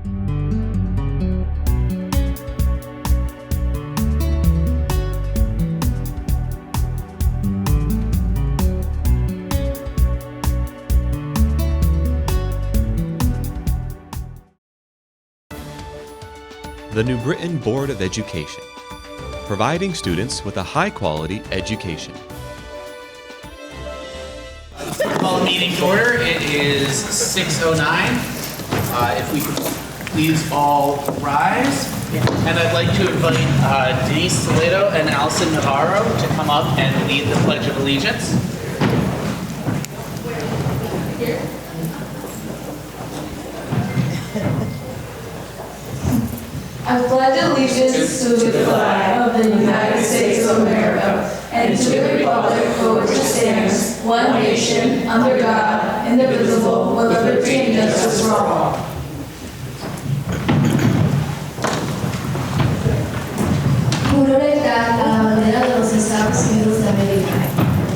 The New Britain Board of Education, providing students with a high-quality education. Call the meeting to order. It is 6:09. If we could please all rise. And I'd like to invite Denise Loretto and Allison Navarro to come up and lead the Pledge of Allegiance. I pledge allegiance to the flag of the United States of America and to the republic for which it stands, one nation, under God, indivisible, with liberty and justice for all. Juro lealtad a la bandera de los Estados Unidos de América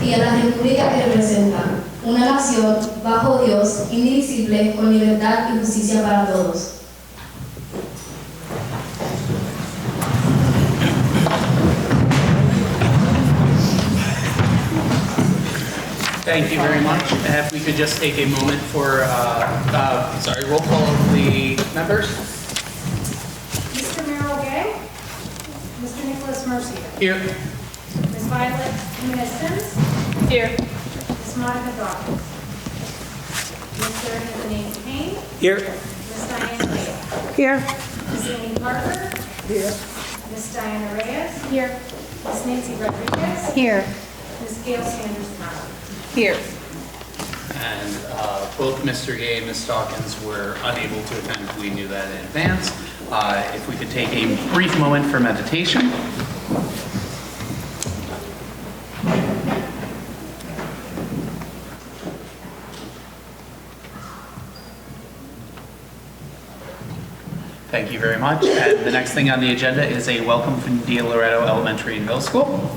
y a la república que representan, una nación bajo Dios, indivisible, con libertad y justicia para todos. Thank you very much. And if we could just take a moment for, roll call of the members. Mr. Merrill Gay. Mr. Nicholas Mercier. Here. Ms. Violet Jimenez-Sims. Here. Ms. Monica Dawkins. Mr. Anthony Payne. Here. Ms. Diane Leah. Here. Ms. Amy Parker. Here. Ms. Diana Reyes. Here. Ms. Nancy Rodriguez. Here. Ms. Gail Sanders Brown. Here. And both Mr. Gay and Ms. Dawkins were unable to attend. We knew that in advance. If we could take a brief moment for meditation. Thank you very much. And the next thing on the agenda is a welcome from the Loretto Elementary and Middle School.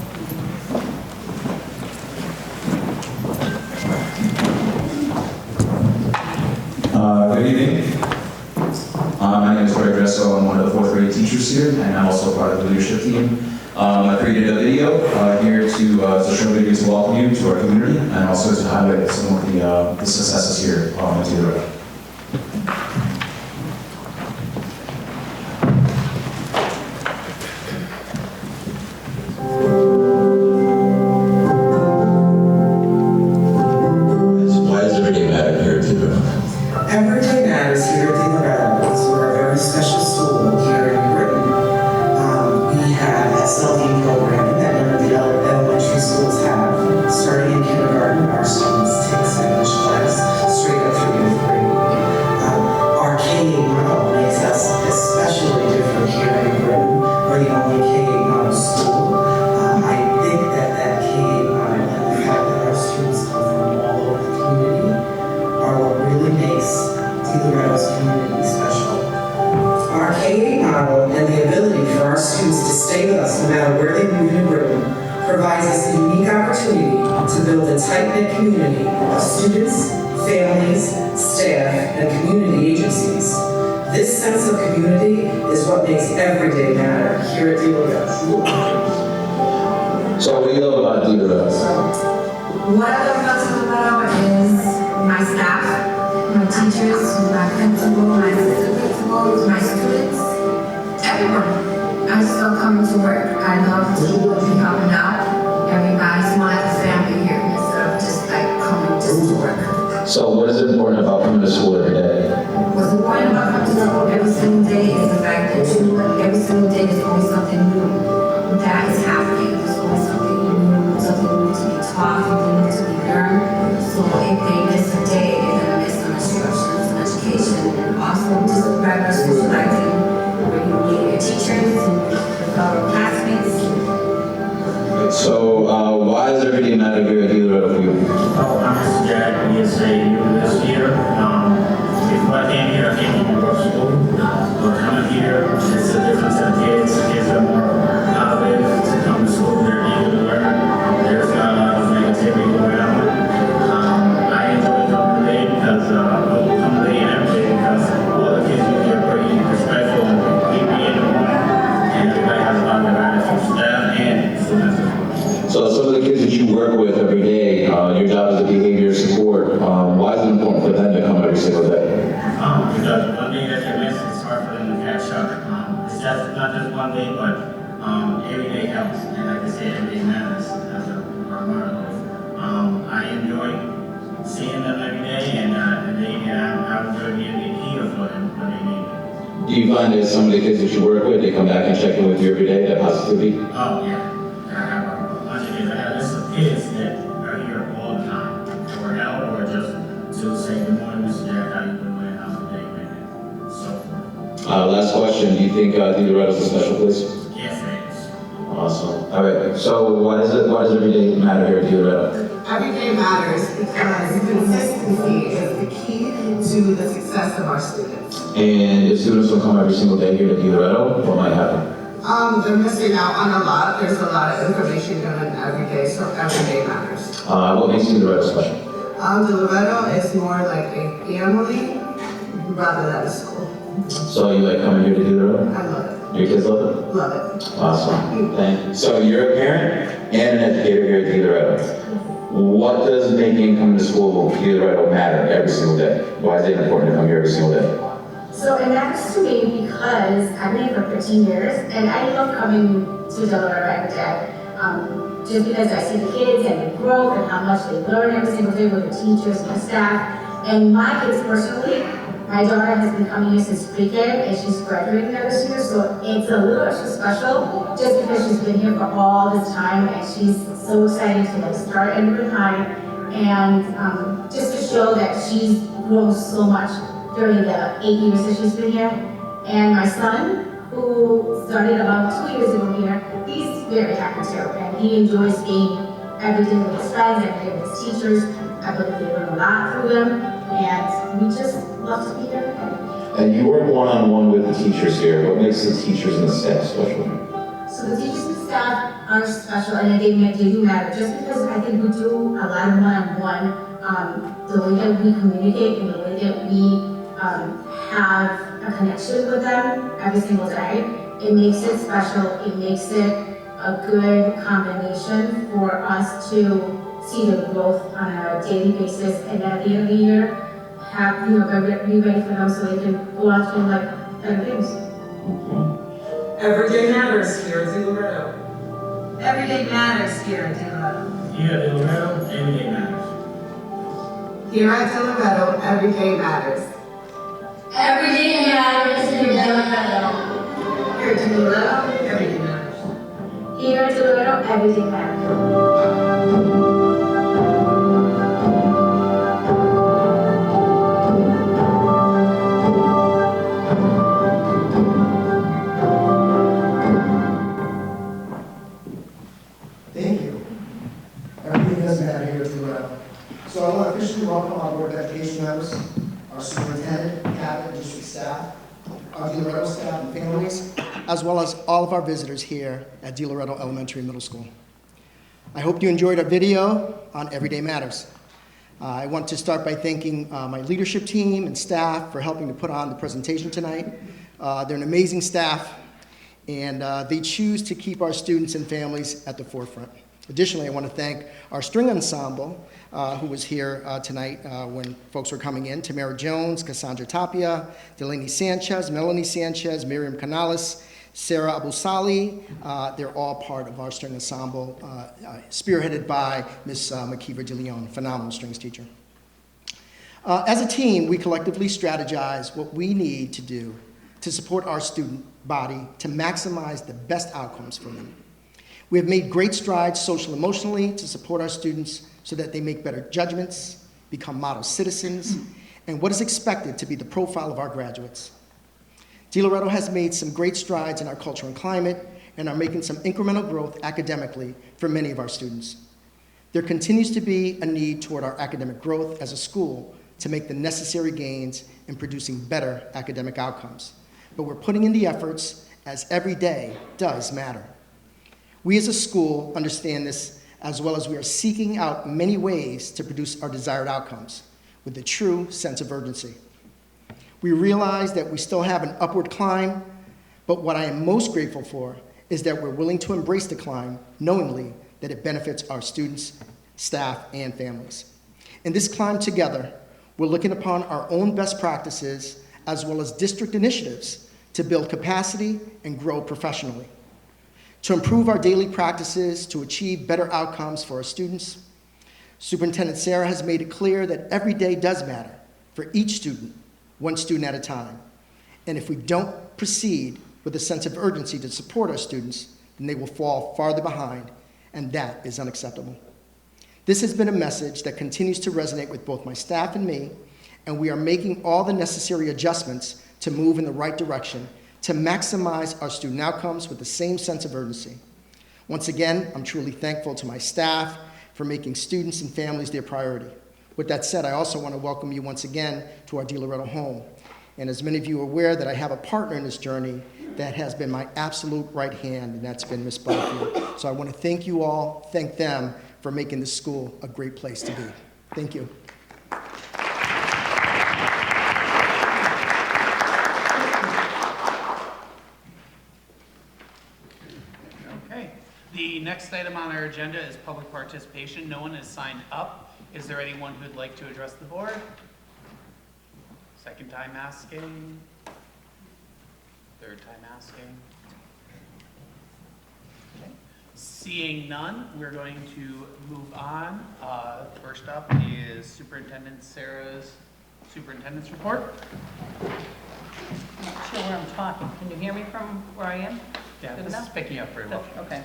Good evening. My name is Loretto. I'm one of the fourth grade teachers here, and I'm also part of the leadership team. I created a video here to show videos to welcome you to our community, and also to highlight some of the successes here in Loretto. Why does every day matter here at Pupil? Every day matters here at Loretto. We're a very special school here in Britain. We have SLD programming that none of the other elementary schools have. Starting in kindergarten, our students take Spanish class straight up through 8th grade. Our K-8 model makes us especially different here in Britain. We're the only K-8 model school. I think that K-8 model and the fact that our students come from all over the community are what really makes Loretto's community special. Our K-8 model and the ability for our students to stay with us no matter where they move in Britain provides us a unique opportunity to build a tight-knit community of students, families, staff, and community agencies. This sense of community is what makes every day matter here at Loretto. So what do you love about Loretto? What I love about Loretto is my staff, my teachers, my principal, my assistant principals, my students, everyone. I just love coming to work. I love to be helping out. Everybody's more like a family here instead of just like coming just to work. So what is important about coming to school every day? What's important about coming to school every single day is the fact that every single day there's always something new that is happening. There's always something new to be taught, something new to be learned. So if they miss a day, they're going to miss some instructions, some education, and also just regular socializing where you meet your teachers and your fellow classmates. So why does every day matter here at Loretto for you? Oh, I'm Mr. Jack, ESA this year. Before I came here, I came from Brooklyn School. We're coming here, it's holiday, but every day helps. And like I said, every day matters. That's our motto. I enjoy seeing them every day, and I enjoy being here for them when they need me. Do you find that some of the kids that you work with, they come back and check in with you every day, that positivity? Oh, yeah. I have a bunch of kids. I have a list of kids that are here all the time for help or just to say good morning, Mr. Jack, how you doing, how's the day been, so forth. Last question, do you think Loretto's a special place? Yes, it is. Awesome. All right, so why does every day matter here at Loretto? Every day matters because consistency is the key to the success of our students. And if students don't come every single day here to Loretto, what might happen? They're missing out on a lot. There's a lot of information given every day, so every day matters. What makes Loretto special? Loretto is more like a family rather than a school. So you like coming here to Loretto? I love it. Your kids love it? Love it. Awesome. Thank you. So you're a parent and an educator here at Loretto. What does making coming to school at Loretto matter every single day? Why is it important to come here every single day? So it matters to me because I've been here for 15 years and I love coming to Loretto every day. Just because I see the kids and the growth and how much they learn every single day with the teachers and the staff. And my kids personally, my daughter has been coming here since pre-K and she's graduating this year, so it's a little extra special just because she's been here for all this time and she's so excited to start at Newton High and just to show that she's grown so much during the 8 years that she's been here. And my son, who started about 2 years ago here, he's very happy too, and he enjoys being every day with his friends, every day with his teachers. I believe they learn a lot through them, and we just love to be here. And you work one-on-one with the teachers here. What makes the teachers and the staff special? So the teachers and staff are special, and they do matter, just because I think we do a lot of one-on-one, the way that we communicate and the way that we have a connection with them every single day. It makes it special. It makes it a good combination for us to see the growth on a daily basis, and at the end of the year, have be ready for them so they can go out to like better things. Every day matters here at Loretto. Every day matters here at Loretto. Here at Loretto, every day matters. Here at Loretto, every day matters. Every day matters here at Loretto. Here at Loretto, every day matters. Here at Loretto, every day matters. Thank you. Everything does matter here at Loretto. So I want to officially welcome our Board of Education members, our superintendent, cabinet, district staff, our Loretto staff and families, as well as all of our visitors here at Loretto Elementary and Middle School. I hope you enjoyed our video on Everyday Matters. I want to start by thanking my leadership team and staff for helping to put on the presentation tonight. They're an amazing staff, and they choose to keep our students and families at the forefront. Additionally, I want to thank our string ensemble who was here tonight when folks were coming in. Tamara Jones, Cassandra Tapia, Delaney Sanchez, Melanie Sanchez, Miriam Canales, Sara Abusali. They're all part of our string ensemble, spearheaded by Ms. McKeever de Leon, phenomenal strings teacher. As a team, we collectively strategize what we need to do to support our student body to maximize the best outcomes for them. We have made great strides social emotionally to support our students so that they make better judgments, become model citizens, and what is expected to be the profile of our graduates. Loretto has made some great strides in our culture and climate and are making some incremental growth academically for many of our students. There continues to be a need toward our academic growth as a school to make the necessary gains in producing better academic outcomes. But we're putting in the efforts as every day does matter. We as a school understand this, as well as we are seeking out many ways to produce our desired outcomes with a true sense of urgency. We realize that we still have an upward climb, but what I am most grateful for is that we're willing to embrace the climb, knowingly that it benefits our students, staff, and families. In this climb together, we're looking upon our own best practices as well as district initiatives to build capacity and grow professionally, to improve our daily practices to achieve better outcomes for our students. Superintendent Sara has made it clear that every day does matter for each student, one student at a time. And if we don't proceed with a sense of urgency to support our students, then they will fall farther behind, and that is unacceptable. This has been a message that continues to resonate with both my staff and me, and we are making all the necessary adjustments to move in the right direction to maximize our student outcomes with the same sense of urgency. Once again, I'm truly thankful to my staff for making students and families their priority. With that said, I also want to welcome you once again to our Loretto home. And as many of you are aware, that I have a partner in this journey that has been my absolute right hand, and that's been Ms. Butterfield. So I want to thank you all, thank them for making this school a great place to be. Thank you. Okay. The next item on our agenda is public participation. No one has signed up. Is there anyone who'd like to address the board? Second time asking. Third time asking. Okay. Seeing none, we're going to move on. First up is Superintendent Sara's Superintendent's report. I'm not sure where I'm talking. Can you hear me from where I am? Yeah, Good this enough? is picking up very well. Okay.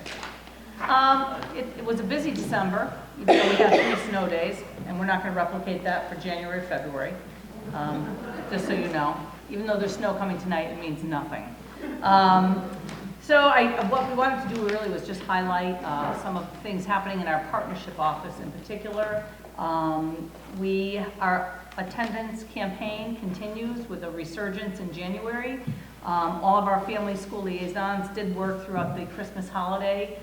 It was a busy December, even though we had 3 snow days, and we're not going to replicate that for January, February, just so you know. Even though there's snow coming tonight, it means nothing. So what we wanted to do really was just highlight some of the things happening in our partnership office in particular. Our attendance campaign continues with a resurgence in January. All of our family school liaisons did work throughout the Christmas holiday,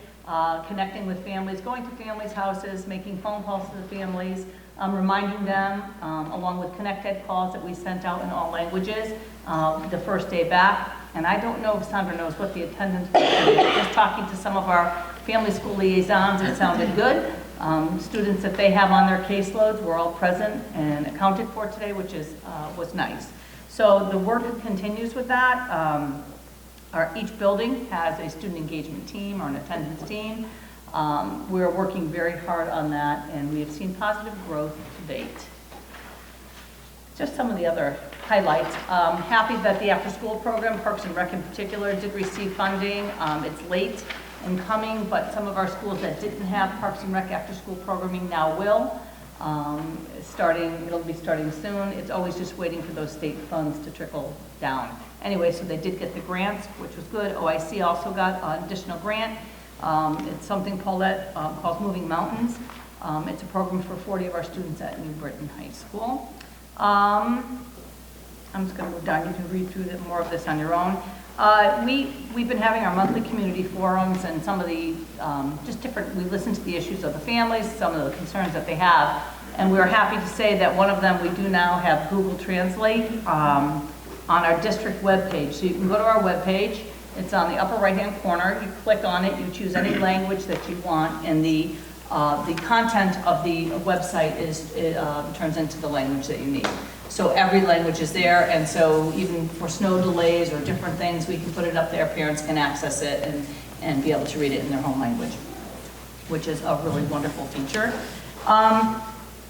connecting with families, going to families' houses, making phone calls to the families, reminding them, along with connected calls that we sent out in all languages, the first day back. And I don't know if Sandra knows what the attendance was. Just talking to some of our family school liaisons, it sounded good. Students that they have on their caseloads were all present and accounted for today, which was nice. So the work continues with that. Each building has a student engagement team or an attendance team. We're working very hard on that, and we have seen positive growth to date. Just some of the other highlights. Happy that the after-school program, Parks and Rec in particular, did receive funding. It's late in coming, but some of our schools that didn't have Parks and Rec after-school programming now will. It'll be starting soon. It's always just waiting for those state funds to trickle down. Anyway, so they did get the grants, which was good. OIC also got an additional grant. It's something Paulette calls Moving Mountains. It's a program for 40 of our students at New Britain High School. I'm just going to move down. You can read through more of this on your own. We've been having our monthly community forums, and some of the we listen to the issues of the families, some of the concerns that they have, and we're happy to say that one of them, we do now have Google Translate on our district webpage. So you can go to our webpage. It's on the upper right-hand corner. You click on it. You choose any language that you want, and the content of the website turns into the language that you need. So every language is there, and so even for snow delays or different things, we can put it up there. Parents can access it and be able to read it in their home language, which is a really wonderful feature.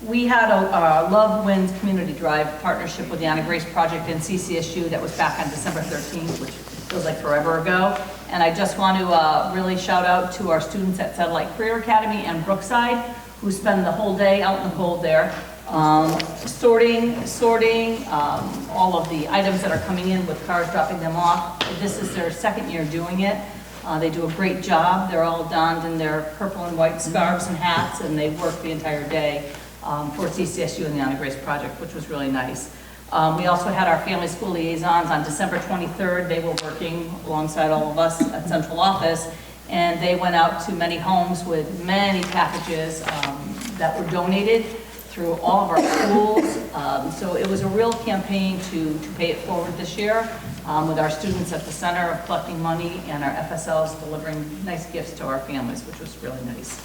We had a Love Wins Community Drive partnership with the Anna Grace Project and CCSU that was back on December 13th, which feels like forever ago. And I just want to really shout out to our students at Satellite Career Academy and Brookside, who spend the whole day out in the cold there, sorting all of the items that are coming in with cars dropping them off. This is their second year doing it. They do a great job. They're all donned in their purple and white scarves and hats, and they work the entire day for CCSU and the Anna Grace Project, which was really nice. We also had our family school liaisons on December 23rd. They were working alongside all of us at central office, and they went out to many homes with many packages that were donated through all of our schools. So it was a real campaign to pay it forward this year, with our students at the center of collecting money and our FSLs delivering nice gifts to our families, which was really nice.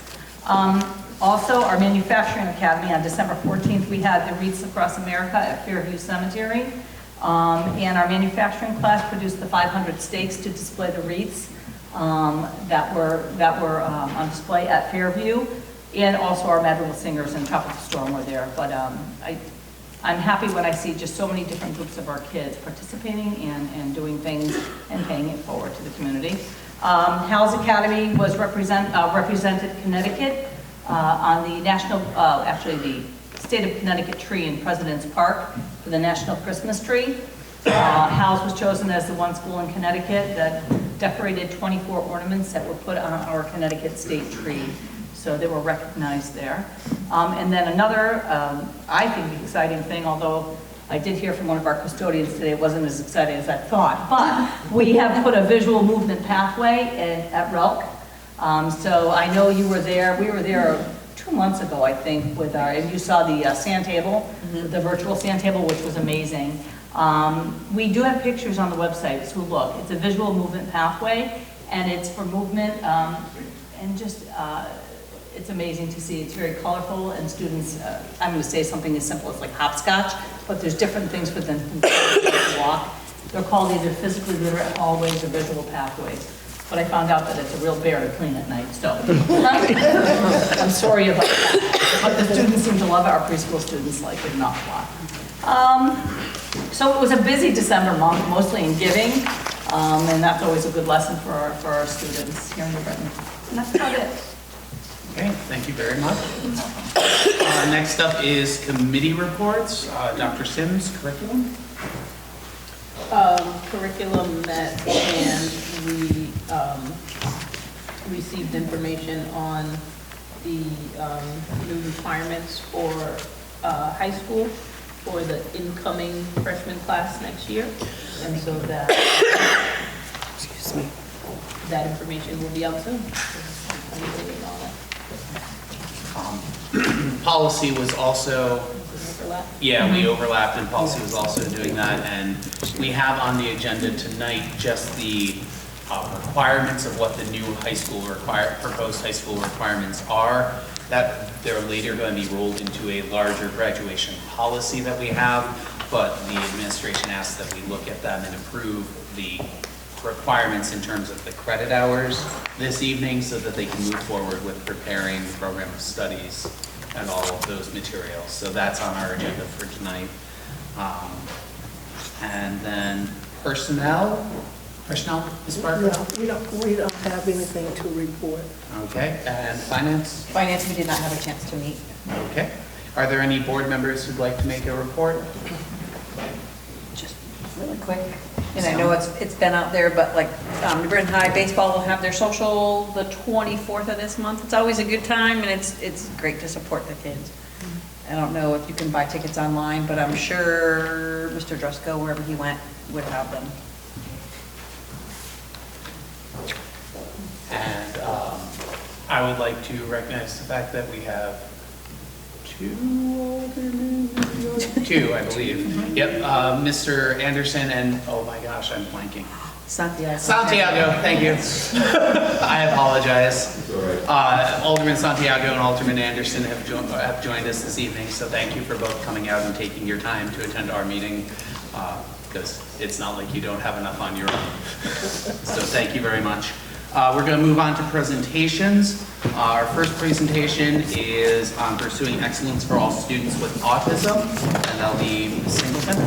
Also, our Manufacturing Academy on December 14th, we had the Wreaths Across America at Fairview Cemetery. And our manufacturing class produced the 500 stakes to display the wreaths that were on display at Fairview. And also our Madrigal Singers and Tropical Storm were there. But I'm happy when I see just so many different groups of our kids participating and doing things and paying it forward to the community. Hal's Academy was represented Connecticut on the national, actually the State of Connecticut tree in President's Park for the National Christmas Tree. Hal's was chosen as the one school in Connecticut that decorated 24 ornaments that were put on our Connecticut state tree. So they were recognized there. And then another, I think, exciting thing, although I did hear from one of our custodians today, it wasn't as exciting as I thought, but we have put a visual movement pathway at RELC. So I know you were there, we were there 2 months ago, I think, with our, and you saw the sand table, the virtual sand table, which was amazing. We do have pictures on the website, so look, it's a visual movement pathway, and it's for movement, and just, it's amazing to see. It's very colorful, and students, I'm going to say something as simple as like hopscotch, but there's different things for them to walk. They're called either physically literate hallways or visual pathways. But I found out that it's a real bear to clean at night, so I'm sorry about that. But the students seem to love it. Our preschool students like it an awful lot. So it was a busy December month, mostly in giving, and that's always a good lesson for our students here in New Britain. And that's about it. Okay, thank you very much. Next up is committee reports. Dr. Sims, curriculum. Curriculum met, and we received information on the new requirements for high school for the incoming freshman class next year. And so that, excuse me, that information will be out soon. Policy was also, yeah, we overlapped, and policy was also doing that, and we have on the agenda tonight just the requirements of what the new high school proposed high school requirements are, that they're later going to be rolled into a larger graduation policy that we have, but the administration asked that we look at them and approve the requirements in terms of the credit hours this evening so that they can move forward with preparing the program of studies and all of those materials. So that's on our agenda for tonight. And then personnel, Ms. Barker? No, we don't have anything to report. Okay, and finance? Finance, we did not have a chance to meet. Okay. Are there any board members who'd like to make a report? Just really quick. And I know it's been out there, but like New Britain High Baseball will have their social the 24th of this month. It's always a good time, and it's great to support the kids. I don't know if you can buy tickets online, but I'm sure Mr. Drusko, wherever he went, would have them. And I would like to recognize the fact that we have two, I believe. Yep, Mr. Anderson and, oh my gosh, I'm blanking. Santiago, thank you. I apologize. Alderman Santiago and Alderman Anderson have joined us this evening, so thank you for both coming out and taking your time to attend our meeting, because it's not like you don't have enough on your own. So thank you very much. We're going to move on to presentations. Our first presentation is on pursuing excellence for all students with autism, and that'll be Ms. Singleton.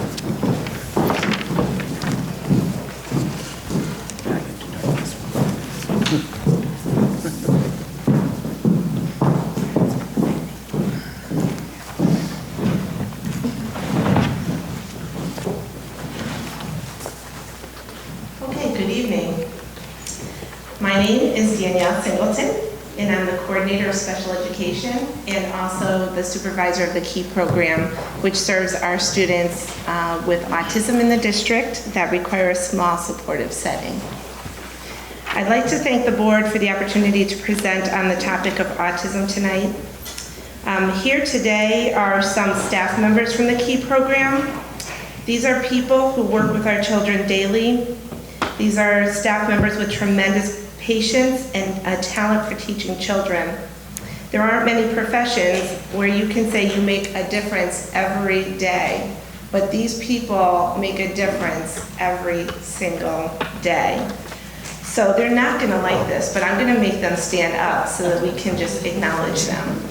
Okay, good evening. My name is Danielle Singleton, and I'm the coordinator of special education and also the supervisor of the KEY program, which serves our students with autism in the district that require a small supportive setting. I'd like to thank the board for the opportunity to present on the topic of autism tonight. Here today are some staff members from the KEY program. These are people who work with our children daily. These are staff members with tremendous patience and a talent for teaching children. There aren't many professions where you can say you make a difference every day but these people make a difference every single day. So they're not going to like this, but I'm going to make them stand up so that we can just acknowledge them.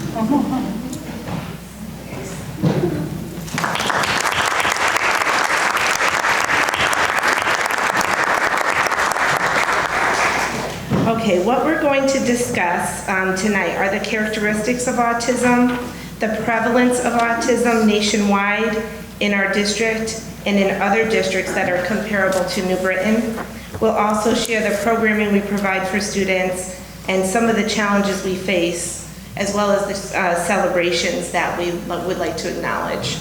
Okay, what we're going to discuss tonight are the characteristics of autism, the prevalence of autism nationwide in our district and in other districts that are comparable to New Britain. We'll also share the programming we provide for students and some of the challenges we face, as well as the celebrations that we would like to acknowledge.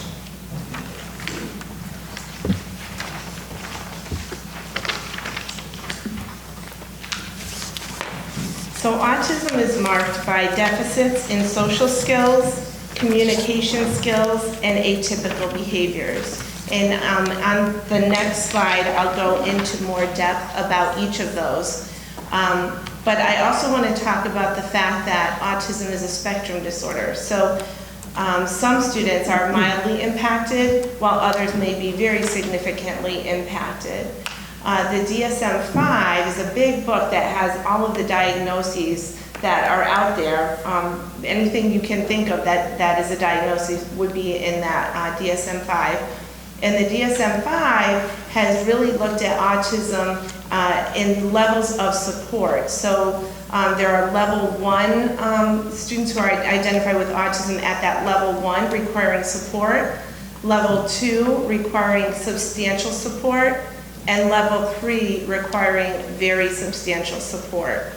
So autism is marked by deficits in social skills, communication skills, and atypical behaviors. And on the next slide, I'll go into more depth about each of those. But I also want to talk about the fact that autism is a spectrum disorder. So some students are mildly impacted, while others may be very significantly impacted. The DSM-5 is a big book that has all of the diagnoses that are out there. Anything you can think of that is a diagnosis would be in that DSM-5. And the DSM-5 has really looked at autism in levels of support. So there are level 1 students who are identified with autism at that level 1 requiring support, level 2 requiring substantial support, and level 3 requiring very substantial support.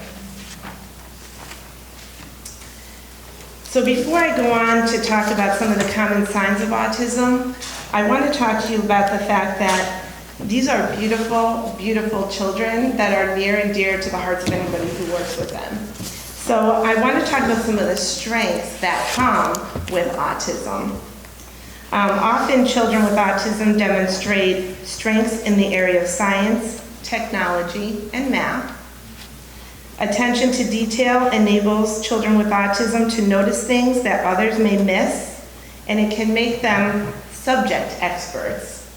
So before I go on to talk about some of the common signs of autism, I want to talk to you about the fact that these are beautiful, beautiful children that are near and dear to the hearts of anybody who works with them. So I want to talk about some of the strengths that come with autism. Often children with autism demonstrate strengths in the area of science, technology, and math. Attention to detail enables children with autism to notice things that others may miss, and it can make them subject experts,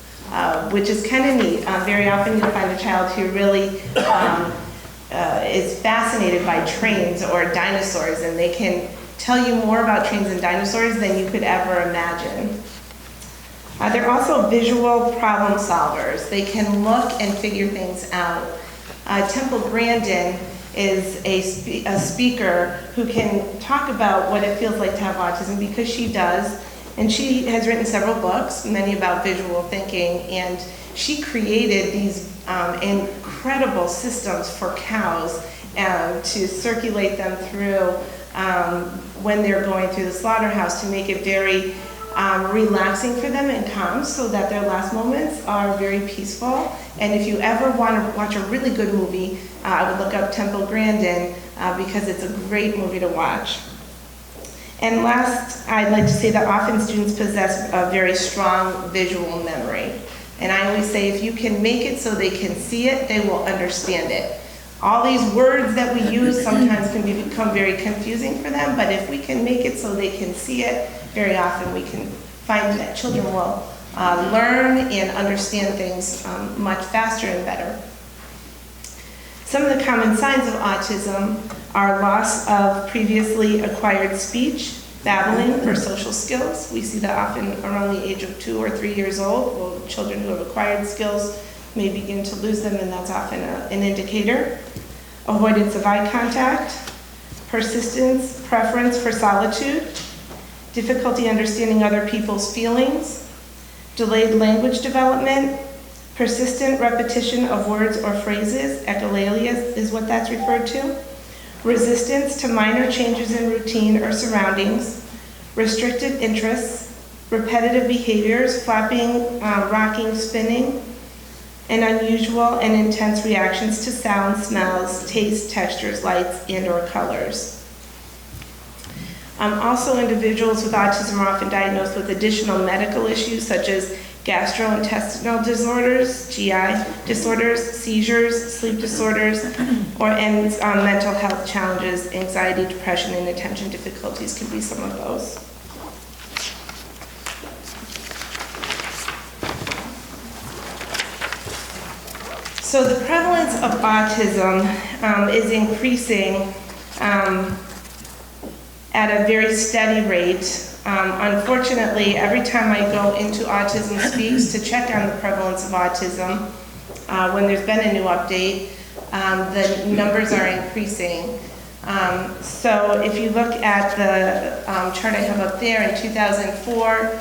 which is kind of neat. Very often you'll find a child who really is fascinated by trains or dinosaurs, and they can tell you more about trains and dinosaurs than you could ever imagine. They're also visual problem solvers. They can look and figure things out. Temple Grandin is a speaker who can talk about what it feels like to have autism, because she does. And she has written several books, many about visual thinking, and she created these incredible systems for cows to circulate them through when they're going through the slaughterhouse, to make it very relaxing for them and calm, so that their last moments are very peaceful. And if you ever want to watch a really good movie, I would look up Temple Grandin because it's a great movie to watch. And last, I'd like to say that often students possess a very strong visual memory. And I always say, if you can make it so they can see it, they will understand it. All these words that we use sometimes can become very confusing for them, but if we can make it so they can see it, very often we can find that children will learn and understand things much faster and better. Some of the common signs of autism are loss of previously acquired speech, babbling, or social skills. We see that often around the age of 2 or 3 years old. Well, children who have acquired skills may begin to lose them, and that's often an indicator. Avoidance of eye contact, persistence, preference for solitude, difficulty understanding other people's feelings, delayed language development, persistent repetition of words or phrases, echolalia is what that's referred to, resistance to minor changes in routine or surroundings, restricted interests, repetitive behaviors, flapping, rocking, spinning, and unusual and intense reactions to sounds, smells, tastes, textures, lights, and/or colors. Also, individuals with autism are often diagnosed with additional medical issues such as gastrointestinal disorders, GI disorders, seizures, sleep disorders, and mental health challenges. Anxiety, depression, and attention difficulties can be some of those. So the prevalence of autism is increasing at a very steady rate. Unfortunately, every time I go into Autism Speaks to check on the prevalence of autism, when there's been a new update, the numbers are increasing. So if you look at the chart I have up there, in 2004,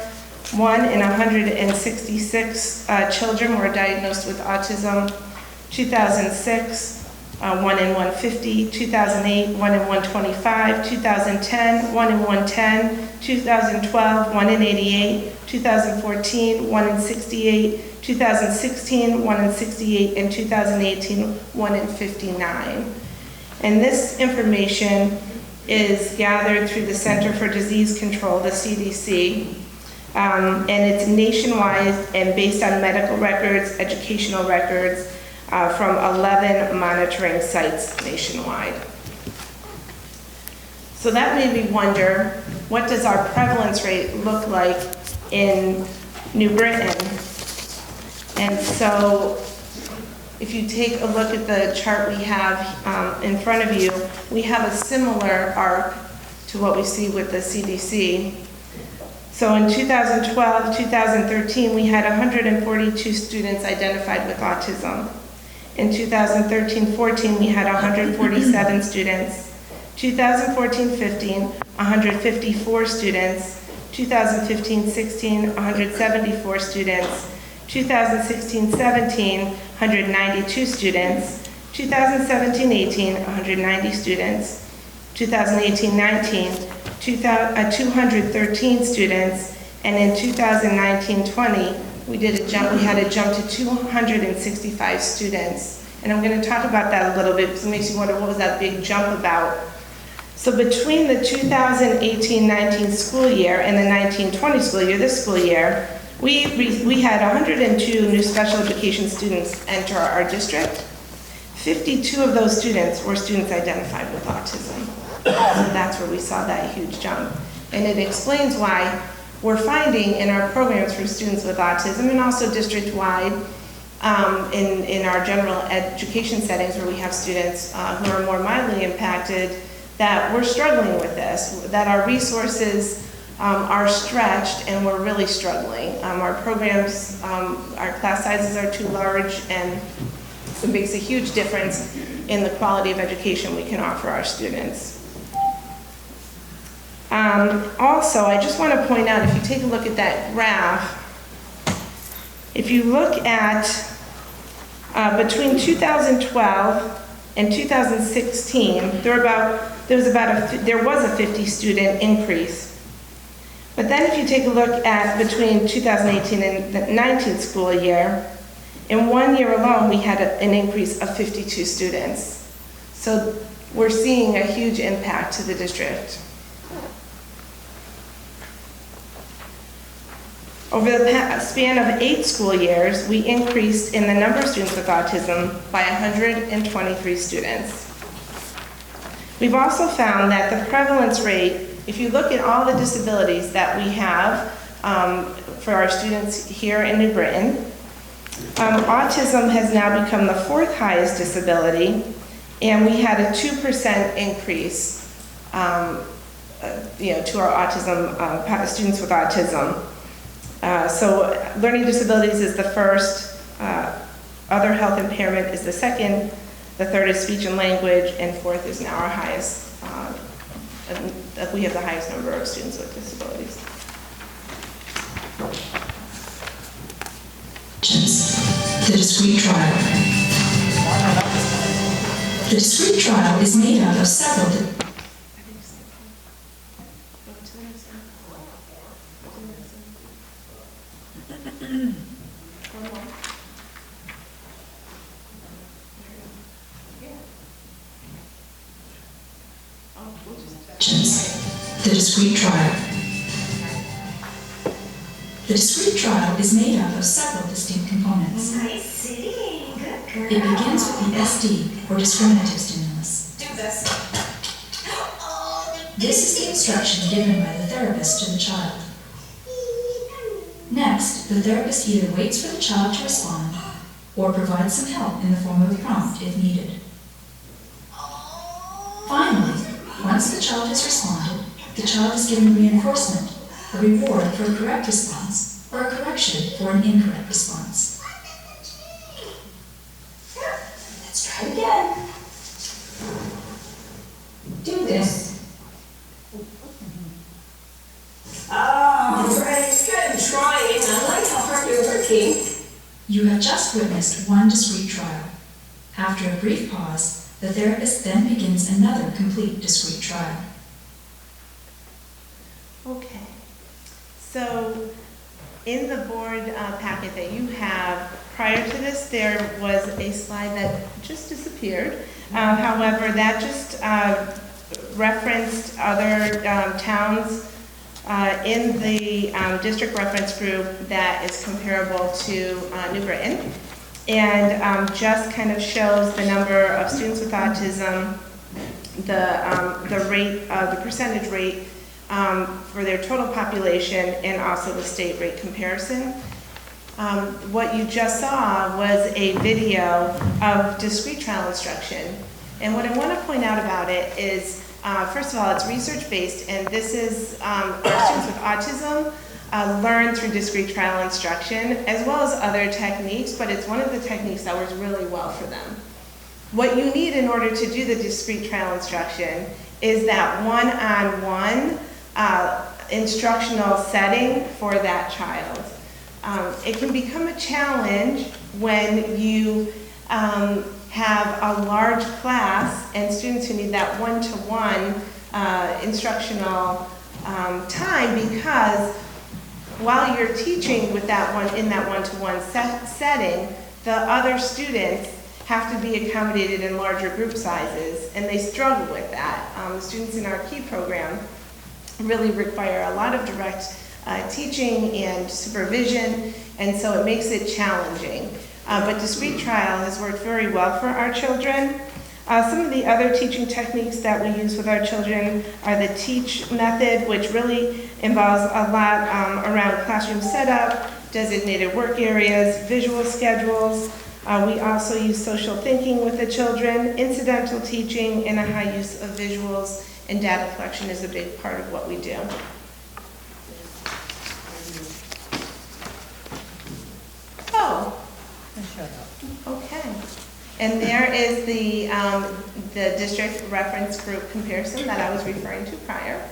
1 in 166 children were diagnosed with autism. 2006, 1 in 150, 2008, 1 in 125, 2010, 1 in 110, 2012, 1 in 88, 2014, 1 in 68, 2016, 1 in 68, and 2018, 1 in 59. And this information is gathered through the Center for Disease Control, the CDC, and it's nationwide and based on medical records, educational records, from 11 monitoring sites nationwide. So that made me wonder, what does our prevalence rate look like in New Britain? And so if you take a look at the chart we have in front of you, we have a similar arc to what we see with the CDC. So in 2012, 2013, we had 142 students identified with autism. In 2013-14, we had 147 students. 2014-15, 154 students. 2015-16, 174 students. 2016-17, 192 students. 2017-18, 190 students. 2018-19, 213 students. And in 2019-20, we had a jump to 265 students. And I'm going to talk about that a little bit because it makes you wonder, what was that big jump about? So between the 2018-19 school year and the 19-20 school year, this school year, we had 102 new special education students enter our district. 52 of those students were students identified with autism. So that's where we saw that huge jump. And it explains why we're finding in our programs for students with autism and also district-wide in our general education settings where we have students who are more mildly impacted, that we're struggling with this, that our resources are stretched and we're really struggling. Our programs, our class sizes are too large, and it makes a huge difference in the quality of education we can offer our students. Also, I just want to point out, if you take a look at that graph, if you look at between 2012 and 2016, there was a 50 student increase. But then if you take a look at between 2018 and the 19th school year, in 1 year alone, we had an increase of 52 students. So we're seeing a huge impact to the district. Over the span of 8 school years, we increased in the number of students with autism by 123 students. We've also found that the prevalence rate, if you look at all the disabilities that we have for our students here in New Britain, autism has now become the 4th highest disability, and we had a 2% increase to our autism, students with autism. So learning disabilities is the first, other health impairment is the second, the third is speech and language, and 4th is now our highest, we have the highest number of students with disabilities. The discrete trial. The discrete trial is made out of several The discrete trial. The discrete trial is made out of several distinct components. Nice sitting. Good girl. It begins with the SD, or discriminative stimulus. Do this. This is the instruction given by the therapist to the child. Next, the therapist either waits for the child to respond or provide some help in the form of a prompt if needed. Finally, once the child has responded, the child is given reinforcement, a reward for a correct response, or a correction for an incorrect response. Let's try it again. Do this. Oh, right, good trying. I like how hard you're working. You have just witnessed one discrete trial. After a brief pause, the therapist then begins another complete discrete trial. Okay. So in the board packet that you have, prior to this, there was a slide that just disappeared. However, that just referenced other towns in the district reference group that is comparable to New Britain, and just kind of shows the number of students with autism, the rate, the percentage rate for their total population, and also the state rate comparison. What you just saw was a video of discrete trial instruction, and what I want to point out about it is, first of all, it's research-based, and this is our students with autism learn through discrete trial instruction, as well as other techniques, but it's one of the techniques that works really well for them. What you need in order to do the discrete trial instruction is that one-on-one instructional setting for that child. It can become a challenge when you have a large class and students who need that one-to-one instructional time, because while you're teaching with that in that one-to-one setting, the other students have to be accommodated in larger group sizes, and they struggle with that. The students in our KEY program really require a lot of direct teaching and supervision, and so it makes it challenging. But discrete trial has worked very well for our children. Some of the other teaching techniques that we use with our children are the TEACH method, which really involves a lot around classroom setup, designated work areas, visual schedules. We also use social thinking with the children, incidental teaching, and a high use of visuals, and data collection is a big part of what we do. Oh, okay. And there is the district reference group comparison that I was referring to prior.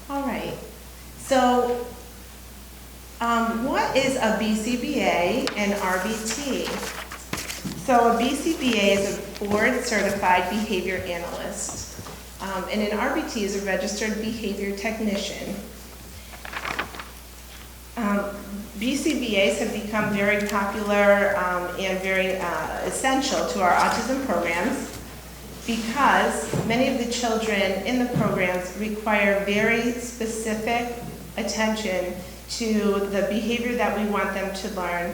All right. So what is a BCBA and RBT? So a BCBA is a board certified behavior analyst, and an RBT is a registered behavior technician. BCBAs have become very popular and very essential to our autism programs because many of the children in the programs require very specific attention to the behavior that we want them to learn,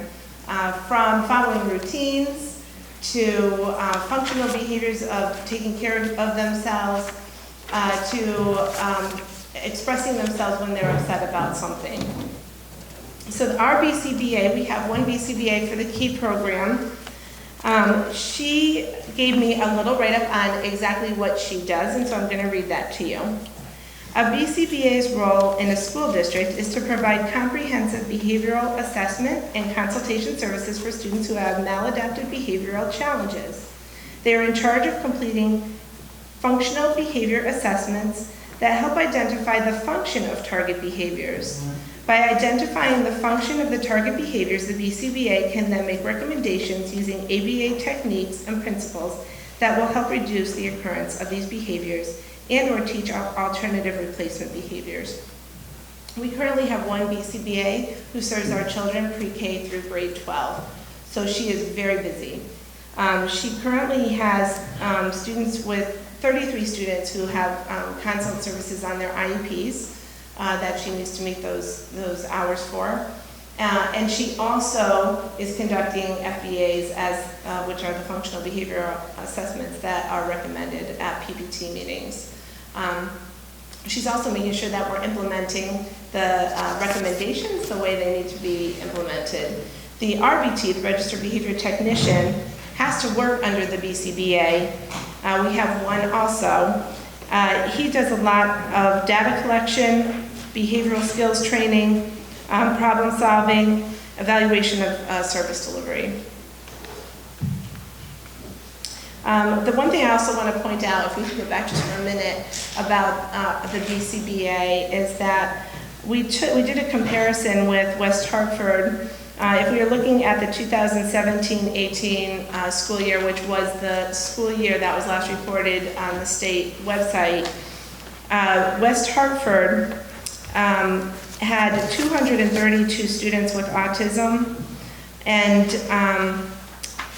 from following routines to functional behaviors of taking care of themselves, to expressing themselves when they're upset about something. So our BCBA, we have one BCBA for the KEY program. She gave me a little write-up on exactly what she does, and so I'm going to read that to you. A BCBA's role in a school district is to provide comprehensive behavioral assessment and consultation services for students who have maladaptive behavioral challenges. They are in charge of completing functional behavior assessments that help identify the function of target behaviors. By identifying the function of the target behaviors, the BCBA can then make recommendations using ABA techniques and principles that will help reduce the occurrence of these behaviors and or teach alternative replacement behaviors. We currently have one BCBA who serves our children pre-K through grade 12, so she is very busy. She currently has students with 33 students who have consult services on their IEPs that she needs to meet those hours for. And she also is conducting FBAs, which are the functional behavioral assessments that are recommended at PPT meetings. she's also making sure that we're implementing the recommendations the way they need to be implemented. The RBT, the Registered Behavior Technician, has to work under the BCBA. We have one also. He does a lot of data collection, behavioral skills training, problem solving, evaluation of service delivery. The one thing I also want to point out, if we can go back just for a minute, about the BCBA is that we did a comparison with West Hartford. If we are looking at the 2017-18 school year, which was the school year that was last reported on the state website, West Hartford had 232 students with autism, and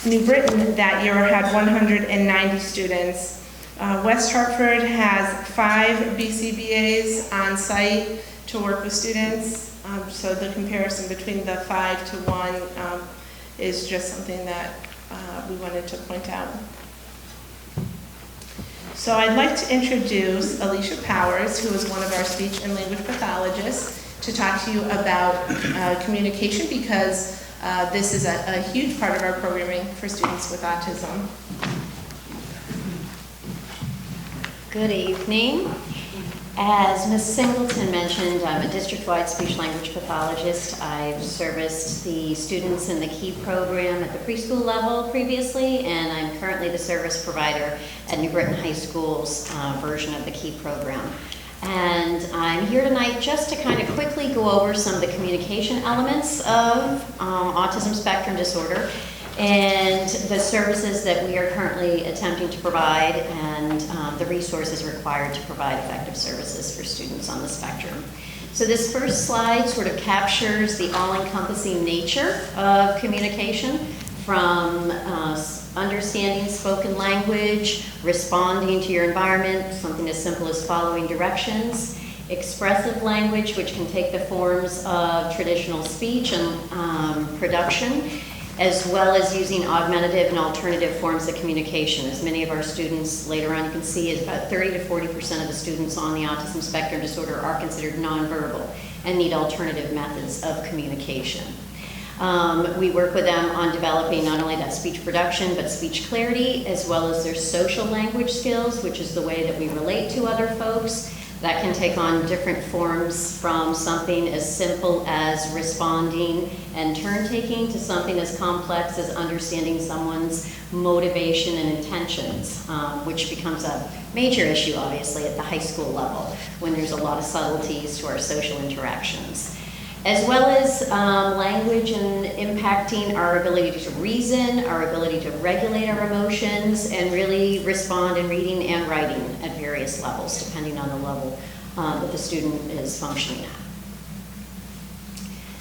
New Britain that year had 190 students. West Hartford has 5 BCBAs on site to work with students. So the comparison between the 5 to 1 is just something that we wanted to point out. So I'd like to introduce Alicia Powers, who is one of our speech and language pathologists, to talk to you about communication, because this is a huge part of our programming for students with autism. Good evening. As Ms. Singleton mentioned, I'm a district-wide speech-language pathologist. I've serviced the students in the KEY program at the preschool level previously, and I'm currently the service provider at New Britain High School's version of the KEY program. And I'm here tonight just to kind of quickly go over some of the communication elements of autism spectrum disorder and the services that we are currently attempting to provide, and the resources required to provide effective services for students on the spectrum. So this first slide sort of captures the all-encompassing nature of communication, from understanding spoken language, responding to your environment, something as simple as following directions, expressive language, which can take the forms of traditional speech and production, as well as using augmentative and alternative forms of communication. As many of our students later on you can see, is about 30 to 40% of the students on the autism spectrum disorder are considered nonverbal and need alternative methods of communication. We work with them on developing not only that speech production, but speech clarity, as well as their social language skills, which is the way that we relate to other folks. That can take on different forms, from something as simple as responding and turn-taking to something as complex as understanding someone's motivation and intentions, which becomes a major issue, obviously, at the high school level, when there's a lot of subtleties to our social interactions. As well as language and impacting our ability to reason, our ability to regulate our emotions, and really respond in reading and writing at various levels, depending on the level that the student is functioning at.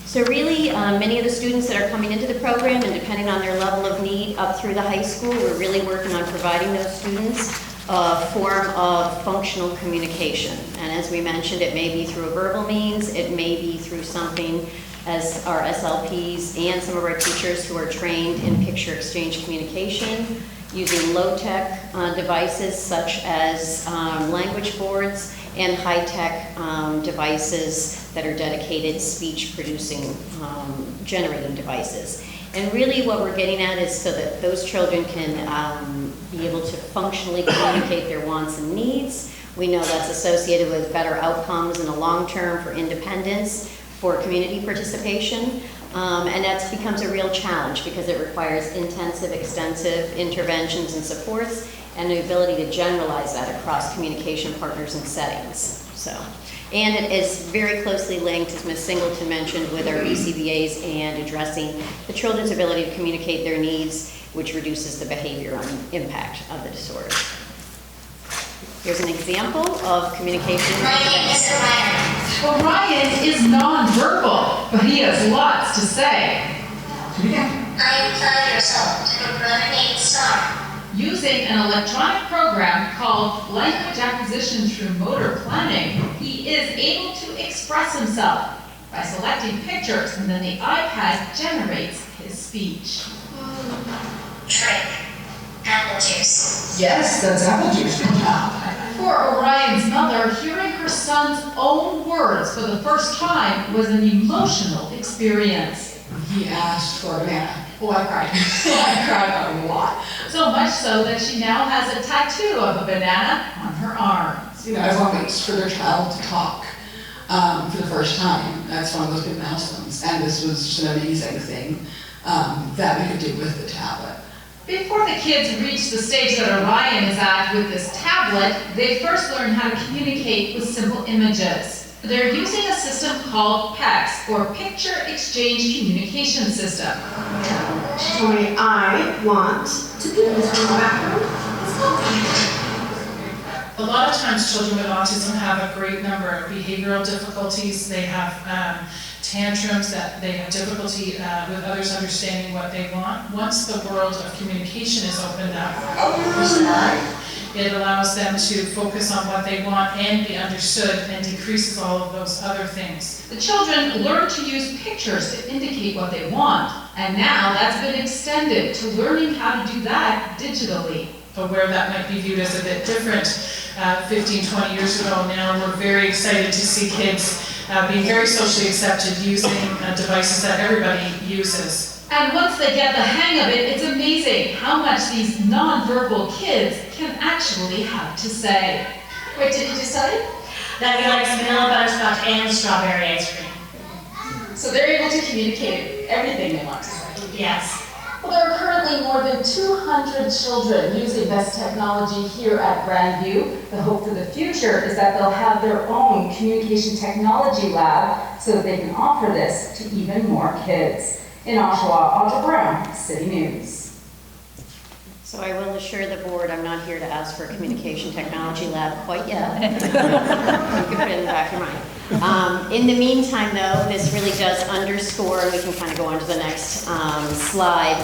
So really, many of the students that are coming into the program, and depending on their level of need up through the high school, we're really working on providing those students a form of functional communication. And as we mentioned, it may be through a verbal means, it may be through something as our SLPs and some of our teachers who are trained in picture exchange communication, using low-tech devices such as language boards and high-tech devices that are dedicated speech-producing, generating devices. And really what we're getting at is so that those children can be able to functionally communicate their wants and needs. We know that's associated with better outcomes in the long term for independence, for community participation, and that becomes a real challenge because it requires intensive, extensive interventions and supports, and the ability to generalize that across communication partners and settings. And it is very closely linked, as Ms. Singleton mentioned, with our BCBAs and addressing the children's ability to communicate their needs, which reduces the behavior impact of the disorder. Here's an example of communication. My name is Ryan. Well, Ryan is nonverbal, but he has lots to say. I am 5 years old. My brother named Sara. Using an electronic program called Language Acquisition through Motor Planning, he is able to express himself by selecting pictures, and then the iPad generates his speech. Trick. Apple juice. Yes, that's apple juice. Good job. For Orion's mother, hearing her son's own words for the first time was an emotional experience. He asked for a banana. Oh, I cried. I cried a lot. So much so that she now has a tattoo of a banana on her arms. You know, everyone waits for their child to talk for the first time. That's one of those big milestones. And this was just an amazing thing that we could do with the tablet. Before the kids reach the stage that Orion is at with this tablet, they first learn how to communicate with simple images. They're using a system called PECS, or Picture Exchange Communication System. She told me, I want to be in this background. A lot of times children with autism have a great number of behavioral difficulties. They have tantrums, that they have difficulty with others understanding what they want. Once the world of communication is opened up, it allows them to focus on what they want and be understood, and decreases all of those other things. The children learn to use pictures to indicate what they want, and now that's been extended to learning how to do that digitally. But where that might be viewed as a bit different 15, 20 years ago, now we're very excited to see kids being very socially accepted using devices that everybody uses. And once they get the hang of it, it's amazing how much these non-verbal kids can actually have to say. Wait, did you just tell you? That he likes vanilla butterscotch and strawberry ice cream. So they're able to communicate everything they want to say. Yes. Well, there are currently more than 200 children using this technology here at Grandview. The hope for the future is that they'll have their own communication technology lab so that they can offer this to even more kids. In Oshawa, Audra Brown, City News. So I will assure the board, I'm not here to ask for a communication technology lab quite yet. You can put it in the back of your mind. In the meantime, though, this really does underscore, and we can kind of go on to the next slide,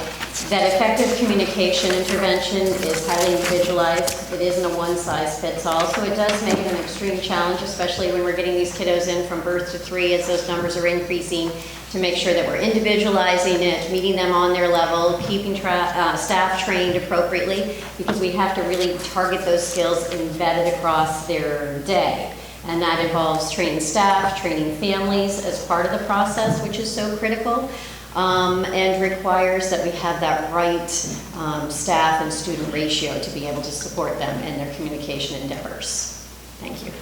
that effective communication intervention is highly individualized. It isn't a one-size-fits-all, so it does make it an extreme challenge, especially when we're getting these kiddos in from birth to 3 as those numbers are increasing, to make sure that we're individualizing it, meeting them on their level, keeping staff trained appropriately, because we have to really target those skills embedded across their day. And that involves training staff, training families as part of the process, which is so critical, and requires that we have that right staff and student ratio to be able to support them in their communication endeavors. Thank you.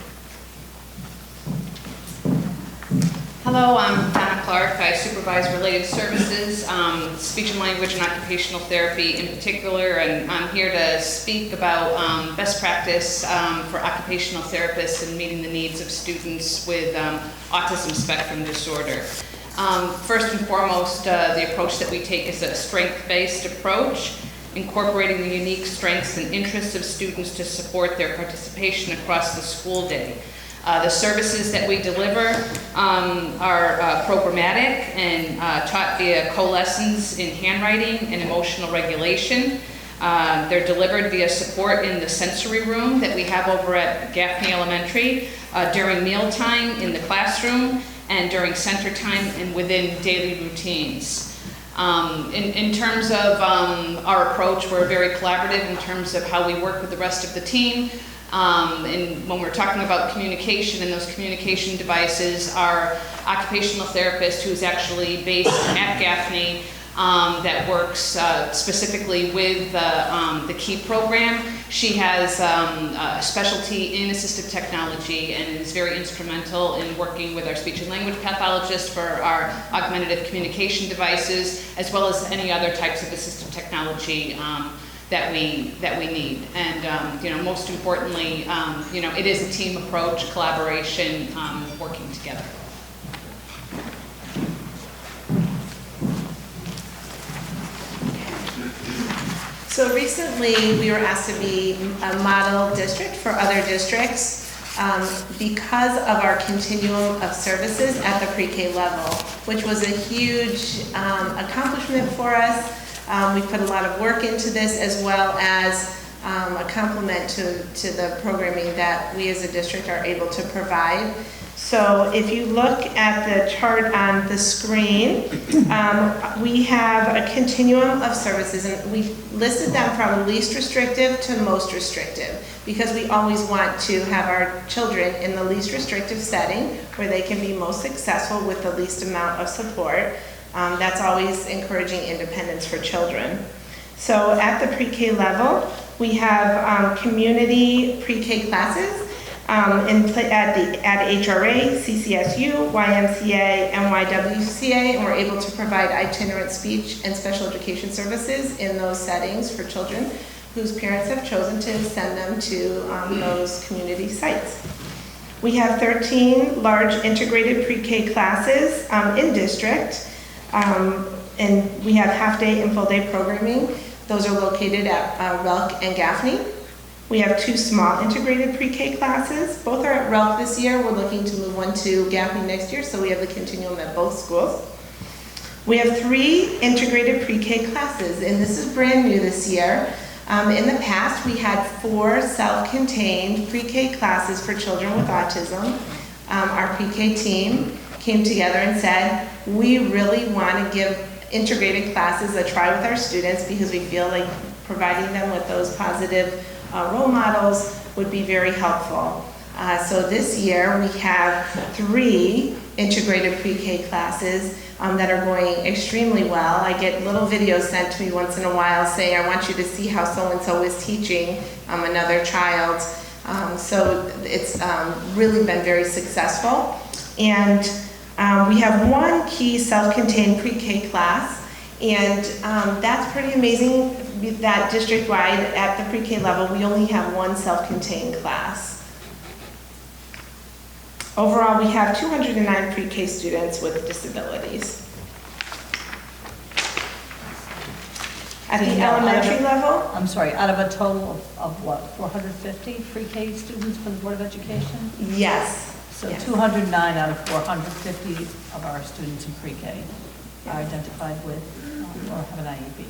Hello, I'm Donna Clark. I supervise related services, speech and language and occupational therapy in particular, and I'm here to speak about best practice for occupational therapists and meeting the needs of students with autism spectrum disorder. First and foremost, the approach that we take is a strength-based approach, incorporating the unique strengths and interests of students to support their participation across the school day. The services that we deliver are programmatic and taught via co-lessons in handwriting and emotional regulation. They're delivered via support in the sensory room that we have over at Gaffney Elementary, during mealtime in the classroom, and during center time and within daily routines. In terms of our approach, we're very collaborative in terms of how we work with the rest of the team. And when we're talking about communication and those communication devices, our occupational therapist, who's actually based at Gaffney, that works specifically with the KEY program, she has a specialty in assistive technology and is very instrumental in working with our speech and language pathologist for our augmentative communication devices, as well as any other types of assistive technology that we need. And you know, most importantly, you know, it is a team approach, collaboration, working together. So recently, we were asked to be a model district for other districts because of our continuum of services at the pre-K level, which was a huge accomplishment for us. We put a lot of work into this, as well as a complement to the programming that we as a district are able to provide. So if you look at the chart on the screen, we have a continuum of services, and we listed them from least restrictive to most restrictive, because we always want to have our children in the least restrictive setting where they can be most successful with the least amount of support. That's always encouraging independence for children. So at the pre-K level, we have community pre-K classes at HRA, CCSU, YMCA, and YWCA, and we're able to provide itinerant speech and special education services in those settings for children whose parents have chosen to send them to those community sites. We have 13 large integrated pre-K classes in district, and we have half-day and full-day programming. Those are located at Relk and Gaffney. We have 2 small integrated pre-K classes. Both are at Relk this year. We're looking to move one to Gaffney next year, so we have the continuum at both schools. We have 3 integrated pre-K classes, and this is brand new this year. In the past, we had 4 self-contained pre-K classes for children with autism. Our pre-K team came together and said, we really want to give integrated classes a try with our students because we feel like providing them with those positive role models would be very helpful. So this year we have 3 integrated pre-K classes that are going extremely well. I get little videos sent to me once in a while saying, I want you to see how so-and-so is teaching another child. So it's really been very successful. And we have 1 key self-contained pre-K class, and that's pretty amazing that district-wide at the pre-K level, we only have 1 self-contained class. Overall, we have 209 pre-K students with disabilities. At the elementary level? I'm sorry, out of a total of what, 450 pre-K students for the Board of Education? Yes. So yes. 209 out of 450 of our students in pre-K are identified with or have an IEP.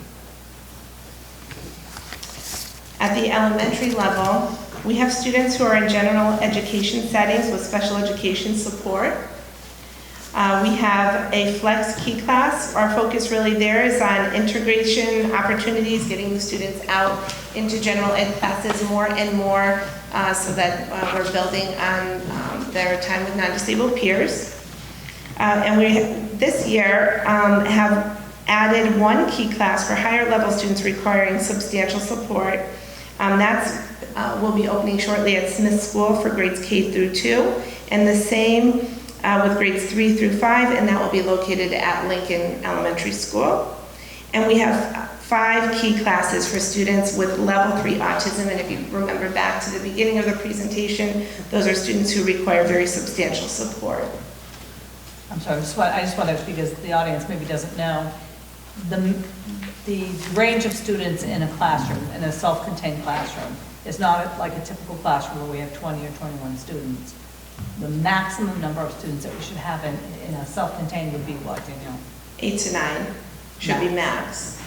At the elementary level, we have students who are in general education settings with special education support. We have a flex key class. Our focus really there is on integration opportunities, getting the students out into general ed classes more and more so that we're building on their time with non-disabled peers. And we, this year, have added 1 key class for higher level students requiring substantial support. That's will be opening shortly at Smith School for grades K through 2, and the same with grades 3 through 5, and that will be located at Lincoln Elementary School. And we have 5 key classes for students with level 3 autism, and if you remember back to the beginning of the presentation, those are students who require very substantial support. I'm sorry, I just want to, because the audience maybe doesn't know, the range of students in a classroom, in a self-contained classroom, is not like a typical classroom where we have 20 or 21 students. The maximum number of students that we should have in a self-contained would be what, Danielle? 8 to 9 should be max.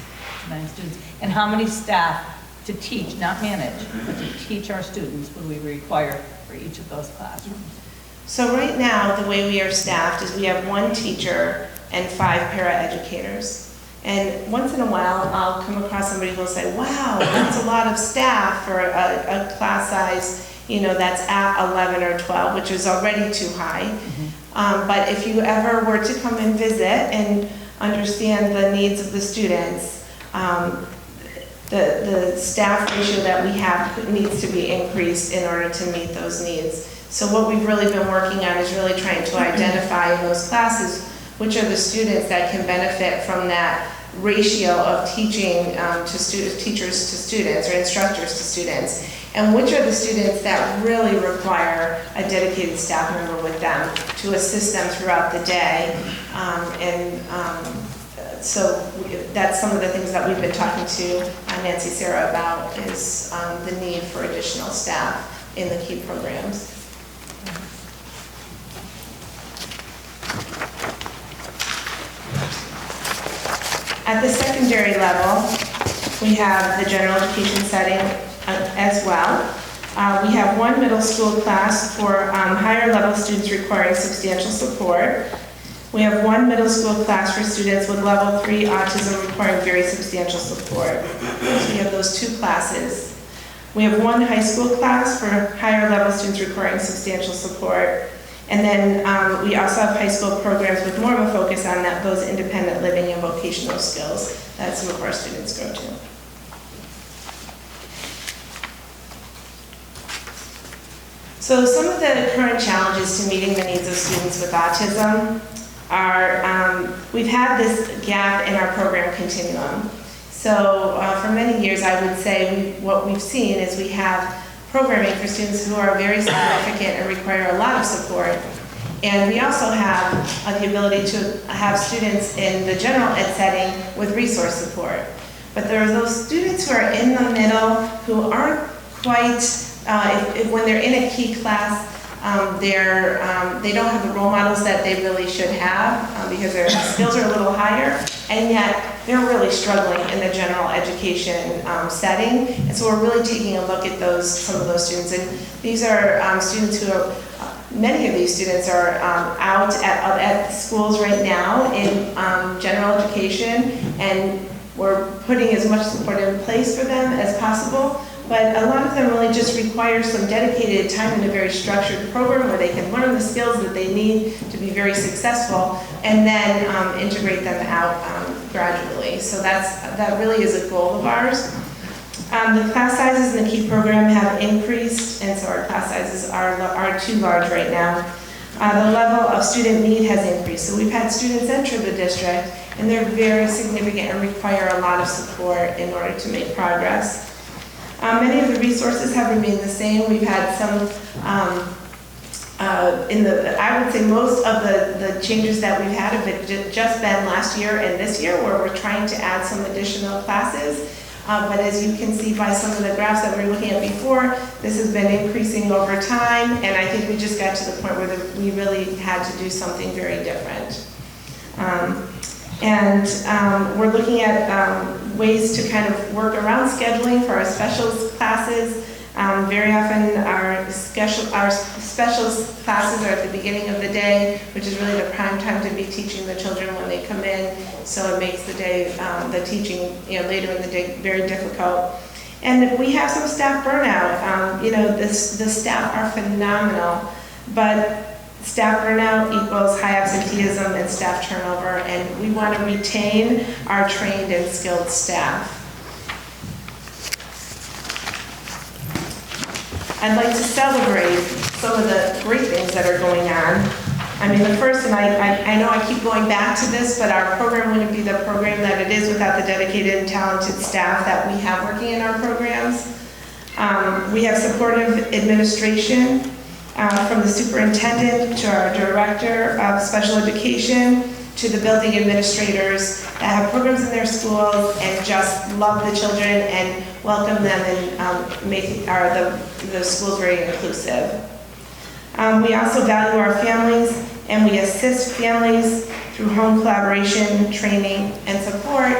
9 students. And how many staff to teach, not manage, but to teach our students would we require for each of those classrooms? So right now, the way we are staffed is we have 1 teacher and 5 paraeducators. And once in a while, I'll come across somebody who will say, wow, that's a lot of staff for a class size, you know, that's at 11 or 12, which is already too high. Mm-hmm. But if you ever were to come and visit and understand the needs of the students, the staff ratio that we have needs to be increased in order to meet those needs. So what we've really been working on is really trying to identify in those classes which are the students that can benefit from that ratio of teaching teachers to students or instructors to students, and which are the students that really require a dedicated staff member with them to assist them throughout the day. So that's some of the things that we've been talking to Nancy Sara about is the need for additional staff in the key programs. At the secondary level, we have the general education setting as well. We have one middle school class for higher level students requiring substantial support. We have one middle school class for students with level 3 autism requiring very substantial support. So we have those 2 classes. We have one high school class for higher level students requiring substantial support. And then we also have high school programs with more of a focus on those independent living and vocational skills that some of our students go to. So some of the current challenges to meeting the needs of students with autism are, we've had this gap in our program continuum. So for many years, I would say what we've seen is we have programming for students who are very significant and require a lot of support. And we also have the ability to have students in the general ed setting with resource support. But there are those students who are in the middle who aren't quite, when they're in a key class, they don't have the role models that they really should have because their skills are a little higher, and yet they're really struggling in the general education setting. And so we're really taking a look at some of those students. And these are students who are, many of these students are out at schools right now in general education, and we're putting as much support in place for them as possible. But a lot of them really just require some dedicated time in a very structured program where they can learn the skills that they need to be very successful, and then integrate them out gradually. So that really is a goal of ours. The class sizes in the KEY program have increased, and so our class sizes are too large right now. The level of student need has increased. So we've had students enter the district, and they're very significant and require a lot of support in order to make progress. Many of the resources have remained the same. We've had some, I would say most of the changes that we've had have just been last year and this year, where we're trying to add some additional classes. But as you can see by some of the graphs that we were looking at before, this has been increasing over time, and I think we just got to the point where we really had to do something very different. We're looking at ways to kind of work around scheduling for our specials classes. Very often our specials classes are at the beginning of the day, which is really the prime time to be teaching the children when they come in. So it makes the day, the teaching later in the day very difficult. And we have some staff burnout. The staff are phenomenal, but staff burnout equals high absenteeism and staff turnover, and we want to retain our trained and skilled staff. I'd like to celebrate some of the great things that are going on. I mean, the first, and I know I keep going back to this, but our program wouldn't be the program that it is without the dedicated and talented staff that we have working in our programs. We have supportive administration. From the superintendent to our director of special education to the building administrators that have programs in their schools and just love the children and welcome them and make the schools very inclusive. We also value our families, and we assist families through home collaboration, training, and support.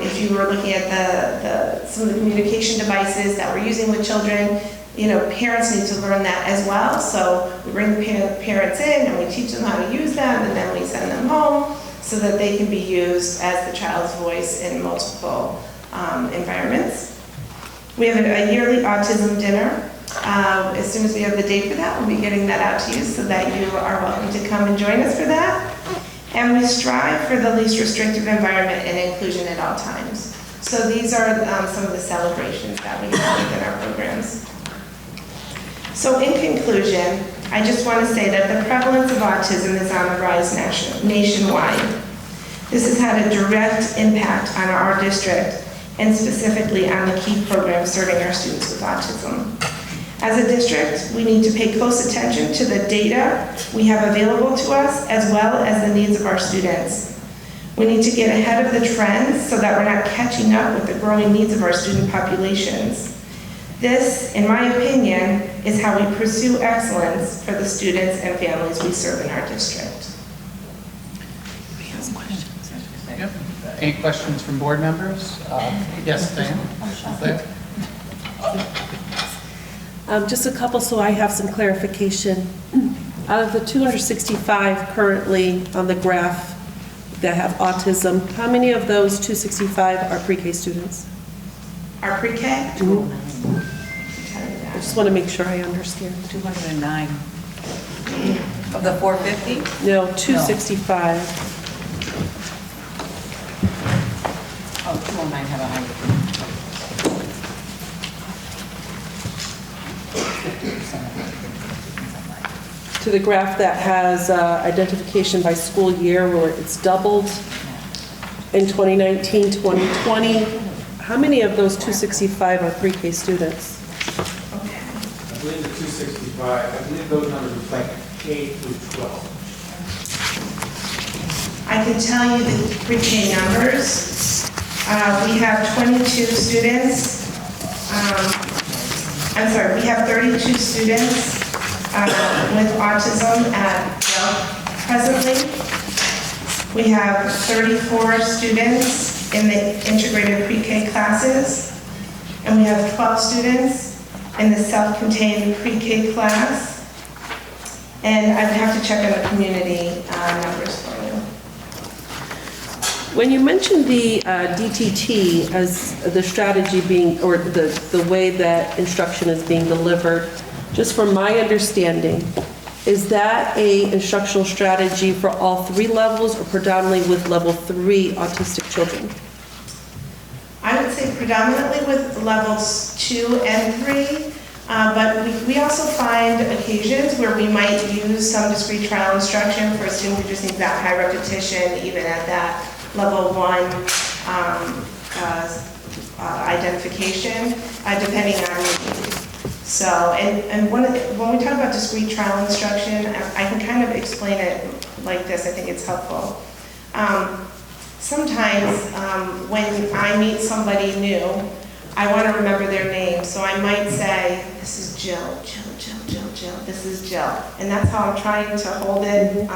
If you were looking at some of the communication devices that we're using with children, parents need to learn that as well. So we bring the parents in and we teach them how to use them, and then we send them home so that they can be used as the child's voice in multiple environments. We have a yearly autism dinner. As soon as we have the date for that, we'll be getting that out to you so that you are welcome to come and join us for that. And we strive for the least restrictive environment and inclusion at all times. So these are some of the celebrations that we have within our programs. So in conclusion, I just want to say that the prevalence of autism is on the rise nationwide. This has had a direct impact on our district and specifically on the KEY program serving our students with autism. As a district, we need to pay close attention to the data we have available to us as well as the needs of our students. We need to get ahead of the trends so that we're not catching up with the growing needs of our student populations. This, in my opinion, is how we pursue excellence for the students and families we serve in our district. Any questions from board members? Yes, Diane? Just a couple so I have some clarification. Out of the 265 currently on the graph that have autism, how many of those 265 are pre-K students? Our pre-K? I just want to make sure I understand. 209. Of the 450? No, 265. Oh, 209 have 100. To the graph that has identification by school year where it's doubled in 2019, 2020. How many of those 265 are pre-K students? I believe the 265, I believe those numbers reflect K through 12. I can tell you the pre-K numbers. We have 22 students. We have 32 students with autism at Yale presently. We have 34 students in the integrated pre-K classes, and we have 12 students in the self-contained pre-K class. And I would have to check on the community numbers for you. When you mentioned the DTT as the strategy being, or the way that instruction is being delivered, just from my understanding, is that a instructional strategy for all 3 levels or predominantly with level 3 autistic children? I would say predominantly with levels 2 and 3, but we also find occasions where we might use some discrete trial instruction for a student who just needs that high repetition, even at that level 1 identification, depending on need. So, and when we talk about discrete trial instruction, I can kind of explain it like this. I think it's helpful. Sometimes when I meet somebody new, I want to remember their name. So I might say, this is Jill, this is Jill. And that's how I'm trying to hold it.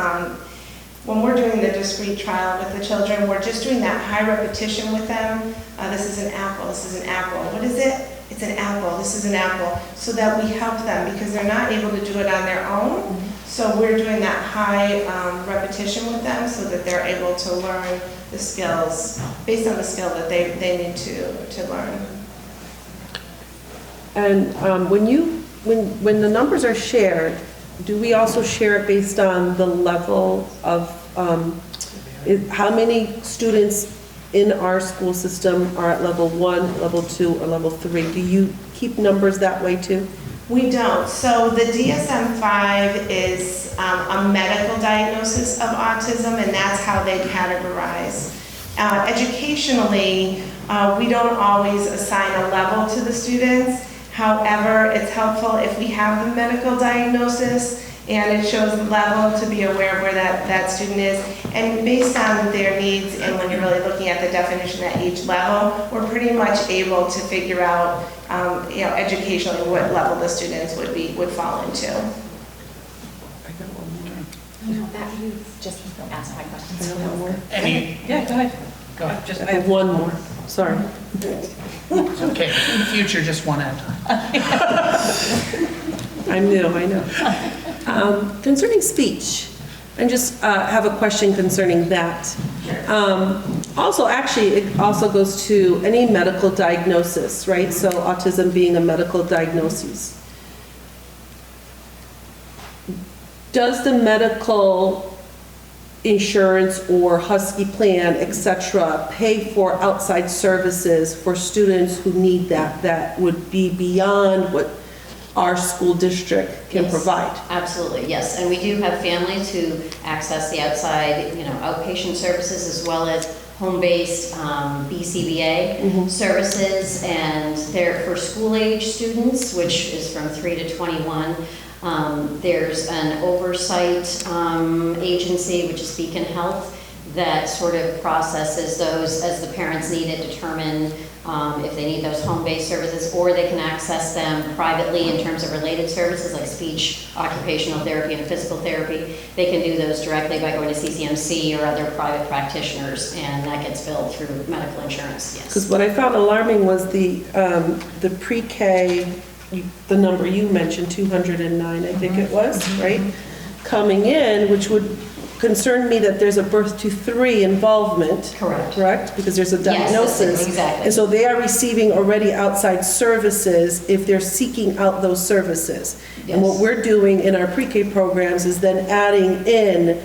When we're doing the discrete trial with the children, we're just doing that high repetition with them. This is an apple, this is an apple. What is it? It's an apple, this is an apple. So that we help them because they're not able to do it on their own. So we're doing that high repetition with them so that they're able to learn the skills based on the skill that they need to learn. And when the numbers are shared, do we also share it based on the level of, how many students in our school system are at level 1, level 2, or level 3? Do you keep numbers that way too? We don't. So the DSM-5 is a medical diagnosis of autism, and that's how they categorize. Educationally, we don't always assign a level to the students. However, it's helpful if we have the medical diagnosis and it shows the level to be aware of where that student is. And based on their needs, and when you're really looking at the definition at each level, we're pretty much able to figure out, educationally what level the students would fall into. That you just asked my questions. Yeah, go ahead. Go ahead. I have one more. Sorry. It's okay. In the future, just one at a time. I'm new, I know. Concerning speech, I just have a question concerning that. Also, actually, it also goes to any medical diagnosis, right? So autism being a medical diagnosis. Does the medical insurance or Husky plan, etc., pay for outside services for students who need that would be beyond what our school district can provide? Absolutely, yes. And we do have families who access the outside, outpatient services as well as home-based BCBA services. And they're for school-age students, which is from 3 to 21. There's an oversight agency, which is Beacon Health, that sort of processes those as the parents need it, determine if they need those home-based services, or they can access them privately in terms of related services like speech, occupational therapy, and physical therapy. They can do those directly by going to CCMC or other private practitioners, and that gets billed through medical insurance, yes. Because what I found alarming was the pre-K the number you mentioned, 209, I think it was, right? Coming in, which would concern me that there's a birth to 3 involvement. Correct? Because there's a diagnosis. Yes, exactly. And so they are receiving already outside services if they're seeking out those services. And what we're doing in our pre-K programs is then adding in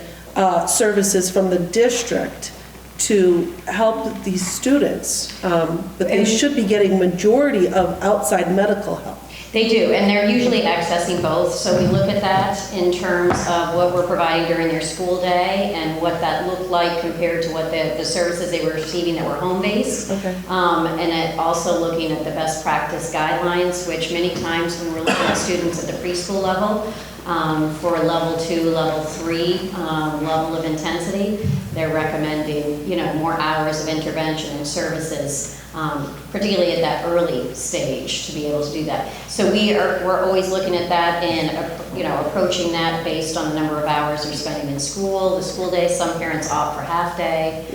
services from the district to help these students. But they should be getting majority of outside medical help. They do, and they're usually accessing both. So we look at that in terms of what we're providing during their school day and what that looked like compared to what the services they were receiving that were home-based. Okay. And also looking at the best practice guidelines, which many times when we're looking at students at the preschool level, for level 2, level 3 level of intensity, they're recommending, more hours of intervention and services, particularly at that early stage, to be able to do that. So we're always looking at that and approaching that based on the number of hours they're spending in school, the school day. Some parents opt for half day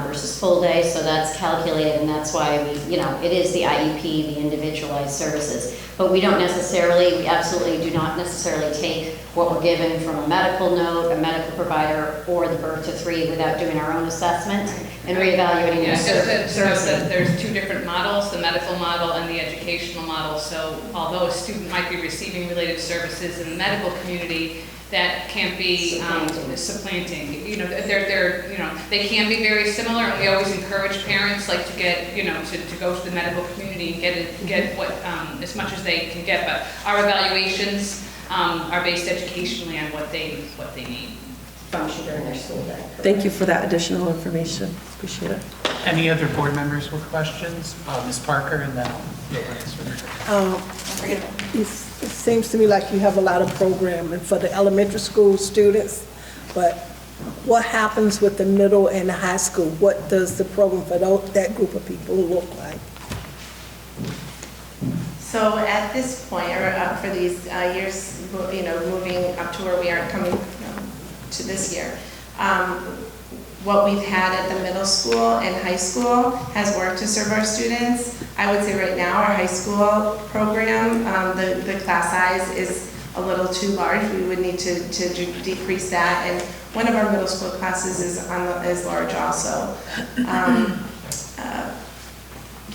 versus full day, so that's calculated, and that's why it is the IEP, the individualized services. But we absolutely do not necessarily take what we're given from a medical note, a medical provider, or the birth to 3 without doing our own assessment and reevaluating the services. There's 2 different models, the medical model and the educational model. So although a student might be receiving related services in the medical community, that can't be supplanting. They can be very similar, and we always encourage parents to get, to go to the medical community and get what as much as they can get. But our evaluations are based educationally on what they need. Function during their school day. Thank you for that additional information. Appreciate it. Any other board members with questions? Ms. Parker, and then I'll It seems to me like you have a lot of programming for the elementary school students, but what happens with the middle and the high school? What does the program for that group of people look like? So at this point, or for these years, moving up to where we are coming to this year, what we've had at the middle school and high school has worked to serve our students. I would say right now our high school program, the class size is a little too large. We would need to decrease that, and one of our middle school classes is large also.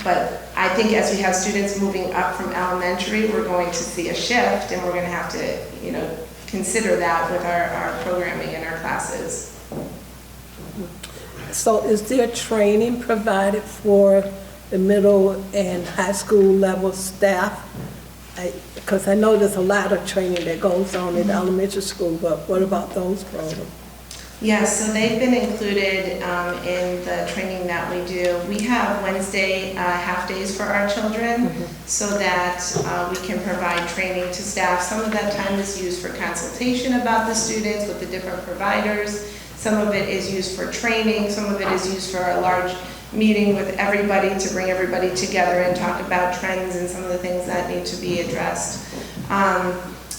But I think as we have students moving up from elementary, we're going to see a shift, and we're going to have to, consider that with our programming and our classes. So is there training provided for the middle and high school level staff? Because I know there's a lot of training that goes on in elementary school, but what about those programs? Yes, so they've been included in the training that we do. We have Wednesday half days for our children so that we can provide training to staff. Some of that time is used for consultation about the students with the different providers. Some of it is used for training. Some of it is used for a large meeting with everybody to bring everybody together and talk about trends and some of the things that need to be addressed.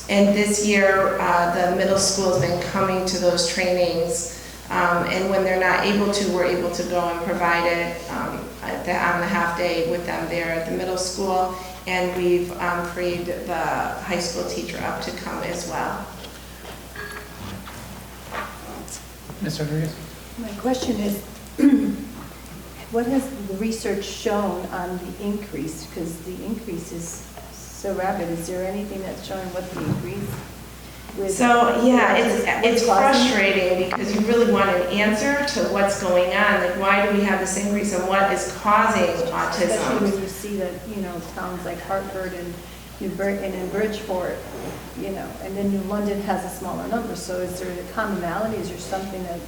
And this year, the middle school has been coming to those trainings, and when they're not able to, we're able to go and provide it on the half day with them there at the middle school, and we've freed the high school teacher up to come as well. Ms. Rodriguez? My question is, what has the research shown on the increase? Because the increase is so rapid. Is there anything that's showing what the increase with? So yeah, it's frustrating because you really want an answer to what's going on. Like, why do we have this increase and what is causing autism? Especially when you see that, towns like Hartford and in Bridgeport, and then New London has a smaller number. So is there a commonality? Is there something that,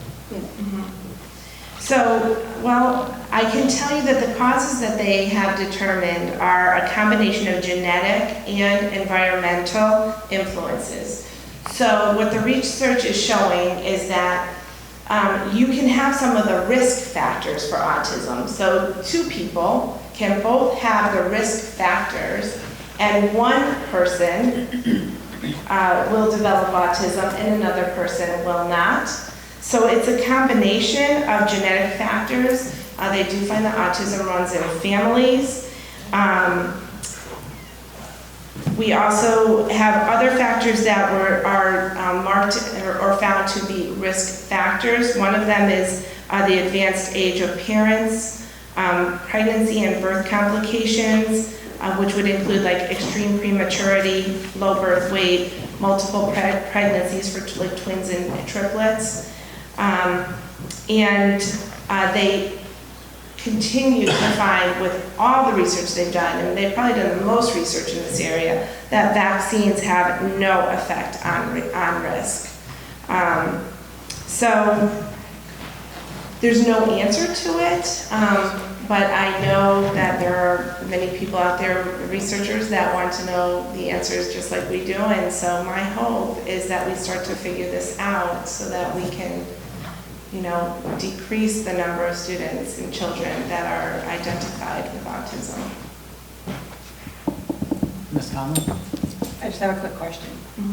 So, well, I can tell you that the causes that they have determined are a combination of genetic and environmental influences. So what the research is showing is that you can have some of the risk factors for autism. So 2 people can both have the risk factors, and one person will develop autism and another person will not. So it's a combination of genetic factors. They do find that autism runs in families. We also have other factors that are marked or found to be risk factors. One of them is the advanced age of parents, pregnancy and birth complications, which would include like extreme prematurity, low birth weight, multiple pregnancies for like twins and triplets. And they continue to find, with all the research they've done, and they've probably done the most research in this area, that vaccines have no effect on risk. So there's no answer to it, but I know that there are many people out there, researchers, that want to know the answers just like we do, and so my hope is that we start to figure this out so that we can, you know, decrease the number of students and children that are identified with autism. Ms. Conlon? I just have a quick question.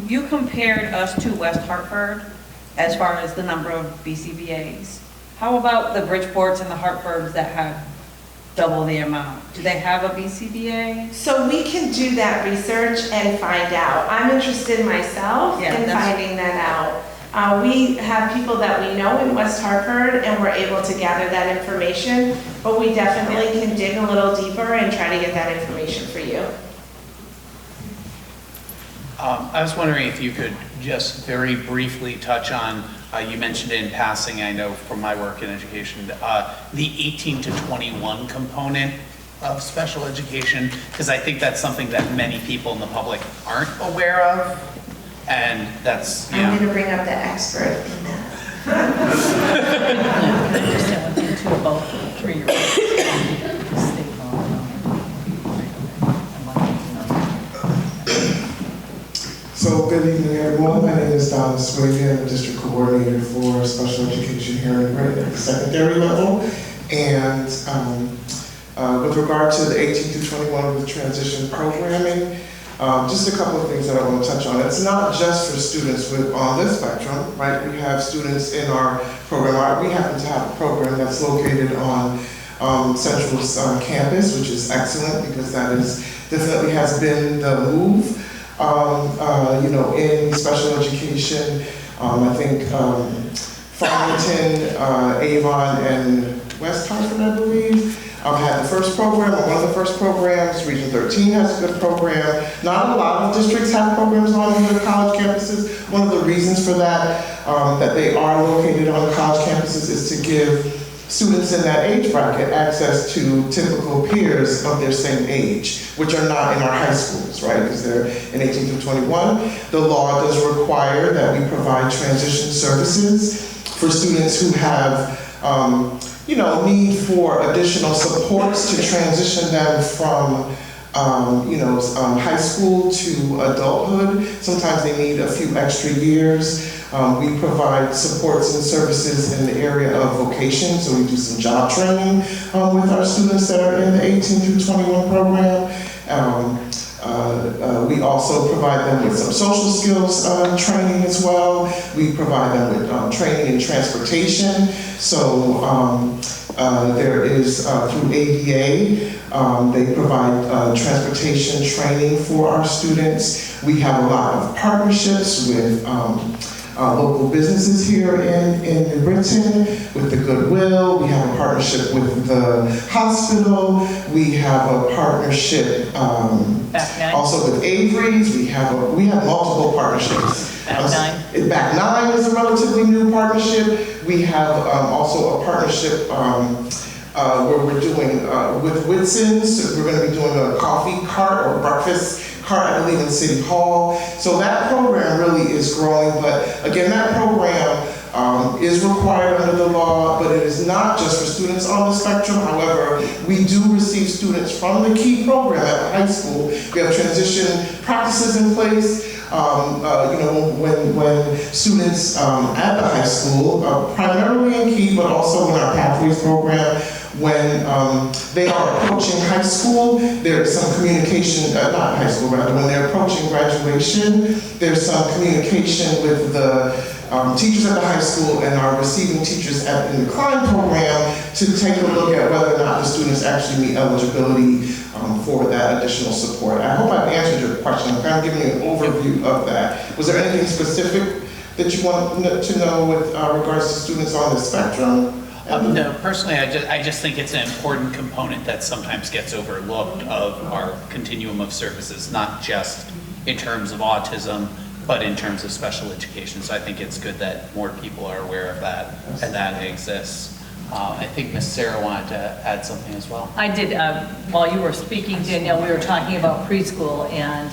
You compared us to West Hartford as far as the number of BCBAs. How about the Bridgeports and the Hartfords that have double the amount? Do they have a BCBA? So we can do that research and find out. I'm interested myself in finding that out. We have people that we know in West Hartford, and we're able to gather that information, but we definitely can dig a little deeper and try to get that information for you. I was wondering if you could just very briefly touch on, you mentioned in passing, I know from my work in education, the 18 to 21 component of special education, because I think that's something that many people in the public aren't aware of. And that's, you know. I'm going to bring up the expert in that. So good evening, everyone. My name is Donna Swayze. I'm the district coordinator for special education here in Britain at the secondary level. And with regard to the 18 to 21 with transition programming, just a couple of things that I want to touch on. It's not just for students on this spectrum, right? We have students in our program. We happen to have a program that's located on Central's campus, which is excellent because that is definitely has been the move, you know, in special education. I think Farmington, Avon, and West Hartford, I believe, had the first program, or one of the first programs. Region 13 has a good program. Not a lot of districts have programs on their college campuses. One of the reasons for that, that they are located on the college campuses, is to give students in that age bracket access to typical peers of their same age, which are not in our high schools, right? Because they're in 18 through 21. The law does require that we provide transition services for students who have you know, need for additional supports to transition them from, you know, high school to adulthood. Sometimes they need a few extra years. We provide supports and services in the area of vocation, so we do some job training with our students that are in the 18 through 21 program. We also provide them with some social skills training as well. We provide them with training in transportation. So there is through ADA, they provide transportation training for our students. We have a lot of partnerships with local businesses here in New Britain, with the Goodwill. We have a partnership with the hospital. We have a partnership also with Avery's. We have multiple partnerships. Back Nine is a relatively new partnership. We have also a partnership where we're doing with Whitson's. We're going to be doing a coffee cart or breakfast cart, I believe, in City Hall. So that program really is growing, but again, that program is required under the law, but it is not just for students on the spectrum. However, we do receive students from the KEY program at the high school. We have transition practices in place. You know, when students at the high school, primarily in KEY, but also in our Pathways program, when they are approaching high school, there's some communication, not high school, rather, when they're approaching graduation, there's some communication with the teachers at the high school and our receiving teachers in the CLIMB program to take a look at whether or not the students actually meet eligibility for that additional support. I hope I've answered your question. I'm kind of giving you an overview of that. Was there anything specific that you want to know with regards to students on the spectrum? No, personally, I just think it's an important component that sometimes gets overlooked of our continuum of services, not just in terms of autism, but in terms of special education. So I think it's good that more people are aware of that and that it exists. I think Ms. Sara wanted to add something as well. I did. While you were speaking, Danielle, we were talking about preschool, and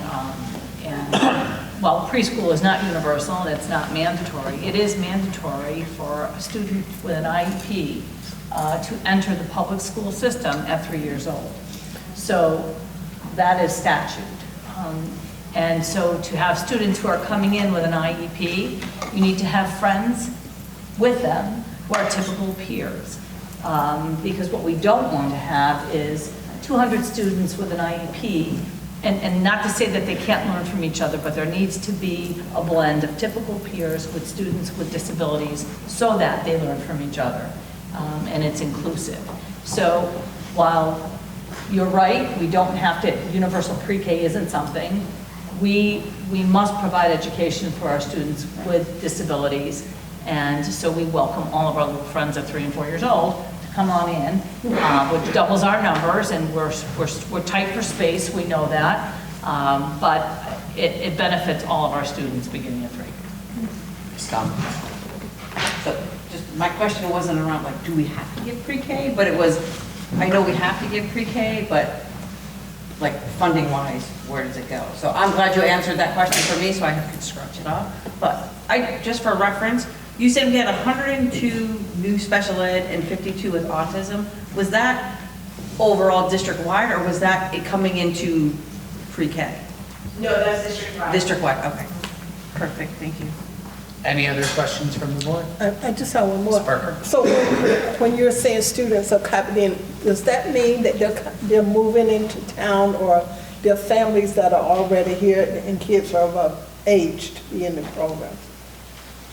well, preschool is not universal and it's not mandatory. It is mandatory for a student with an IEP to enter the public school system at 3 years old. So that is statute. And so to have students who are coming in with an IEP, you need to have friends with them who are typical peers. Because what we don't want to have is 200 students with an IEP, and not to say that they can't learn from each other, but there needs to be a blend of typical peers with students with disabilities so that they learn from each other, and it's inclusive. So while you're right, we don't have to, universal pre-K isn't something, we must provide education for our students with disabilities, and so we welcome all of our little friends at 3 and 4 years old to come on in, which doubles our numbers, and we're tight for space, we know that, but it benefits all of our students beginning at 3. Scott? So just, my question wasn't around like, do we have to give pre-K? But it was, I know we have to give pre-K, but like funding wise, where does it go? So I'm glad you answered that question for me, so I could scratch it off. But just for reference, you said we had 102 new special ed and 52 with autism. Was that overall district-wide, or was that it coming into pre-K? No, that's district-wide. District-wide, okay. Perfect, thank you. Any other questions from the board? I just have one more. Parker. So when you're saying students are coming in, does that mean that they're moving into town, or there are families that are already here and kids are of age to be in the program?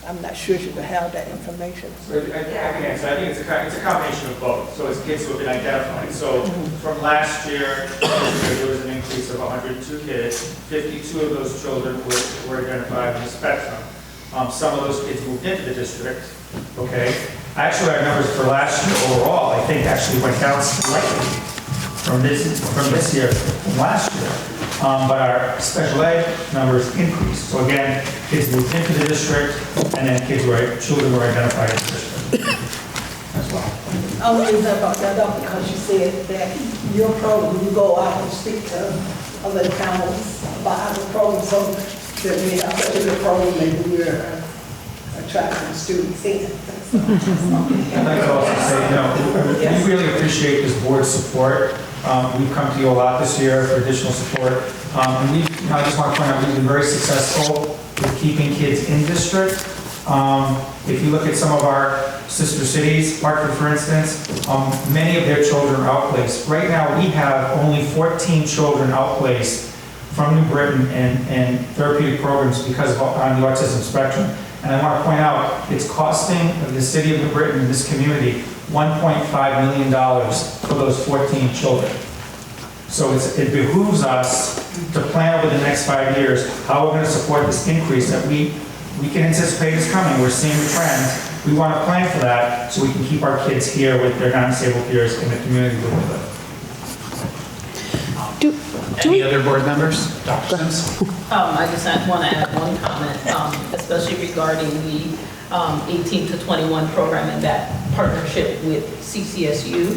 I'm not sure if you have that information. So I can answer. I think it's a combination of both. So it's kids who have been identified. So from last year, there was an increase of 102 kids. 52 of those children were identified on the spectrum. Some of those kids moved into the district. Okay. Actually, our numbers for last year overall, I think, actually went down slightly from this year from last year. But our special ed numbers increased. So again, kids moved into the district, and then children were identified in the district as well. I was reason I brought that up because you said that your program, you go out and speak to other towns about the program, so that we have such a good program, maybe we're attracting students in. I'd like to also say, we really appreciate this board's support. We've come to you a lot this year for additional support. And I just want to point out, we've been very successful with keeping kids in district. If you look at some of our sister cities, Hartford, for instance, many of their children are outplaced. Right now, we have only 14 children outplaced from New Britain and therapeutic programs because of on the autism spectrum. And I want to point out, it's costing the city of New Britain, this community, $1.5 million for those 14 children. So it behooves us to plan over the next 5 years how we're going to support this increase that we can anticipate is coming. We're seeing the trends. We want to plan for that so we can keep our kids here with their non-disabled peers in the community where we live. Any other board members? Dr. Sims? I just want to add one comment, especially regarding the 18 to 21 program and that partnership with CCSU.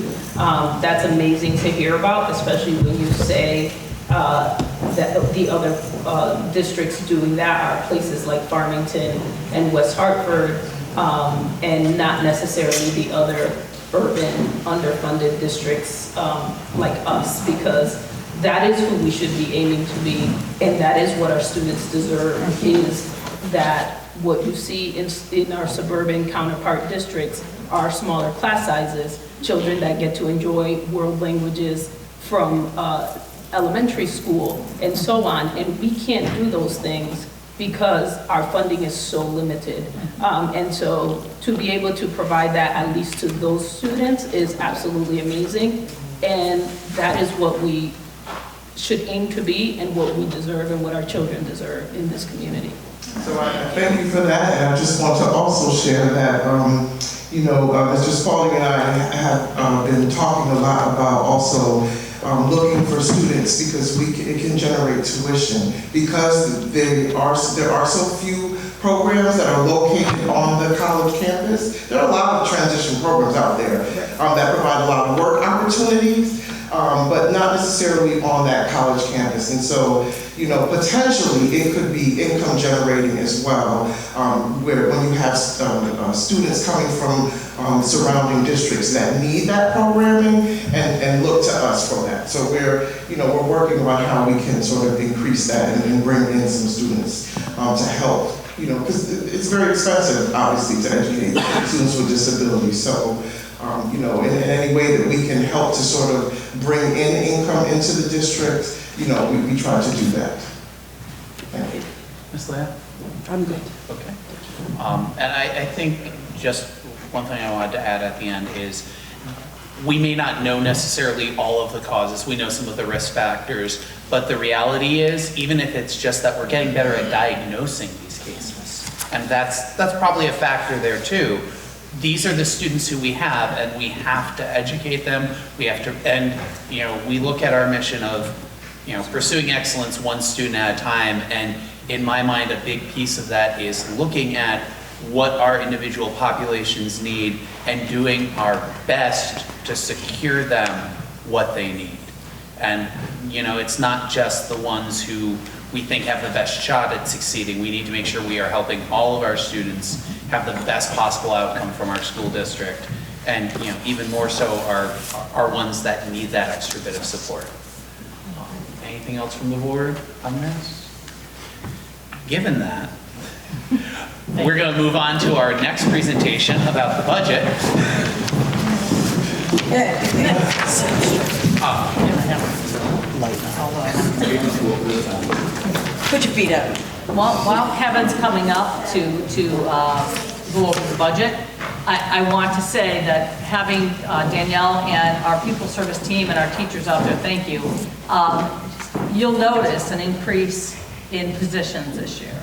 That's amazing to hear about, especially when you say that the other districts doing that are places like Farmington and West Hartford, and not necessarily the other urban underfunded districts like us, because that is who we should be aiming to be, and that is what our students deserve, is that what you see in our suburban counterpart districts are smaller class sizes, children that get to enjoy world languages from elementary school and so on. And we can't do those things because our funding is so limited. And so to be able to provide that at least to those students is absolutely amazing. And that is what we should aim to be and what we deserve and what our children deserve in this community. So I thank you for that, and I just want to also share that, Mr. Spalding and I have been talking a lot about also looking for students because it can generate tuition. Because there are so few programs that are located on the college campus, there are a lot of transition programs out there that provide a lot of work opportunities, but not necessarily on that college campus. And so, potentially it could be income generating as well, where when you have students coming from surrounding districts that need that programming and look to us for that. So we're working on how we can sort of increase that and bring in some students to help, because it's very expensive, obviously, to educate students with disabilities. So, in any way that we can help to sort of bring in income into the district, we try to do that. Thank you. Ms. Leah? I'm good. Okay. And I think just one thing I wanted to add at the end is we may not know necessarily all of the causes. We know some of the risk factors, but the reality is, even if it's just that we're getting better at diagnosing these cases, and that's probably a factor there too. These are the students who we have, and we have to educate them. We have to, and we look at our mission of, pursuing excellence one student at a time. And in my mind, a big piece of that is looking at what our individual populations need and doing our best to secure them what they need. And, it's not just the ones who we think have the best shot at succeeding. We need to make sure we are helping all of our students have the best possible outcome from our school district. And, even more so are ones that need that extra bit of support. Anything else from the board on this? Given that, we're going to move on to our next presentation about the budget. Put your feet up. While Kevin's coming up to go over the budget, I want to say that having Danielle and our Pupil Service team and our teachers out there, thank you, you'll notice an increase in positions this year.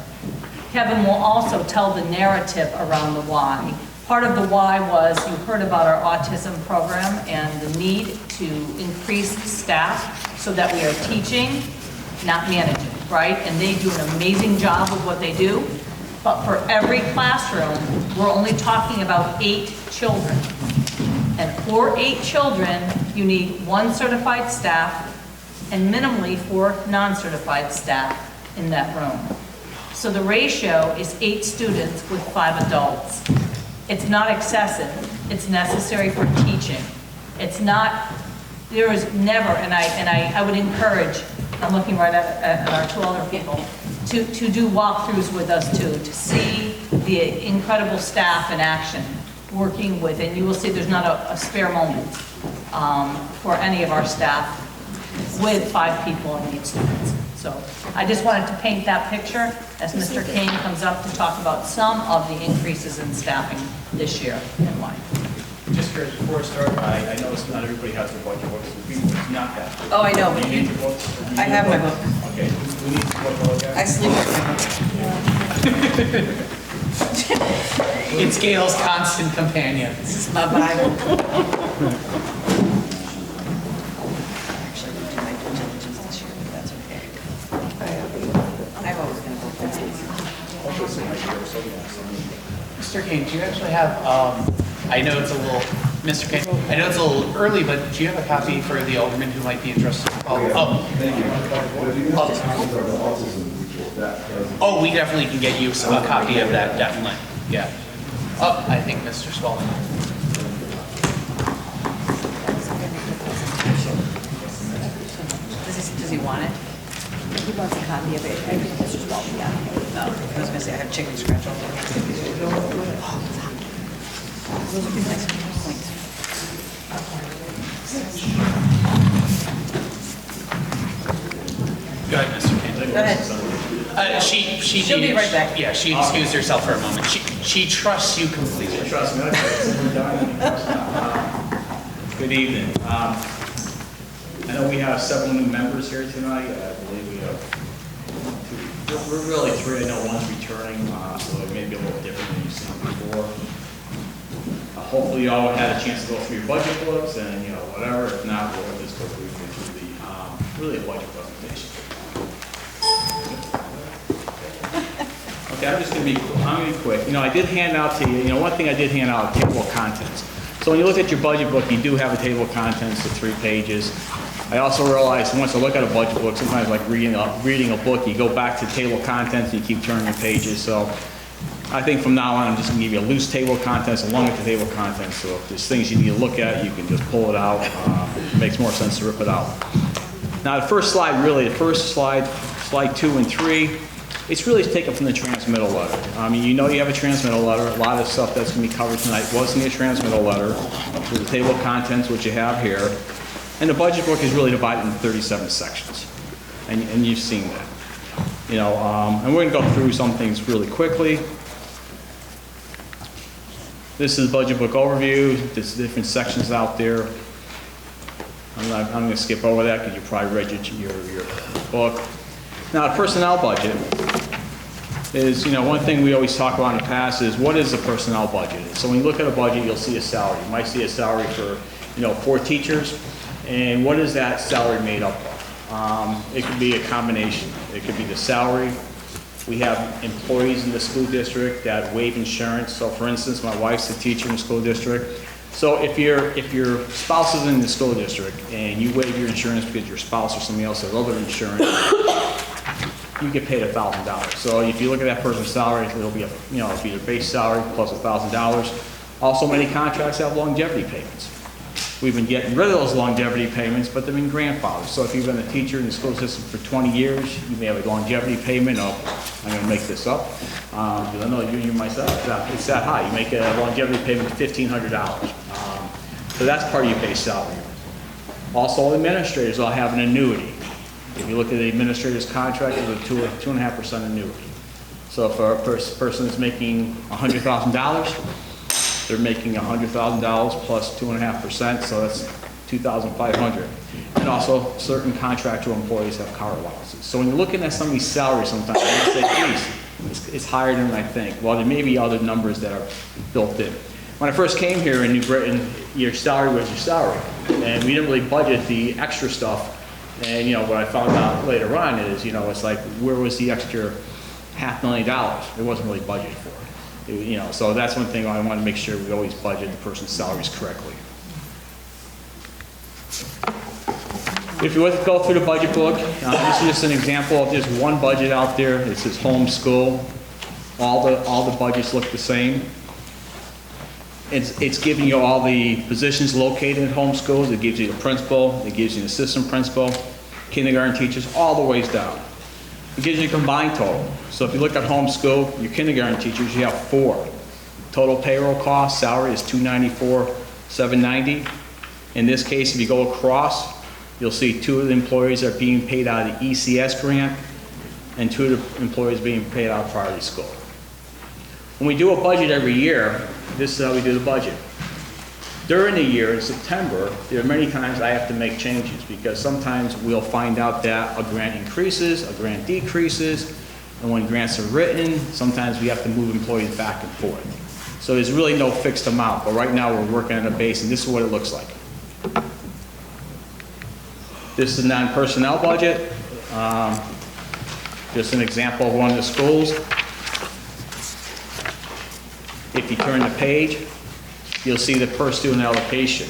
Kevin will also tell the narrative around the why. Part of the why was you heard about our autism program and the need to increase staff so that we are teaching, not managing, right? And they do an amazing job of what they do. But for every classroom, we're only talking about 8 children. And for 8 children, you need 1 certified staff and minimally 4 non-certified staff in that room. So the ratio is 8 students with 5 adults. It's not excessive. It's necessary for teaching. It's not, there is never, and I would encourage, I'm looking right at our 2 other people, to do walkthroughs with us too, to see the incredible staff in action working with, and you will see there's not a spare moment for any of our staff with 5 people and 8 students. So I just wanted to paint that picture as Mr. Kane comes up to talk about some of the increases in staffing this year and why. Just curious, before I start, I noticed not everybody has their budget books. We do not have. Oh, I know. Do you need your books? I have my book. Okay, we need to look at it. I sleep with my book. It's Gail's constant companion. This is my Bible. Mr. Kane, do you actually have, I know it's a little, Mr. Kane, I know it's a little early, but do you have a copy for the alderman who might be interested? Oh, we definitely can get you a copy of that, definitely, yeah. Oh, I think Mr. Spalding. Does he want it? He wants a copy of it. I think Mr. Spalding got it. No, I was gonna say I have chicken scratch all over. Those would be nice points. Go ahead, Mr. Kane. Go ahead. She'll be right back. Yeah, she excused herself for a moment. She trusts you completely. Trust me. Good evening. I know we have several new members here tonight. I believe we have we're really three. I know one's returning, so it may be a little different than you've seen before. Hopefully you all had a chance to go through your budget books and, you know, whatever. If not, we'll just go briefly through the, really a budget presentation. Okay, I'm going to be quick. You know, I did hand out to you, one thing I did hand out, a table of contents. So when you look at your budget book, you do have a table of contents of 3 pages. I also realized once I look at a budget book, sometimes like reading a book, you go back to the table of contents and you keep turning the pages. So I think from now on, I'm just going to give you a loose table of contents along with the table of contents. So if there's things you need to look at, you can just pull it out. It makes more sense to rip it out. Now the first slide, slide 2 and 3, it's really taken from the transmittal letter. You know you have a transmittal letter. A lot of stuff that's going to be covered tonight was in the transmittal letter. So the table of contents, which you have here. And the budget book is really divided into 37 sections. And you've seen that. And we're going to go through some things really quickly. This is the budget book overview. There's different sections out there. I'm going to skip over that because you probably read your book. Now, the personnel budget is, one thing we always talk about in the past is what is the personnel budget? So when you look at a budget, you'll see a salary. You might see a salary for, 4 teachers. And what is that salary made up of? It could be a combination. It could be the salary. We have employees in the school district that waive insurance. So for instance, my wife's a teacher in the school district. So if your spouse is in the school district and you waive your insurance because your spouse or somebody else has other insurance, you get paid $1,000. So if you look at that person's salary, it'll be it'll be their base salary plus $1,000. Also, many contracts have longevity payments. We've been getting rid of those longevity payments, but they've been grandfathered. So if you've been a teacher in the school system for 20 years, you may have a longevity payment of, I'm going to make this up, because I know you myself, it's that high. You make a longevity payment of $1,500. So that's part of your base salary. Also, administrators will have an annuity. If you look at the administrator's contract, it's a 2.5% annuity. So if a person is making $100,000, they're making $100,000 plus 2.5%, so that's $2,500. And also, certain contractual employees have car allowances. So when you're looking at some of these salaries sometimes, you say, geez, it's higher than I think. Well, there may be other numbers that are built in. When I first came here in New Britain, your salary was your salary. And we didn't really budget the extra stuff. And, what I found out later on is, it's like, where was the extra $500,000? It wasn't really budgeted for. So that's one thing I want to make sure we always budget the person's salaries correctly. If you go through the budget book, this is just an example of just one budget out there. It says homeschool. All the budgets look the same. It's giving you all the positions located in homeschools. It gives you the principal. It gives you an assistant principal, kindergarten teachers, all the ways down. It gives you a combined total. So if you look at homeschool, your kindergarten teachers, you have 4. Total payroll cost, salary is $294,790. In this case, if you go across, you'll see 2 of the employees are being paid out of the ECS grant and 2 of the employees being paid out of priority school. When we do a budget every year, this is how we do the budget. During the year, in September, there are many times I have to make changes because sometimes we'll find out that a grant increases, a grant decreases, and when grants are written, sometimes we have to move employees back and forth. So there's really no fixed amount, but right now we're working on a base, and this is what it looks like. This is a non-personnel budget. Just an example of one of the schools. If you turn the page, you'll see the per student allocation.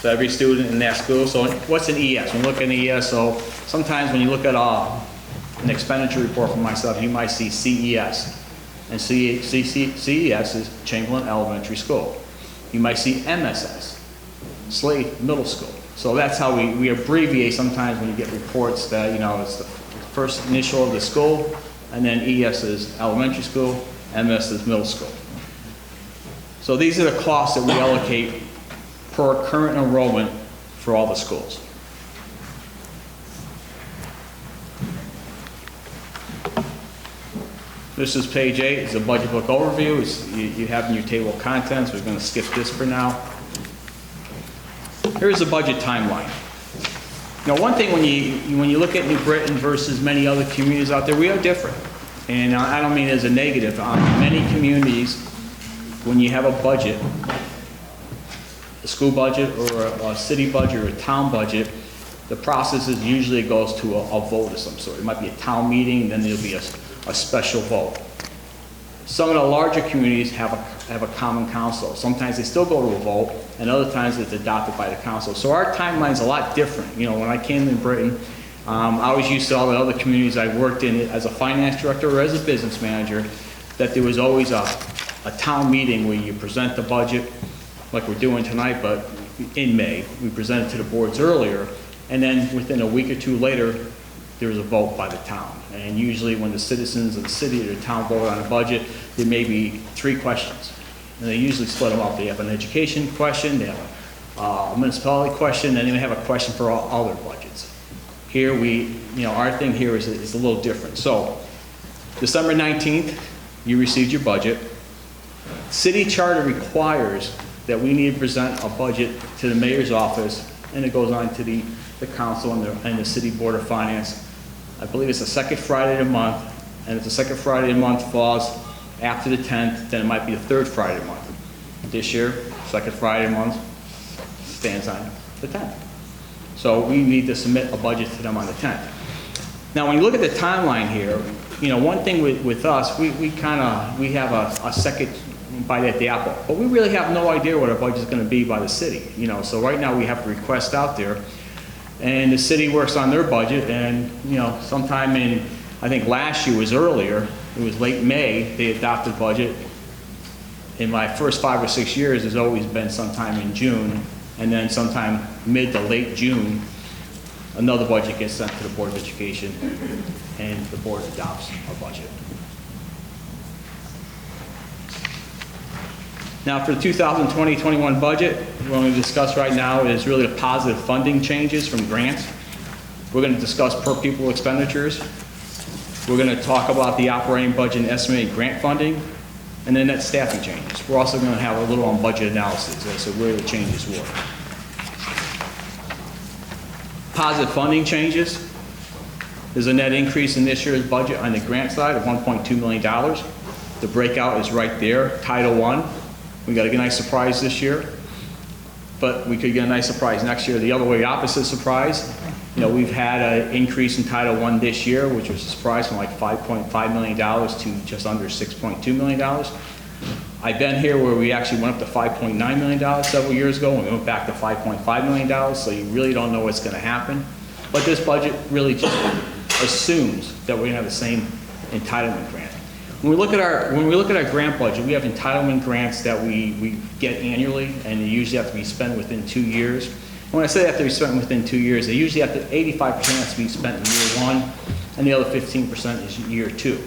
So every student in that school, so what's an ES? When you look at an ES, so sometimes when you look at an expenditure report for myself, you might see CES. And CES is Chamberlain Elementary School. You might see MSS, Slade Middle School. So that's how we abbreviate sometimes when you get reports that, it's the first initial of the school, and then ES is elementary school, MS is middle school. So these are the costs that we allocate per current enrollment for all the schools. This is page 8, it's a budget book overview. You have in your table of contents. We're going to skip this for now. Here's the budget timeline. Now, one thing when you look at New Britain versus many other communities out there, we are different. And I don't mean as a negative. Many communities, when you have a budget, a school budget or a city budget or a town budget, the process is usually it goes to a vote of some sort. It might be a town meeting, then there'll be a special vote. Some of the larger communities have a common council. Sometimes they still go to a vote, and other times it's adopted by the council. So our timeline's a lot different. You know, when I came in Britain, I was used to all the other communities I worked in as a finance director or as a business manager, that there was always a town meeting where you present the budget, like we're doing tonight, but in May. We present it to the boards earlier, and then within a week or two later, there was a vote by the town. And usually when the citizens of the city or the town vote on a budget, there may be 3 questions. And they usually split them up. They have an education question, they have a municipality question, and then they have a question for all their budgets. Here our thing here is a little different. So, December 19th, you received your budget. City charter requires that we need to present a budget to the mayor's office, and it goes on to the council and the city board of finance. I believe it's the second Friday of the month, and if the second Friday of the month falls after the 10th, then it might be the third Friday of the month. This year, second Friday of the month stands on the 10th. So we need to submit a budget to them on the 10th. Now, when you look at the timeline here, one thing with us, we have a second bite at the apple, but we really have no idea what our budget is going to be by the city. So right now we have a request out there, and the city works on their budget, and sometime in, I think last year was earlier, it was late May, they adopted budget. In my first 5 or 6 years, there's always been sometime in June, and then sometime mid to late June, another budget gets sent to the Board of Education, and the board adopts a budget. Now, for the 2020-21 budget, what we're going to discuss right now is really the positive funding changes from grants. We're going to discuss per pupil expenditures. We're going to talk about the operating budget and estimated grant funding, and then net staffing changes. We're also going to have a little on budget analysis as to where the changes were. Positive funding changes. There's a net increase in this year's budget on the grant side of $1.2 million. The breakout is right there, Title I. We got a nice surprise this year, but we could get a nice surprise next year. The other way, opposite surprise. We've had an increase in Title I this year, which was a surprise from like $5.5 million to just under $6.2 million. I've been here where we actually went up to $5.9 million several years ago, and we went back to $5.5 million, so you really don't know what's going to happen. But this budget really just assumes that we're going to have the same entitlement grant. When we look at our grant budget, we have entitlement grants that we get annually, and they usually have to be spent within 2 years. When I say they have to be spent within 2 years, they usually have to 85% has to be spent in year 1, and the other 15% is year 2.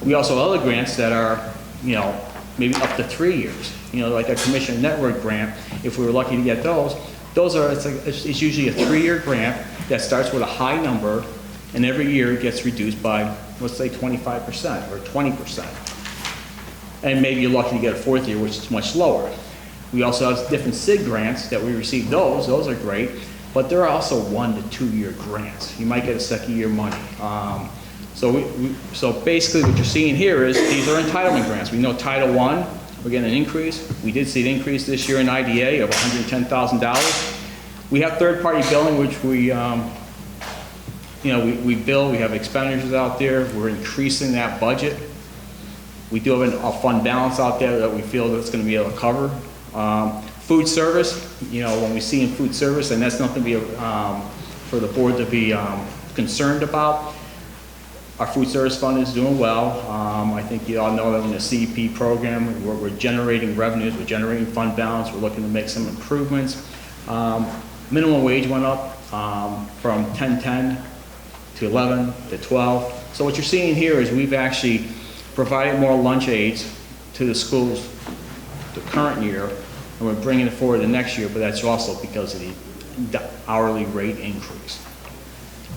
We also have other grants that are, maybe up to 3 years. Like a commission network grant. If we were lucky to get those are it's usually a 3-year grant that starts with a high number, and every year it gets reduced by, let's say, 25% or 20%. And maybe you're lucky to get a 4th year, which is much lower. We also have different SIG grants that we receive. Those are great, but there are also 1 to 2 year grants. You might get a 2nd year money. So basically what you're seeing here is these are entitlement grants. We know Title I, we're getting an increase. We did see an increase this year in IDA of $110,000. We have third-party billing, which we bill, we have expenditures out there. We're increasing that budget. We do have a fund balance out there that we feel that's going to be able to cover. Food service, when we see in food service, and that's nothing to be, for the board to be concerned about. Our food service fund is doing well. I think you all know that in the CEP program, we're generating revenues, we're generating fund balance, we're looking to make some improvements. Minimum wage went up from $10.10 to $11 to $12. So what you're seeing here is we've actually provided more lunch aids to the schools the current year and we're bringing it forward to next year, but that's also because of the hourly rate increase.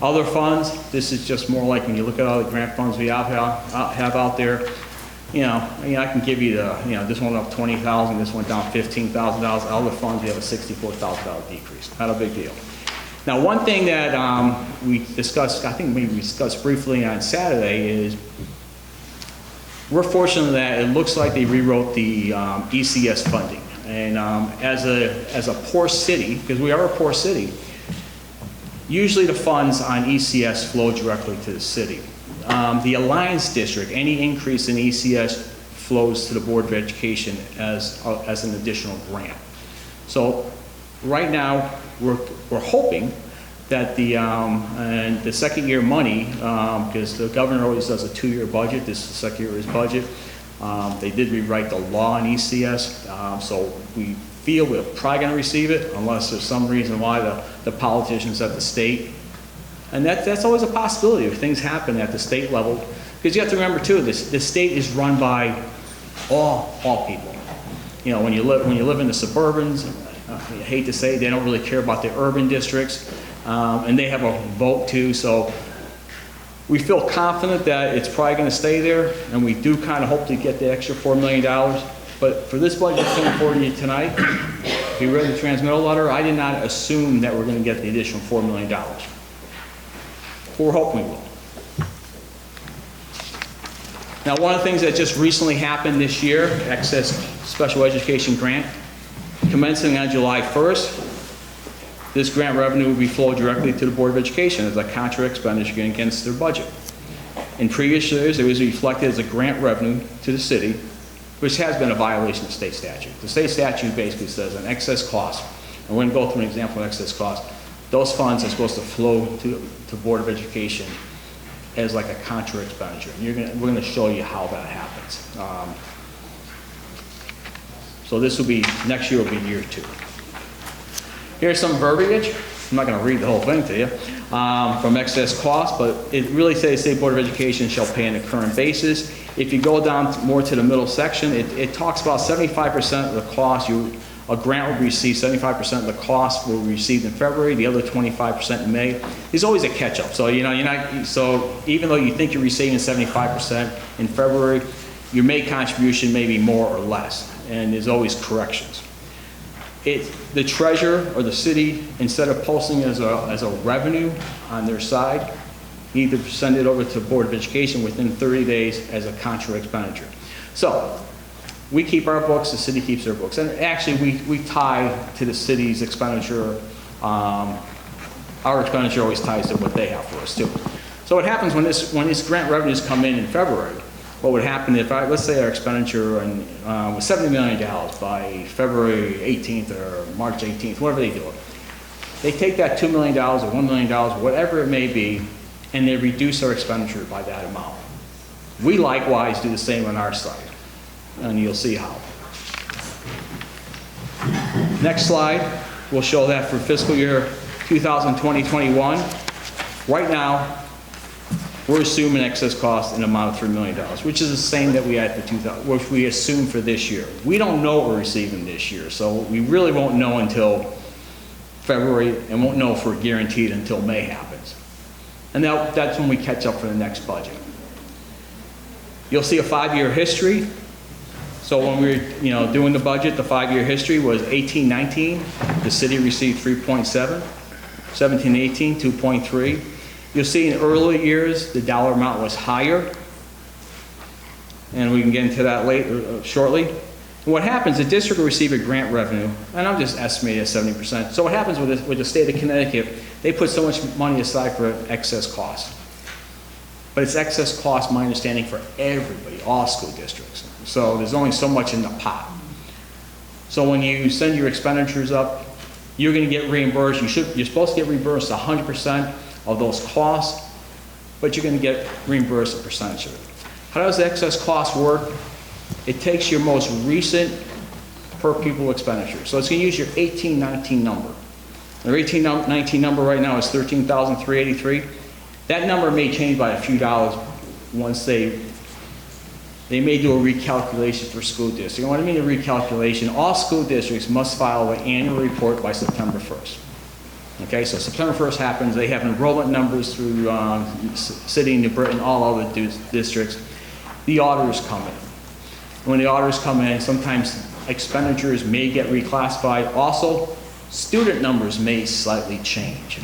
Other funds, this is just more like when you look at all the grant funds we have out there, I can give you this one up 20,000, this one down $15,000. Other funds, we have a $64,000 decrease. Not a big deal. Now, one thing that we discussed, I think we discussed briefly on Saturday, is we're fortunate that it looks like they rewrote the ECS funding. And as a poor city, because we are a poor city, usually the funds on ECS flow directly to the city. The Alliance District, any increase in ECS flows to the Board of Education as an additional grant. So right now, we're hoping that the second year money, because the governor always does a 2-year budget, this is the second year of his budget. They did rewrite the law on ECS, so we feel we're probably going to receive it unless there's some reason why the politicians at the state, and that's always a possibility if things happen at the state level, because you have to remember too, the state is run by all people. When you live in the suburbans, I hate to say, they don't really care about the urban districts, and they have a vote too, so we feel confident that it's probably going to stay there, and we do kind of hope to get the extra $4 million. But for this budget coming forward to you tonight, if you read the transmittal letter, I did not assume that we're going to get the additional $4 million. We're hoping we will. Now, one of the things that just recently happened this year, excess special education grant, commencing on July 1st, this grant revenue will be flowed directly to the Board of Education as a contra expenditure against their budget. In previous years, it was reflected as a grant revenue to the city, which has been a violation of state statute. The state statute basically says an excess cost, and we're going to go through an example of excess cost. Those funds are supposed to flow to Board of Education as like a contra expenditure. And we're going to show you how that happens. So this will be, next year will be year 2. Here's some verbiage. I'm not going to read the whole thing to you, from excess cost, but it really says State Board of Education shall pay on a current basis. If you go down more to the middle section, it talks about 75% of the cost a grant will receive, 75% of the cost will be received in February, the other 25% in May. There's always a catch-up. So so even though you think you're receiving 75% in February, your May contribution may be more or less, and there's always corrections. The treasurer or the city, instead of posting it as a revenue on their side, need to send it over to the Board of Education within 30 days as a contra expenditure. So we keep our books, the city keeps their books. And actually, we tie to the city's expenditure. Our expenditure always ties to what they have for us too. So what happens when these grant revenues come in February, what would happen if, let's say our expenditure was $70 million by February 18th or March 18th, whatever they do it. They take that $2 million or $1 million, whatever it may be, and they reduce our expenditure by that amount. We likewise do the same on our side, and you'll see how. Next slide will show that for fiscal year 2020-21. Right now, we're assuming excess cost in the amount of $3 million, which is the same that we had for which we assumed for this year. We don't know what we're receiving this year, so we really won't know until February, and won't know if we're guaranteed until May happens. And that's when we catch up for the next budget. You'll see a 5-year history. So when we were doing the budget, the 5-year history was 18-19, the city received 3.7, 17-18, 2.3. You'll see in early years, the dollar amount was higher, and we can get into that later, shortly. What happens, the district will receive a grant revenue, and I'm just estimating at 70%. So what happens with the state of Connecticut, they put so much money aside for excess cost. But it's excess cost, my understanding, for everybody, all school districts. So there's only so much in the pot. So when you send your expenditures up, you're going to get reimbursed. You're supposed to get reimbursed 100% of those costs, but you're going to get reimbursed a percentage of it. How does the excess cost work? It takes your most recent per pupil expenditure. So it's going to use your 18-19 number. Their 18-19 number right now is $13,383. That number may change by a few dollars once they they may do a recalculation for school districts. And what I mean a recalculation, all school districts must file an annual report by September 1st. Okay, so September 1st happens, they have enrollment numbers through City of New Britain, all other districts. The auditors come in. When the auditors come in, sometimes expenditures may get reclassified. Also, student numbers may slightly change.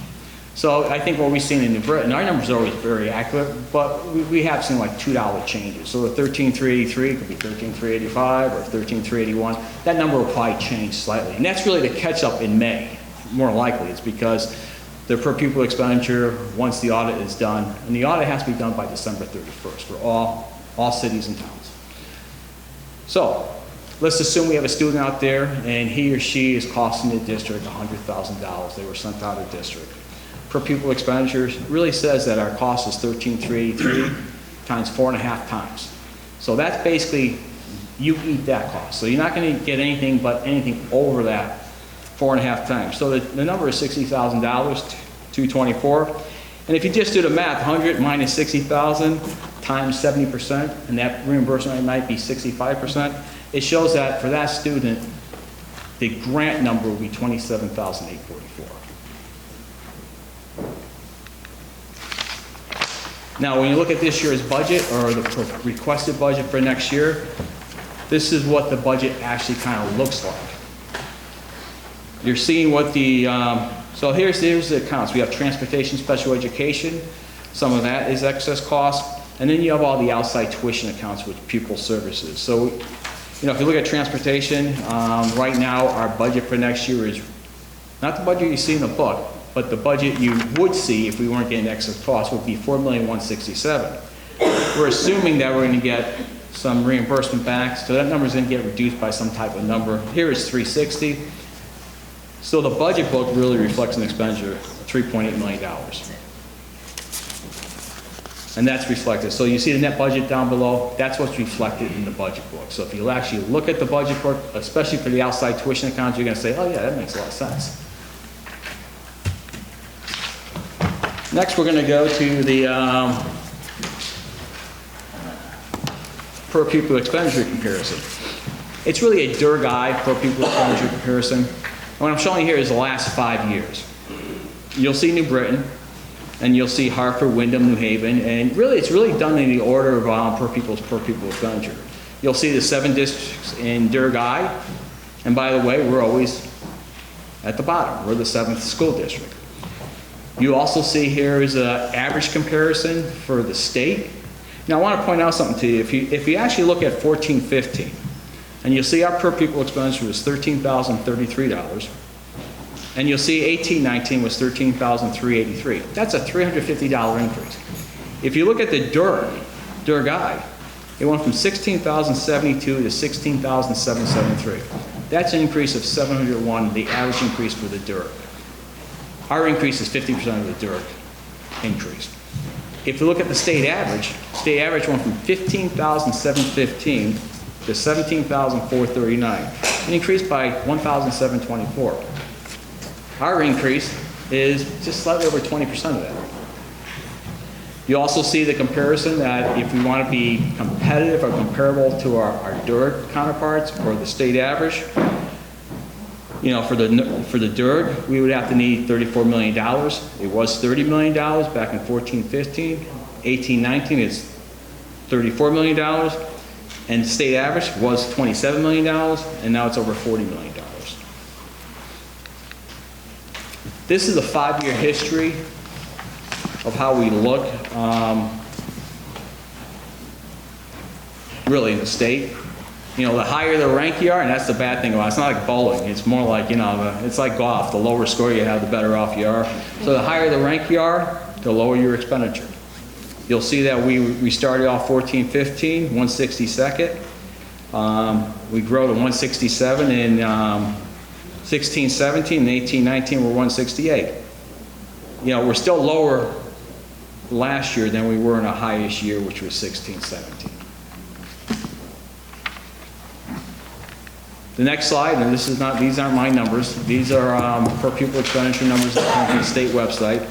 So I think what we've seen in New Britain, our numbers are always very accurate, but we have seen like $2 changes. So the 13,383 could be 13,385 or 13,381. That number will probably change slightly. And that's really the catch up in May. More likely, it's because the per pupil expenditure, once the audit is done, and the audit has to be done by December 31st for all cities and towns. So let's assume we have a student out there and he or she is costing the district $100,000. They were sent out of district. Per pupil expenditures really says that our cost is 13,383 times 4.5 times. So that's basically, you eat that cost. So you're not going to get anything but anything over that 4.5 times. So the number is $60,000, 224. And if you just do the math, 100 minus 60,000 times 70%, and that reimbursement might be 65%, it shows that for that student, the grant number will be $27,844. Now, when you look at this year's budget or the requested budget for next year, this is what the budget actually kind of looks like. You're seeing what the, so here's the accounts. We have transportation, special education. Some of that is excess cost. And then you have all the outside tuition accounts with pupil services. So, if you look at transportation, right now our budget for next year is not the budget you see in the book, but the budget you would see if we weren't getting excess costs would be $4,167,000. We're assuming that we're going to get some reimbursement back, so that number is going to get reduced by some type of number. Here is $360,000. So the budget book really reflects an expenditure of $3.8 million. And that's reflected. So you see the net budget down below, that's what's reflected in the budget book. So if you actually look at the budget book, especially for the outside tuition accounts, you're going to say, oh yeah, that makes a lot of sense. Next, we're going to go to the per pupil expenditure comparison. It's really a DERG per pupil expenditure comparison. What I'm showing you here is the last 5 years. You'll see New Britain, and you'll see Hartford, Wyndham, New Haven, and really it's really done in the order of per pupil expenditure. You'll see the 7 districts in DERG, and by the way, we're always at the bottom. We're the 7th school district. You also see here is an average comparison for the state. Now I want to point out something to you. If you actually look at 14-15, and you'll see our per pupil expenditure was $13,033, and you'll see 18-19 was $13,383. That's a $350 increase. If you look at the DERG, it went from $16,072 to $16,773. That's an increase of $701, the average increase for the DERG. Our increase is 50% of the DERG increase. If you look at the state average went from $15,715 to $17,439, an increase by $1,724. Our increase is just slightly over 20% of that. You also see the comparison that if we want to be competitive or comparable to our DERG counterparts or the state average, for the DERG, we would have to need $34 million. It was $30 million back in 14-15. 18-19 is $34 million. And the state average was $27 million, and now it's over $40 million. This is a 5-year history of how we look, really in the state. The higher the rank you are, and that's the bad thing about it. It's not like bowling. It's more like, it's like golf. The lower score you have, the better off you are. So the higher the rank you are, the lower your expenditure. You'll see that we started off 14-15, 162nd. We grow to 167 in 16-17, and 18-19 we're 168. We're still lower last year than we were in our highest year, which was 16-17. The next slide, and these aren't my numbers. These are per pupil expenditure numbers that come from the state website.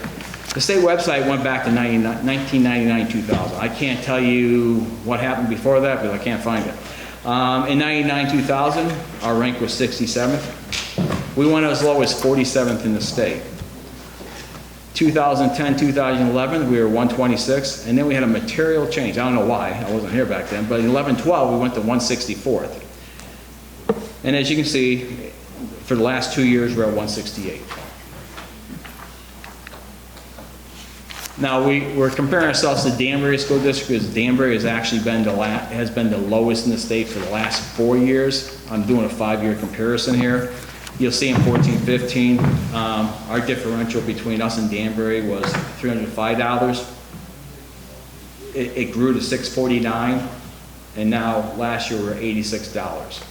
The state website went back to 1999, 2000. I can't tell you what happened before that because I can't find it. In 99, 2000, our rank was 67th. We went as low as 47th in the state. 2010, 2011, we were 126, and then we had a material change. I don't know why, I wasn't here back then, but in 11, 12, we went to 164th. And as you can see, for the last 2 years, we're at 168. Now, we're comparing ourselves to Danbury School District because Danbury has actually been has been the lowest in the state for the last 4 years. I'm doing a 5-year comparison here. You'll see in 14, 15, our differential between us and Danbury was $305. It grew to $649, and now last year we're $86.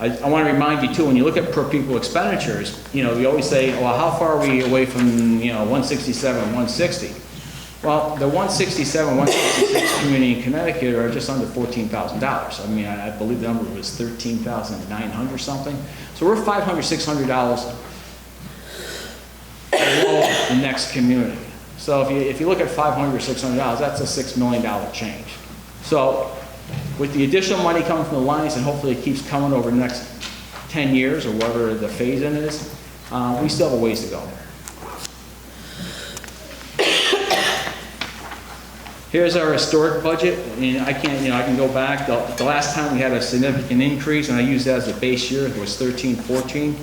I want to remind you too, when you look at per pupil expenditures, you know, we always say, well, how far are we away from, you know, 167, 160? Well, the 167, 166 community in Connecticut are just under $14,000. I mean, I believe the number was 13,900 something. So we're $500, $600 below the next community. So if you look at $500 or $600, that's a $6 million change. So with the additional money coming from the Alliance, and hopefully it keeps coming over the next 10 years or whatever the phase-in is, we still have a ways to go. Here's our historic budget, and I can go back. The last time we had a significant increase, and I use that as a base year, it was 13-14.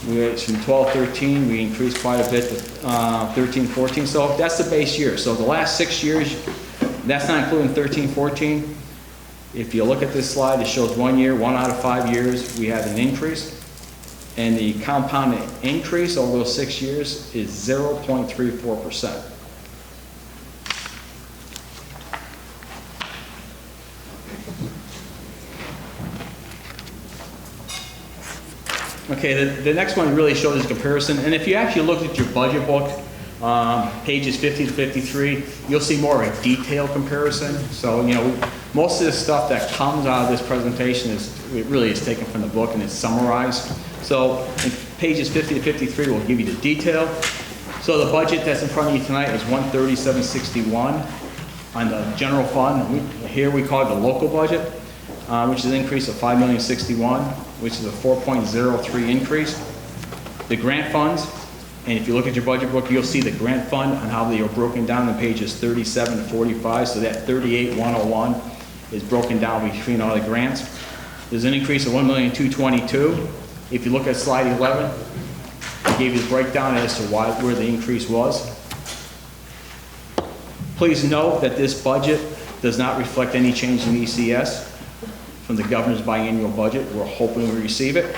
It's from 12-13, we increased quite a bit to 13-14. So that's the base year. So the last 6 years, that's not including 13-14. If you look at this slide, it shows 1 year, 1 out of 5 years, we had an increase. And the compounded increase over those 6 years is 0.34%. Okay, the next one really shows this comparison. And if you actually look at your budget book, pages 50 to 53, you'll see more of a detailed comparison. So, you know, most of the stuff that comes out of this presentation it really is taken from the book and it's summarized. So pages 50 to 53 will give you the detail. So the budget that's in front of you tonight is $137.61 on the general fund. Here we call it the local budget, which is an increase of $5,061,000, which is a 4.03 increase. The grant funds, and if you look at your budget book, you'll see the grant fund and how they are broken down on pages 37 to 45. So that 38,101 is broken down between all the grants. There's an increase of $1,222,000. If you look at slide 11, I gave you the breakdown as to where the increase was. Please note that this budget does not reflect any change in ECS from the governor's biannual budget. We're hoping we receive it.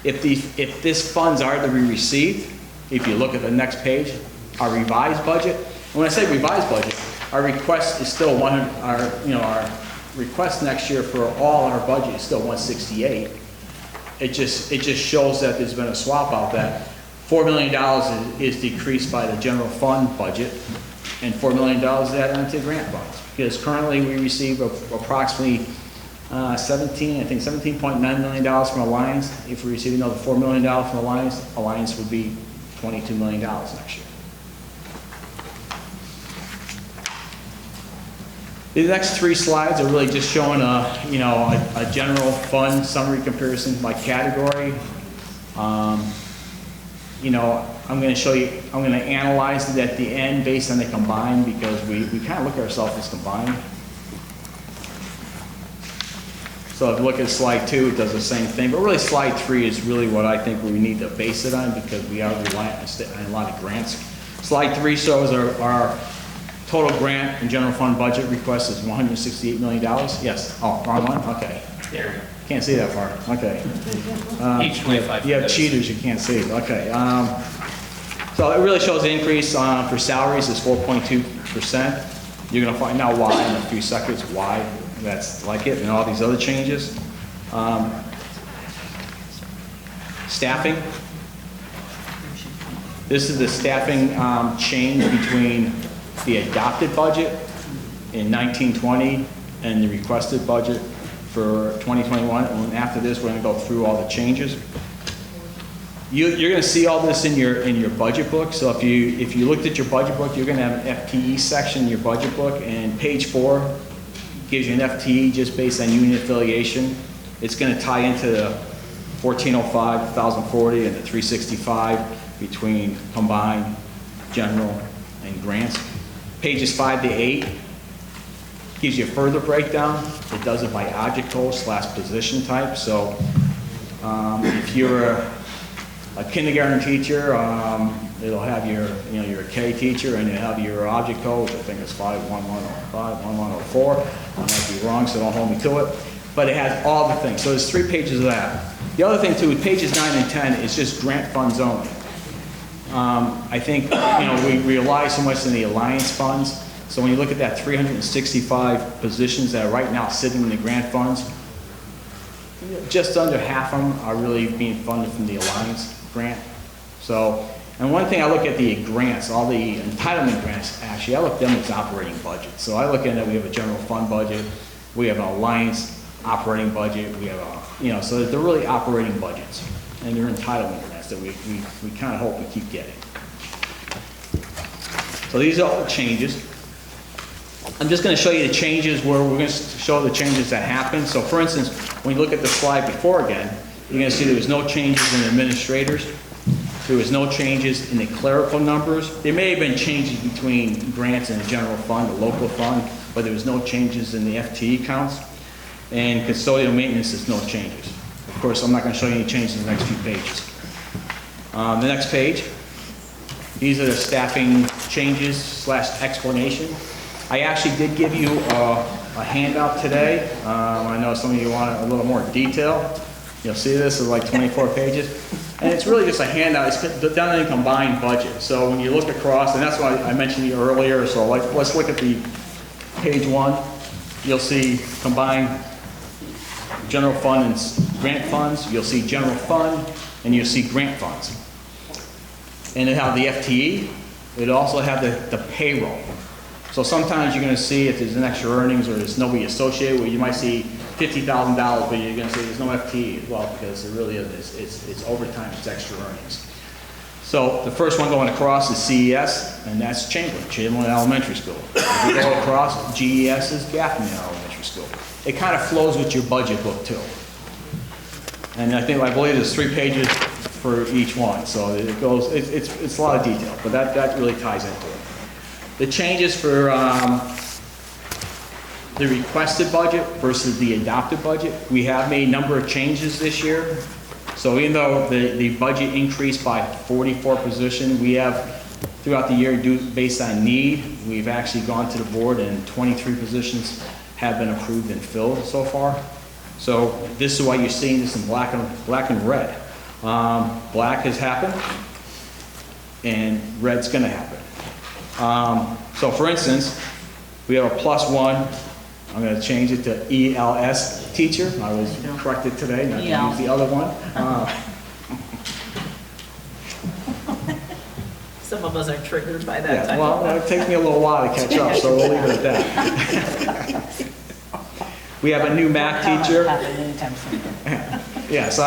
If these funds are to be received, if you look at the next page, our revised budget, and when I say revised budget, our request is still our request next year for all our budget is still 168. It just shows that there's been a swap out that $4 million is decreased by the general fund budget, and $4 million is added onto the grant funds. Because currently we receive approximately $17.9 million from Alliance. If we receive another $4 million from Alliance would be $22 million next year. The next 3 slides are really just showing a general fund summary comparison by category. I'm going to analyze it at the end based on the combined because we kind of look at ourselves as combined. So if you look at slide 2, it does the same thing, but really slide 3 is really what I think we need to base it on because we are reliant on a lot of grants. Slide 3 shows our total grant and general fund budget request is $168 million. Yes. Oh, wrong one? Okay. There we go. Can't see that far. Okay. Each 25 You have cheaters, you can't see. Okay. So it really shows the increase for salaries is 4.2%. You're going to find out why in a few seconds, why that's like it, and all these other changes. Staffing. This is the staffing change between the adopted budget in 1920 and the requested budget for 2021. And after this, we're going to go through all the changes. You're going to see all this in your budget book. So if you looked at your budget book, you're going to have an FTE section in your budget book, and page 4 gives you an FTE just based on union affiliation. It's going to tie into the 1405, 1040, and the 365 between combined, general, and grants. Pages 5 to 8 gives you a further breakdown. It does it by object code / position type. So if you're a kindergarten teacher, it'll have your K teacher, and you'll have your object code, which I think is 51105, 1104. I might be wrong, so don't hold me to it. But it has all the things. So there's 3 pages of that. The other thing too, pages 9 and 10 is just grant funds only. I think we rely so much on the alliance funds. So when you look at that 365 positions that are right now sitting in the grant funds, just under half of them are really being funded from the alliance grant. So, and one thing I look at the grants, all the entitlement grants, actually I look at them as operating budgets. So I look at it, we have a general fund budget, we have an alliance operating budget, we have a, so they're really operating budgets, and they're entitlement grants that we kind of hope we keep getting. So these are all the changes. I'm just going to show you the changes where we're going to show the changes that happen. So for instance, when you look at the slide before again, you're going to see there was no changes in administrators. There was no changes in the clerical numbers. There may have been changes between grants and the general fund, the local fund, but there was no changes in the FTE counts. And custodial maintenance is no changes. Of course, I'm not going to show you any changes in the next few pages. The next page, these are the staffing changes / explanation. I actually did give you a handout today. I know some of you want a little more detail. You'll see this is like 24 pages. And it's really just a handout. It's done in a combined budget. So when you look across, and that's why I mentioned you earlier, so let's look at the page 1. You'll see combined general fund and grant funds. You'll see general fund, and you'll see grant funds. And it have the FTE. It also have the payroll. So sometimes you're going to see if there's an extra earnings or there's nobody associated with it, you might see $50,000, but you're going to say there's no FTE as well, because it really is, it's overtime, it's extra earnings. So the first one going across is CES, and that's Chamberlain Elementary School. If you go across, GES is Gaffney Elementary School. It kind of flows with your budget book too. And I believe there's 3 pages for each one, so it goes, it's a lot of detail, but that really ties into it. The changes for the requested budget versus the adopted budget, we have made a number of changes this year. So even though the budget increased by 44 positions, we have throughout the year, based on need, we've actually gone to the board and 23 positions have been approved and filled so far. So this is why you're seeing this in black and red. Black has happened and red's going to happen. So for instance, we have a +1. I'm going to change it to ELS teacher. I was corrected today, not to use the other one. Some of us are triggered by that type well, of it takes me a little while to catch up, so we'll leave it at that. We have a new math teacher. Yeah, so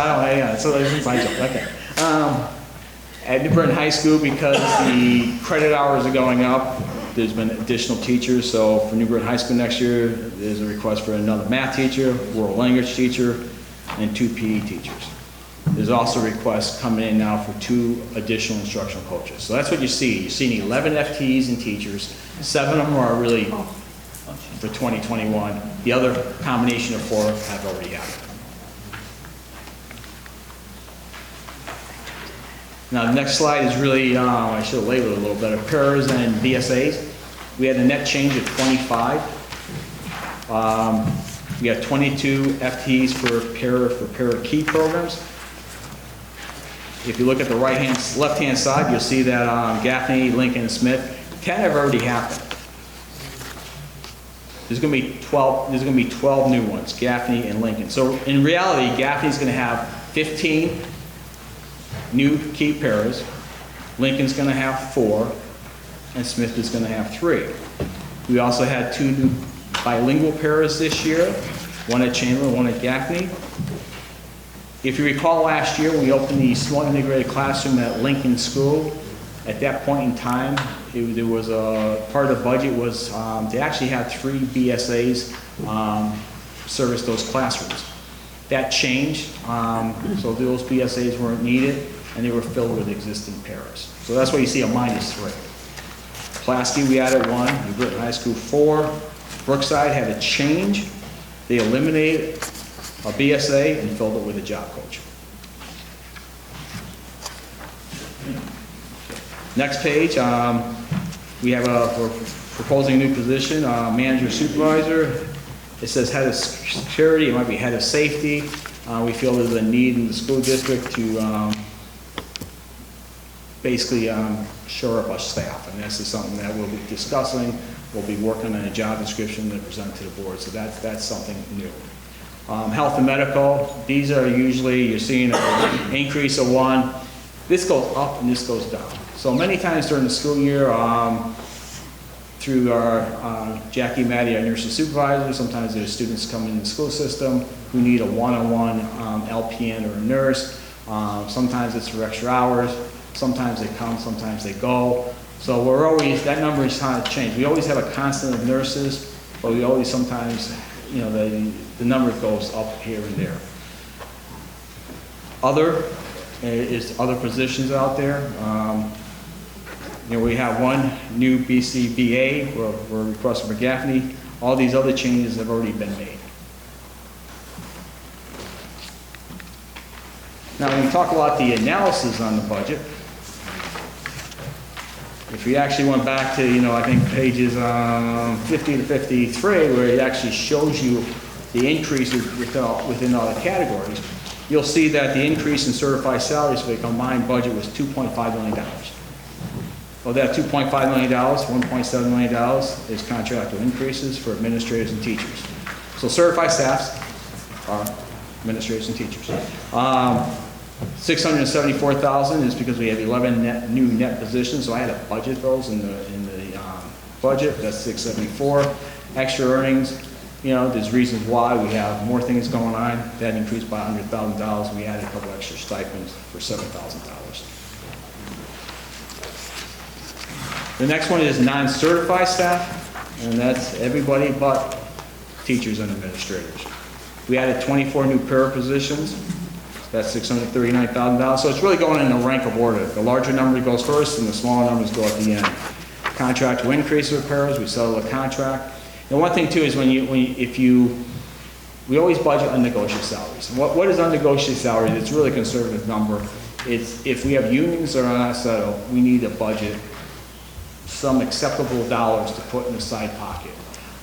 so that's my joke. Okay. At New Britain High School, because the credit hours are going up, there's been additional teachers. So for New Britain High School next year, there's a request for another math teacher, world language teacher, and 2 PE teachers. There's also requests coming in now for 2 additional instructional coaches. So that's what you see. You're seeing 11 FTEs in teachers. 7 of them are really for 2021. The other combination of 4 have already happened. Now, the next slide is really, I should have labeled it a little better, paras and BSAs. We had a net change of 25. We have 22 FTEs for para key programs. If you look at the left-hand side, you'll see that Gaffney, Lincoln, and Smith, 10 have already happened. There's going to be 12. There's going to be 12 new ones, Gaffney and Lincoln. So in reality, Gaffney's going to have 15 new key paras. Lincoln's going to have 4, and Smith is going to have 3. We also had 2 new bilingual paras this year, one at Chamberlain, one at Gaffney. If you recall last year, we opened the small integrated classroom at Lincoln School. At that point in time, there was a part of the budget was they actually had 3 BSAs service those classrooms. That changed, so those BSAs weren't needed, and they were filled with existing paras. So that's why you see a -3. Pulaski, we added 1, New Britain High School 4. Brookside had a change. They eliminated a BSA and filled it with a job coach. Next page, we're proposing a new position, manager supervisor. It says head of security, it might be head of safety. We feel there's a need in the school district to basically shore up our staff, and this is something that we'll be discussing. We'll be working on a job description to present to the board, so that's something new. Health and medical, these are usually, you're seeing an increase of 1. This goes up and this goes down. So many times during the school year, through our Jackie, Maddie, our nurse supervisor, sometimes there's students coming in the school system who need a one-on-one LPN or a nurse. Sometimes it's for extra hours. Sometimes they come, sometimes they go. So we're always, that number is kind of changed. We always have a constant of nurses, but we always sometimes, you know, the number goes up here and there. Other is other positions out there. You know, we have 1 new BCBA, we're requesting for Gaffney. All these other changes have already been made. Now, when we talk about the analysis on the budget, if we actually went back to, you know, I think pages 50 to 53, where it actually shows you the increases within all the categories, you'll see that the increase in certified salaries for the combined budget was $2.5 million. Of that $2.5 million, $1.7 million is contractual increases for administrators and teachers. So certified staffs are administrators and teachers. $674,000 is because we have 11 new net positions, so I had to budget those in the budget. That's $674,000. Extra earnings, you know, there's reasons why. We have more things going on. That increased by $100,000. We added a couple extra stipends for $7,000. The next one is non-certified staff, and that's everybody but teachers and administrators. We added 24 new para positions. That's $639,000. So it's really going in a rank of order. The larger number goes first, and the smaller numbers go at the end. Contract will increase with paras. We settle the contract. And one thing too is we always budget unnegotiated salaries. And what is unnegotiated salary? It's really a conservative number. It's if we have unions that are not settled, we need to budget some acceptable dollars to put in the side pocket.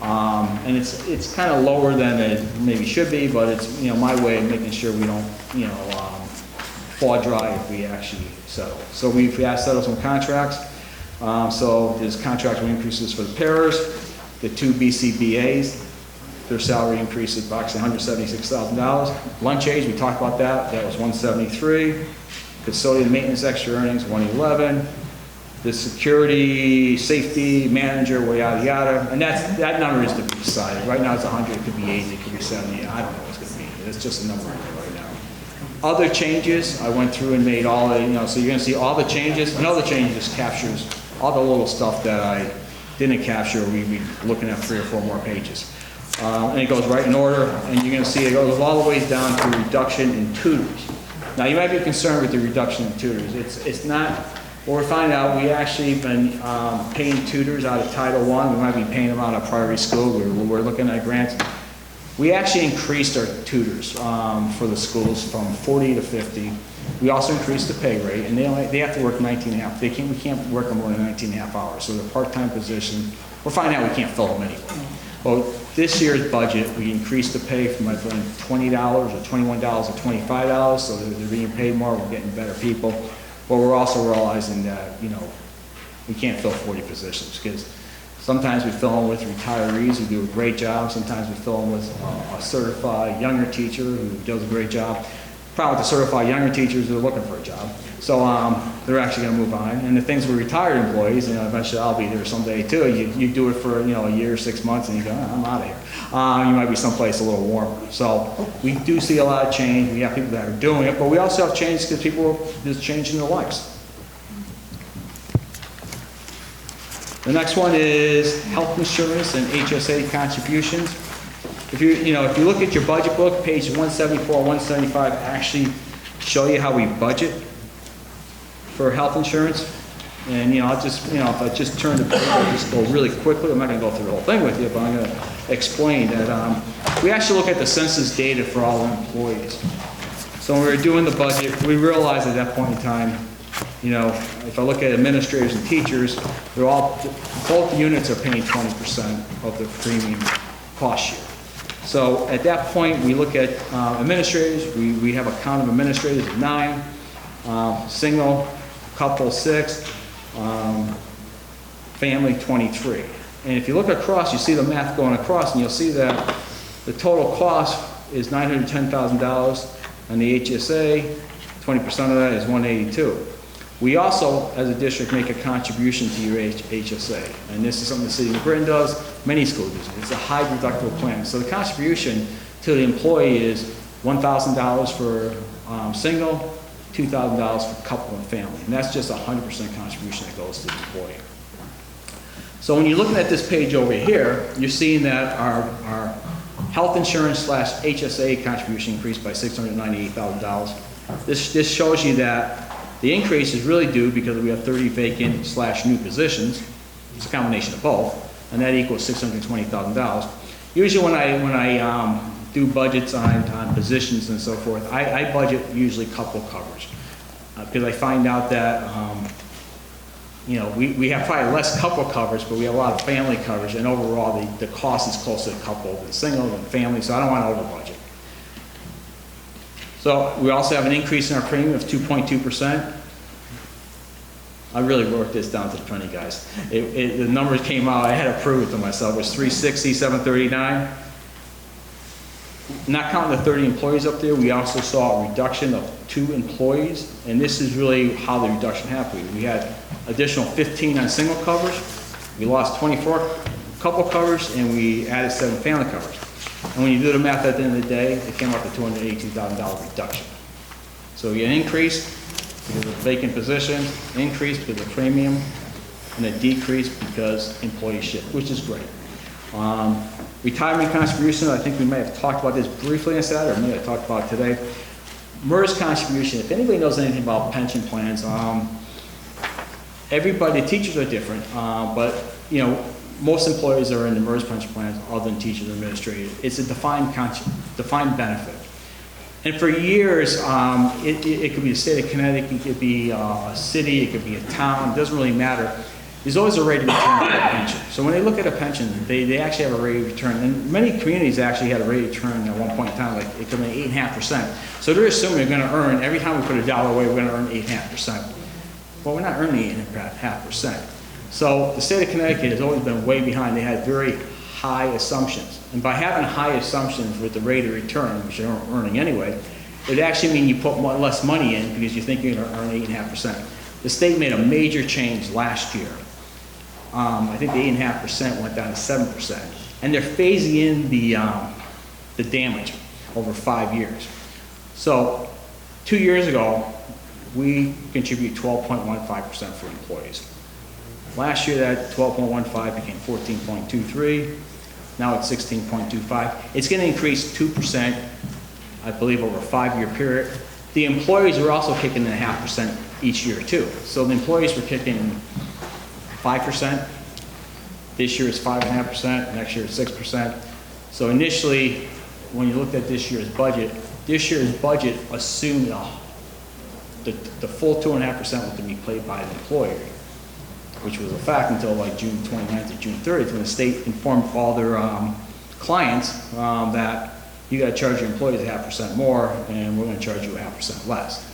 And it's kind of lower than it maybe should be, but it's, you know, my way of making sure we don't, you know, fall dry if we actually settle. So we have settled some contracts. So there's contractual increases for the paras, the 2 BCBAs, their salary increases approximately $176,000. Lunch aides, we talked about that. That was $173,000. Custodian maintenance extra earnings, $111,000. The security, safety manager, yada yada, and that number is to be decided. Right now it's 100, it could be 80, it could be 70. I don't know what it's going to be. It's just a number right now. Other changes, I went through and made all the, you know, so you're going to see all the changes. Another change just captures all the little stuff that I didn't capture. We'd be looking at 3 or 4 more pages. And it goes right in order, and you're going to see it goes all the way down to reduction in tutors. Now you might be concerned with the reduction in tutors. It's not. Well, we're finding out we actually been paying tutors out of Title I. We might be paying them out of priority school. We're looking at grants. We actually increased our tutors for the schools from 40 to 50. We also increased the pay rate, and they have to work 19.5. We can't work them more than 19.5 hours. So they're part-time position. We're finding out we can't fill them anyway. Well, this year's budget, we increased the pay from I think $20 or $21 to $25, so they're being paid more. We're getting better people. But we're also realizing that, you know, we can't fill 40 positions because sometimes we fill them with retirees who do a great job. Sometimes we fill them with a certified younger teacher who does a great job. Problem with the certified younger teachers, they're looking for a job. So they're actually going to move on. And the things with retired employees, you know, eventually I'll be there someday too. You do it for, you know, a year, 6 months, and you go, oh, I'm out of here. You might be someplace a little warmer. So we do see a lot of change. We have people that are doing it, but we also have change because people are just changing their lives. The next one is health insurance and HSA contributions. If you look at your budget book, page 174, 175 actually show you how we budget for health insurance. And, you know, I'll just, you know, if I just turn the page, I'll just go really quickly. I'm not going to go through the whole thing with you, but I'm going to explain that we actually look at the census data for all the employees. So when we were doing the budget, we realized at that point in time, you know, if I look at administrators and teachers, both units are paying 20% of their premium cost share. So at that point, we look at administrators. We have a count of administrators of 9, single, couple 6, family 23. And if you look across, you see the math going across, and you'll see that the total cost is $910,000 on the HSA. 20% of that is $182,000. We also, as a district, make a contribution to your HSA. And this is something the city of Britain does, many schools do. It's a high deductible plan. So the contribution to the employee is $1,000 for single, $2,000 for couple and family. And that's just a 100% contribution that goes to the employee. So when you're looking at this page over here, you're seeing that our health insurance / HSA contribution increased by $698,000. This shows you that the increase is really due because we have 30 vacant / new positions. It's a combination of both, and that equals $620,000. Usually when I do budgets on positions and so forth, I budget usually couple coverage because I find out that you know, we have probably less couple coverage, but we have a lot of family coverage, and overall the cost is closer to couple than single than family, so I don't want to over budget. So we also have an increase in our premium of 2.2%. I really worked this down to the penny, guys. The numbers came out, I had to prove it to myself. It was $360, $739. Not counting the 30 employees up there, we also saw a reduction of 2 employees, and this is really how the reduction happened. We had additional 15 on single coverage, we lost 24 couple coverage, and we added 7 family coverage. And when you do the math at the end of the day, it came up to $282,000 reduction. So you get an increase because of vacant positions, increase because of premium, and a decrease because employee shift, which is great. Retirement contribution, I think we may have talked about this briefly on Saturday, or may have talked about it today. MERS contribution, if anybody knows anything about pension plans, everybody, teachers are different, but you know, most employees are in the MERS pension plans other than teachers and administrators. It's a defined benefit. And for years, it could be the state of Connecticut, it could be a city, it could be a town, it doesn't really matter. There's always a rate of return on a pension. So when they look at a pension, they actually have a rate of return. And many communities actually had a rate of return at one point in time, like it could be 8.5%. So they're assuming they're going to earn, every time we put $1 away, we're going to earn 8.5%. But we're not earning 8.5%. So the state of Connecticut has always been way behind. They had very high assumptions. And by having high assumptions with the rate of return, which you're earning anyway, it actually means you put less money in because you think you're going to earn 8.5%. The state made a major change last year. I think the 8.5% went down to 7%. And they're phasing in the damage over 5 years. So 2 years ago, we contribute 12.15% for employees. Last year, that 12.15 became 14.23. Now it's 16.25. It's going to increase 2%, I believe, over a 5-year period. The employees are also kicking in 0.5% each year, too. So the employees were kicking 5%. This year it's 5.5%. Next year it's 6%. So initially, when you looked at this year's budget assumed the full 2.5% was going to be paid by the employer, which was a fact until like June 29th or June 30th, when the state informed all their clients that you got to charge your employees 0.5% more, and we're going to charge you 0.5% less.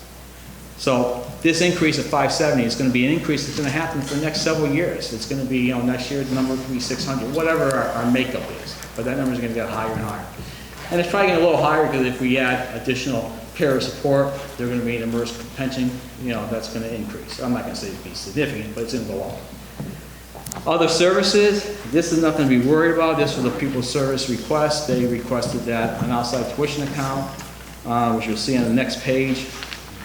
So this increase of 570 is going to be an increase that's going to happen for the next several years. It's going to be, you know, next year the number could be 600, whatever our makeup is, but that number is going to get higher and higher. And it's probably going to get a little higher because if we add additional pair support, they're gonna be an immersed pension, that's gonna increase. I'm not gonna say it'd be significant, but it's gonna go up. Other services, this is nothing to be worried about. This was a pupil service request. They requested that an outside tuition account, which you'll see on the next page,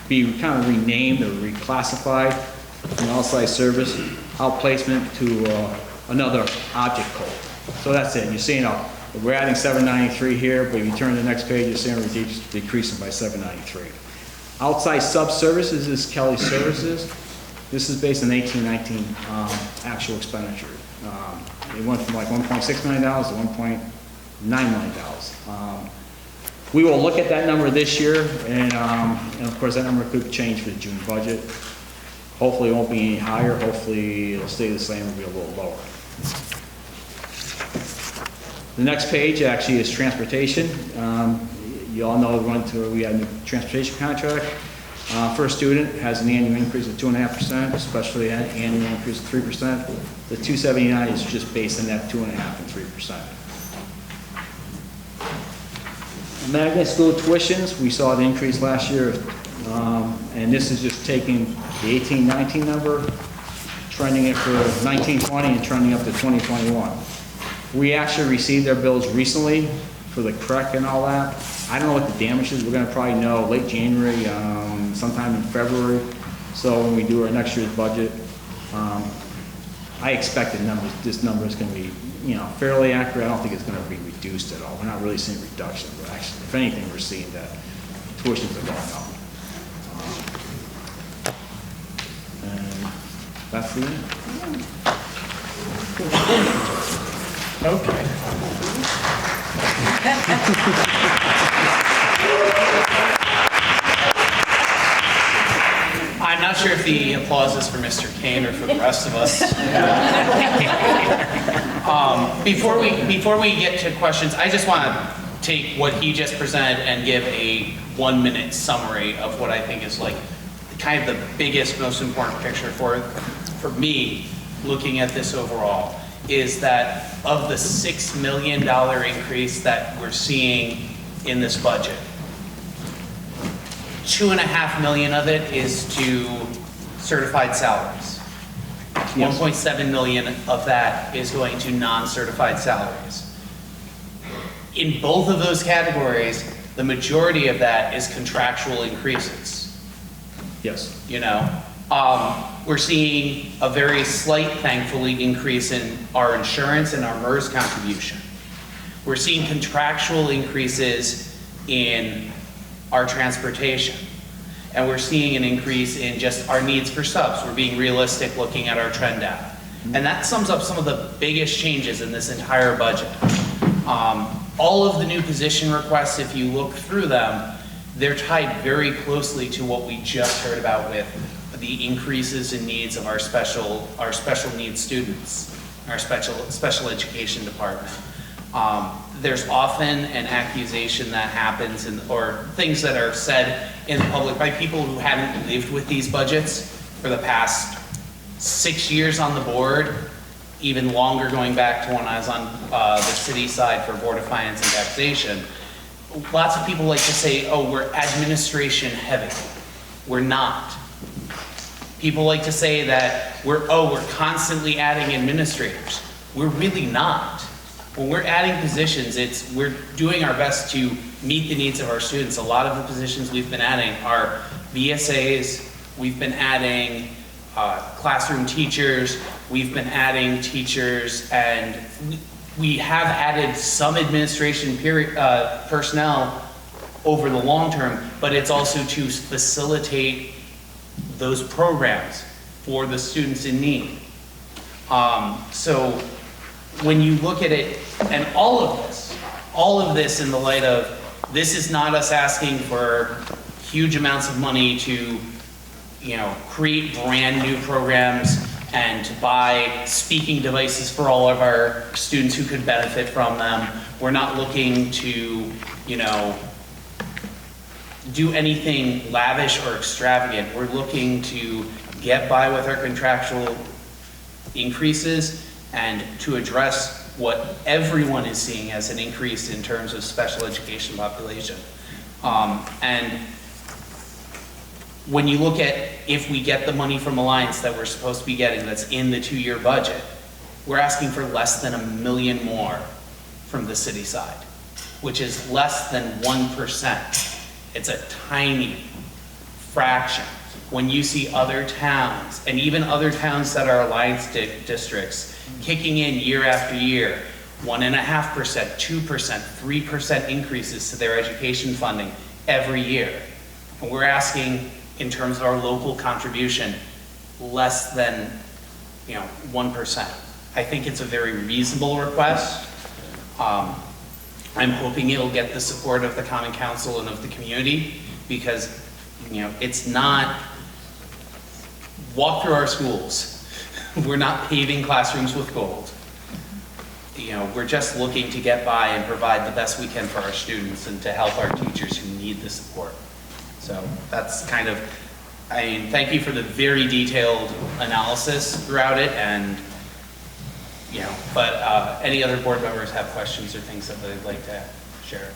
be kind of renamed or reclassified from outside service outplacement to another object code. So that's it. You're seeing we're adding 793 here, but if you turn to the next page, you're seeing we're decreasing by 793. Outside sub-services is Kelly Services. This is based on 18-19 actual expenditure. It went from like $1.6 million to $1.9 million. We will look at that number this year, and of course that number could change for the June budget. Hopefully it won't be any higher. Hopefully it'll stay the same or be a little lower. The next page actually is transportation. You all know we had a new transportation contract. First student has an annual increase of 2.5%, especially an annual increase of 3%. The 279 is just based on that 2.5% and 3%. Magnet school tuitions, we saw the increase last year, and this is just taking the 18-19 number, trending it for 19-20 and trending up to 2021. We actually received their bills recently for the CREC and all that. I don't know what the damage is. We're going to probably know late January, sometime in February. So when we do our next year's budget, I expect this number is going to be, fairly accurate. I don't think it's going to be reduced at all. We're not really seeing reduction, but actually, if anything, we're seeing that tuitions are going up. And that's the end. Okay. I'm not sure if the applause is for Mr. Kane or for the rest of us. Before we get to questions, I just want to take what he just presented and give a 1-minute summary of what I think is like kind of the biggest, most important picture for me looking at this overall, is that of the $6 million increase that we're seeing in this budget, $2.5 million of it is to certified salaries. Yes. $1.7 million of that is going to non-certified salaries. In both of those categories, the majority of that is contractual increases. Yes. We're seeing a very slight, thankfully, increase in our insurance and our MERS contribution. We're seeing contractual increases in our transportation. And we're seeing an increase in just our needs for subs. We're being realistic looking at our trend data. And that sums up some of the biggest changes in this entire budget. All of the new position requests, if you look through them, they're tied very closely to what we just heard about with the increases in needs of our special needs students, our special education department. There's often an accusation that happens or things that are said in the public by people who haven't lived with these budgets for the past 6 years on the board, even longer going back to when I was on the city side for Board of Finance and Taxation. Lots of people like to say, oh, we're administration heavy. We're not. People like to say that we're constantly adding administrators. We're really not. When we're adding positions, we're doing our best to meet the needs of our students. A lot of the positions we've been adding are VSAs, we've been adding classroom teachers, we've been adding teachers, and we have added some administration personnel over the long term, but it's also to facilitate those programs for the students in need. So when you look at it, and all of this in the light of, this is not us asking for huge amounts of money to, create brand new programs and to buy speaking devices for all of our students who could benefit from them. We're not looking to, do anything lavish or extravagant. We're looking to get by with our contractual increases and to address what everyone is seeing as an increase in terms of special education population. And when you look at if we get the money from Alliance that we're supposed to be getting that's in the 2-year budget, we're asking for less than $1 million more from the city side, which is less than 1%. It's a tiny fraction. When you see other towns, and even other towns that are Alliance districts, kicking in year after year, 1.5%, 2%, 3% increases to their education funding every year. And we're asking, in terms of our local contribution, less than 1%. I think it's a very reasonable request. I'm hoping it'll get the support of the Common Council and of the community, because it's not, walk through our schools. We're not paving classrooms with gold. We're just looking to get by and provide the best we can for our students and to help our teachers who need the support. So that's kind of, thank you for the very detailed analysis throughout it, and but any other board members have questions or things that they'd like to share?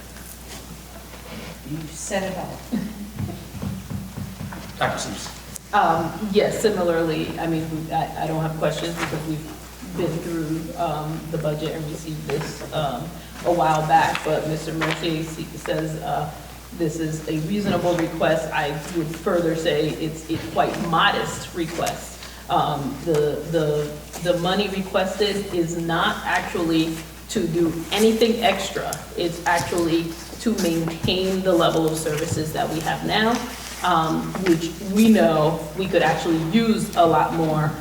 You said it all. Dr. Sims. Yes, similarly, I don't have questions because we've been through the budget and received this a while back, but Mr. Mercier says this is a reasonable request. I would further say it's a quite modest request. The money requested is not actually to do anything extra. It's actually to maintain the level of services that we have now, which we know we could actually use a lot more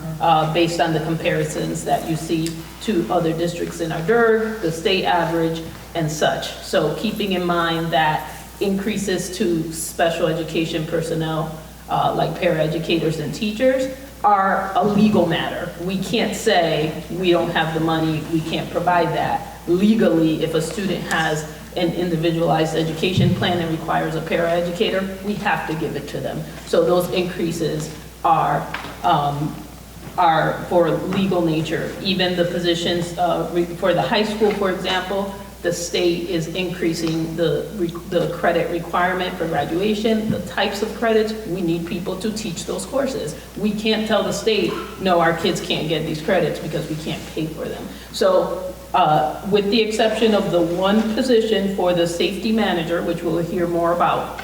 based on the comparisons that you see to other districts in our DERG, the state average, and such. So keeping in mind that increases to special education personnel, like paraeducators and teachers, are a legal matter. We can't say we don't have the money, we can't provide that. Legally, if a student has an individualized education plan and requires a paraeducator, we have to give it to them. So those increases are for legal nature. Even the positions for the high school, for example, the state is increasing the credit requirement for graduation, the types of credits. We need people to teach those courses. We can't tell the state, no, our kids can't get these credits because we can't pay for them. So with the exception of the one position for the safety manager, which we'll hear more about,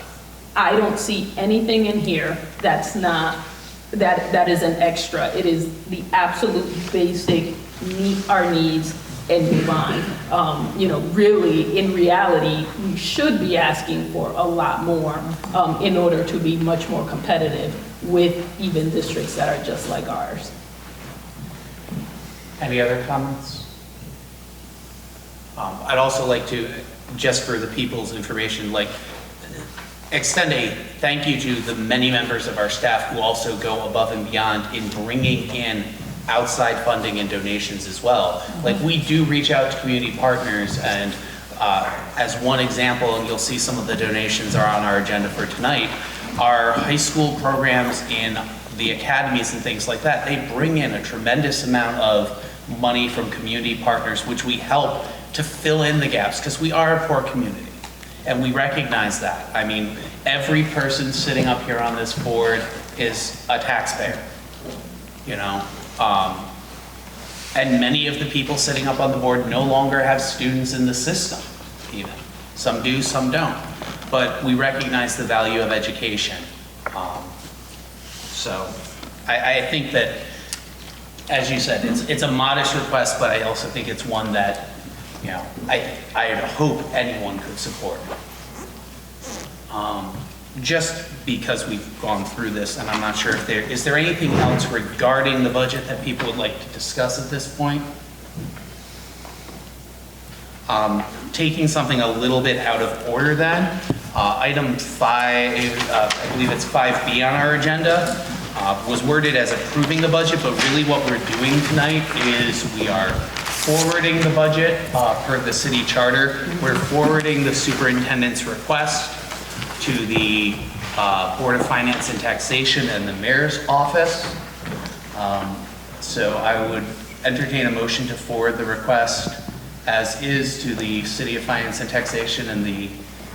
I don't see anything in here that's not, that is an extra. It is the absolute basic, meet our needs and move on. Really, in reality, we should be asking for a lot more in order to be much more competitive with even districts that are just like ours. Any other comments? I'd also like to, just for the people's information, extend a thank you to the many members of our staff who also go above and beyond in bringing in outside funding and donations as well. We do reach out to community partners, and as one example, and you'll see some of the donations are on our agenda for tonight, our high school programs in the academies and things like that, they bring in a tremendous amount of money from community partners, which we help to fill in the gaps, because we are a poor community, and we recognize that. Every person sitting up here on this board is a taxpayer, and many of the people sitting up on the board no longer have students in the system, even. Some do, some don't. But we recognize the value of education. So I think that, as you said, it's a modest request, but I also think it's one that, I hope anyone could support. Just because we've gone through this, and I'm not sure if is there anything else regarding the budget that people would like to discuss at this point? Taking something a little bit out of order then, item 5, I believe it's 5B on our agenda, was worded as approving the budget, but really what we're doing tonight is we are forwarding the budget per the city charter. We're forwarding the superintendent's request to the Board of Finance and Taxation and the Mayor's Office. So I would entertain a motion to forward the request as is to the City of Finance and Taxation and the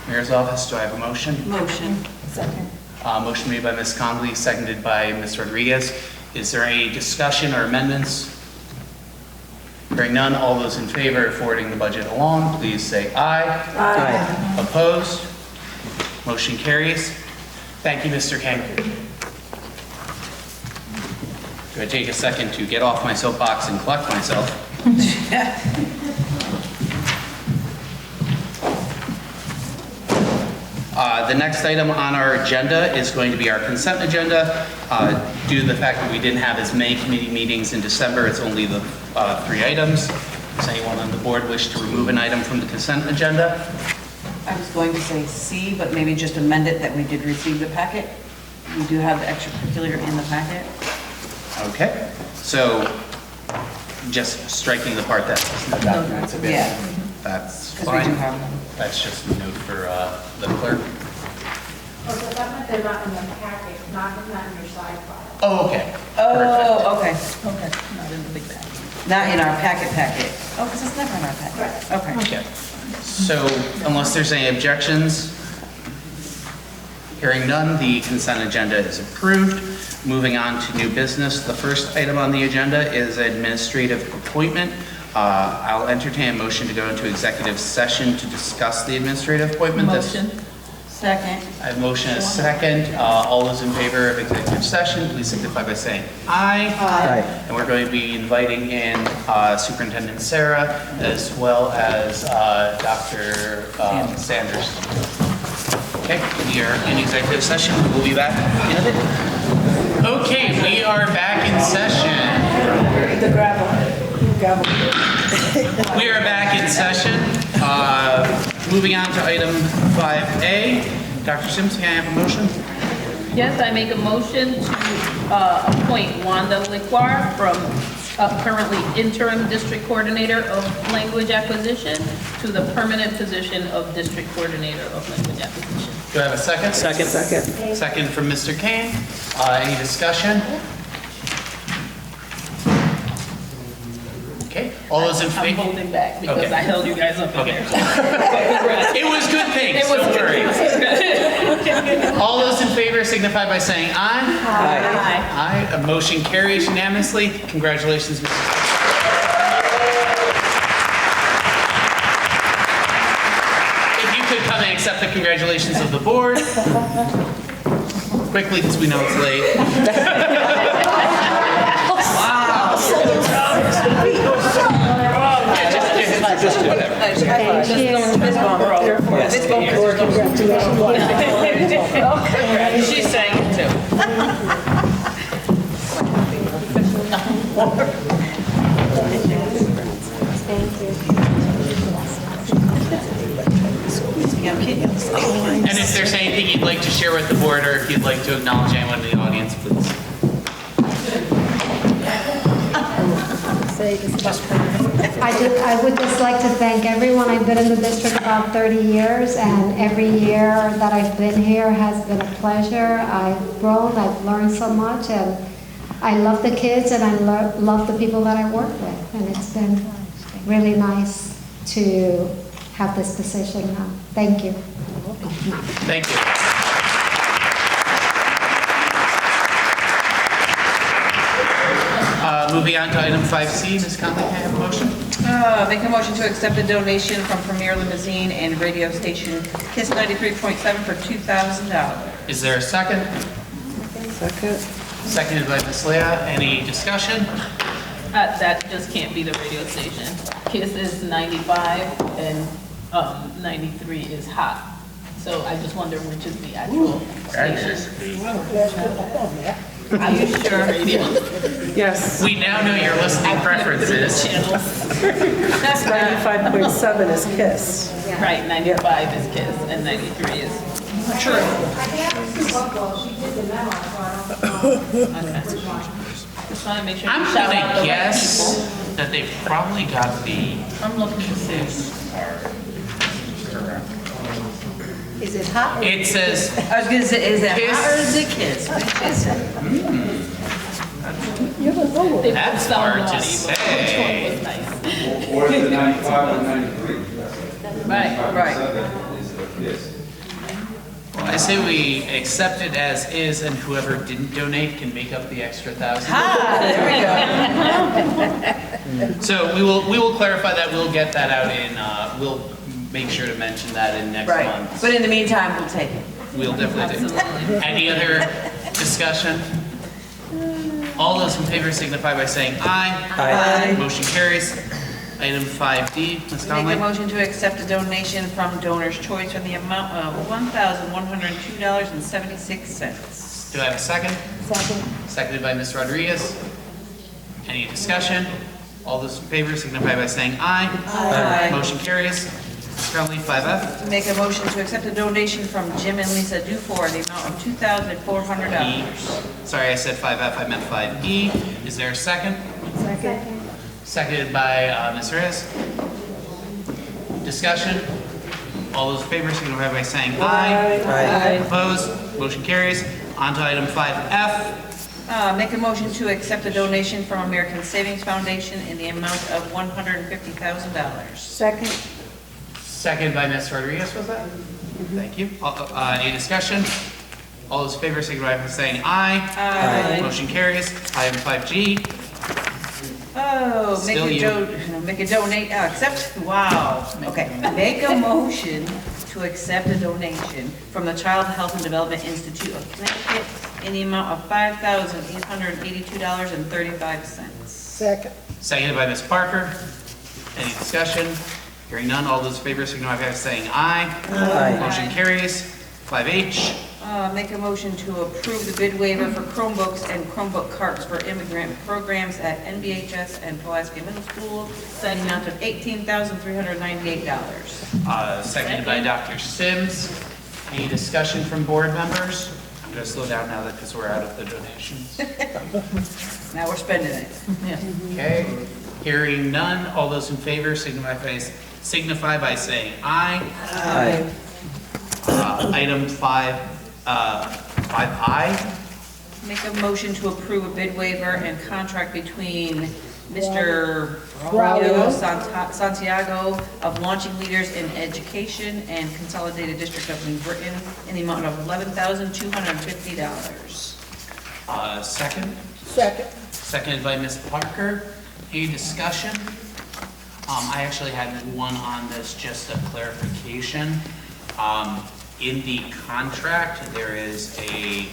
Mayor's Office. Do I have a motion? Motion. Second. Motion made by Ms. Conley, seconded by Ms. Rodriguez. Is there any discussion or amendments? Hearing none, all those in favor of forwarding the budget along, please say aye. Aye. Opposed? Motion carries. Thank you, Mr. King. Do I take a second to get off my soapbox and collect myself? The next item on our agenda is going to be our consent agenda. Due to the fact that we didn't have as many committee meetings in December, it's only the 3 items. Does anyone on the board wish to remove an item from the consent agenda? I was going to say C, but maybe just amend it that we did receive the packet. We do have the extracurricular in the packet. Okay, so just striking the part that says no documents available. Yeah. That's 'Cause we do fine. have them. That's just a note for the clerk. Oh, so that meant they're not in the packet, not in your side file. Oh, okay. Oh, okay. Okay, not in the big bag. Not in our packet. Oh, because it's never in our packet. Right. Okay. Okay. So unless there's any objections, hearing none, the consent agenda is approved. Moving on to new business, the first item on the agenda is administrative appointment. I'll entertain a motion to go into executive session to discuss the administrative appointment. Motion. Second. I have motion and a second. All those in favor of executive session, please signify by saying aye. Aye. And we're going to be inviting in Superintendent Sara as well as Dr. Sanders. Okay, we are in executive session. We'll be back in a bit. Okay, we are back in session. The gravel. We are back in session. Moving on to item 5A. Dr. Sims, can I have a motion? Yes, I make a motion to appoint Wanda Liquar from currently interim district coordinator of language acquisition to the permanent position of district coordinator of language acquisition. Do I have a second? Second. Second from Mr. Kane. Any discussion? Okay, all those in I'm favor? holding back because Okay. I held you guys up in Okay. there. It was good things, It was don't good worry. things. All those in favor signify by saying aye. Aye. Aye. A motion carries unanimously. Congratulations, Mr. If you could come and accept the congratulations of the board. Quickly, because we know it's late. Just do whatever. She's saying it too. And if there's anything you'd like to share with the board, or if you'd like to acknowledge anyone in the audience, please. I would just like to thank everyone. I've been in the district about 30 years, and every year that I've been here has been a pleasure. I've grown, I've learned so much, and I love the kids, and I love the people that I work with. And it's been really nice to have this position now. Thank you. Thank you. Moving on to item 5C, Ms. Conley, can I have a motion? Make a motion to accept a donation from Premier Limousine and radio station KISS 93.7 for $2,000. Is there a second? Second. Seconded by Ms. Leah. Any discussion? That just can't be the radio station. KISS is 95 and 93 is hot. So I just wonder which is the actual station. Are you sure? Yes. We now know your listening preferences. 95.7 is KISS. Right, 95 is KISS and 93 is. True. Just want to make sure. I'm you shout out gonna the right guess people. that they've probably got the I'm looking to see. Is it hot? It says I was going to say, is it KISS. hot or is it KISS? Which is it? They That's both sound hard to naughty, but which one say. was nice? Or is it 95 or 93? Right. Right. Well, I I say we accept it as is, and whoever didn't donate can make up the extra 1,000. There we go. So we will clarify that. We'll get that out in. We'll make sure to mention that in next month. But in the meantime, we'll take it. We'll definitely do. Any other discussion? All those in favor signify by saying aye. Aye. Motion carries. Item 5D, Ms. Make Conley. a motion to accept a donation from Donor's Choice in the amount of $1,102.76. Do I have a second? Second. Seconded by Ms. Rodriguez. Any discussion? All those in favor signify by saying aye. Aye. Motion carries. Ms. Conley, 5F. Make a motion to accept a donation from Jim and Lisa Dufour in the amount of $2,400. Sorry, I said 5F, I meant 5E. Is there a second? Second. Seconded by Ms. Reyes. Discussion? All those in favor signify by saying aye. Aye. Opposed? Motion carries. On to item 5F. Make a motion to accept a donation from American Savings Foundation in the amount of $150,000. Second. Seconded by Ms. Rodriguez, was that? Thank you. Any discussion? All those in favor signify by saying aye. Aye. Motion carries. Item 5G. Oh, Still you. make a donate, accept, wow, okay. Make a motion to accept a donation from the Child Health and Development Institute of Connecticut in the amount of $5,882.35. Second. Seconded by Ms. Parker. Any discussion? Hearing none, all those in favor signify by saying aye. Aye. Motion carries. 5H. Make a motion to approve the bid waiver for Chromebooks and Chromebook carts for immigrant programs at NBHS and Pulaski Middle School, in the amount of $18,398. Seconded by Dr. Sims. Any discussion from board members? I'm going to slow down now because we're out of the donations. Now we're spending it. Okay. Hearing none, all those in favor signify by saying aye. Aye. Item 5I. Make a motion to approve a bid waiver and contract between Mr. Braulio. Santiago of Launching Leaders in Education and Consolidated District of New Britain in the amount of $11,250. Second. Second. Seconded by Ms. Parker. Any discussion? I actually had one on this, just a clarification. In the contract, there is a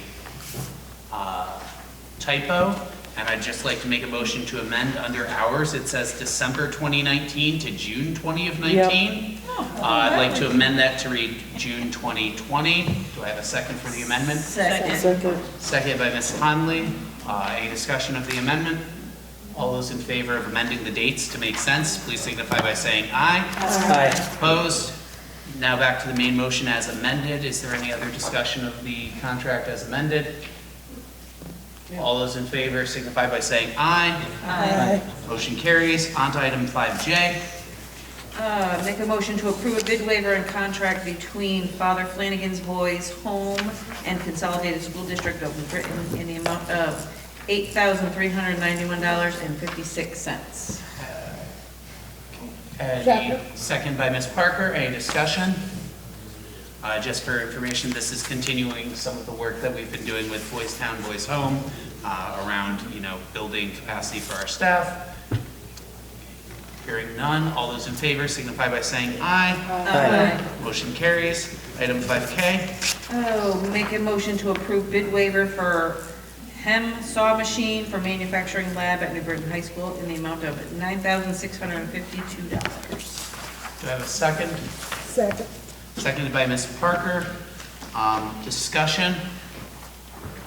typo, and I'd just like to make a motion to amend under hours. It says December 2019 to June 20 of 19. I'd like to amend that to read June 2020. Do I have a second for the amendment? Second. Seconded by Ms. Conley. Any discussion of the amendment? All those in favor of amending the dates to make sense, please signify by saying aye. Aye. Opposed? Now back to the main motion as amended. Is there any other discussion of the contract as amended? All those in favor signify by saying aye. Aye. Motion carries. On to item 5J. Make a motion to approve a bid waiver and contract between Father Flanagan's Boys Home and Consolidated School District of New Britain in the amount of $8,391.56. Second by Ms. Parker. Any discussion? Just for information, this is continuing some of the work that we've been doing with Boys Town, Boys Home, around, building capacity for our staff. Hearing none, all those in favor signify by saying aye. Aye. Motion carries. Item 5K. Make a motion to approve bid waiver for hem saw machine for manufacturing lab at New Britain High School in the amount of $9,652. Do I have a second? Second. Seconded by Ms. Parker. Discussion?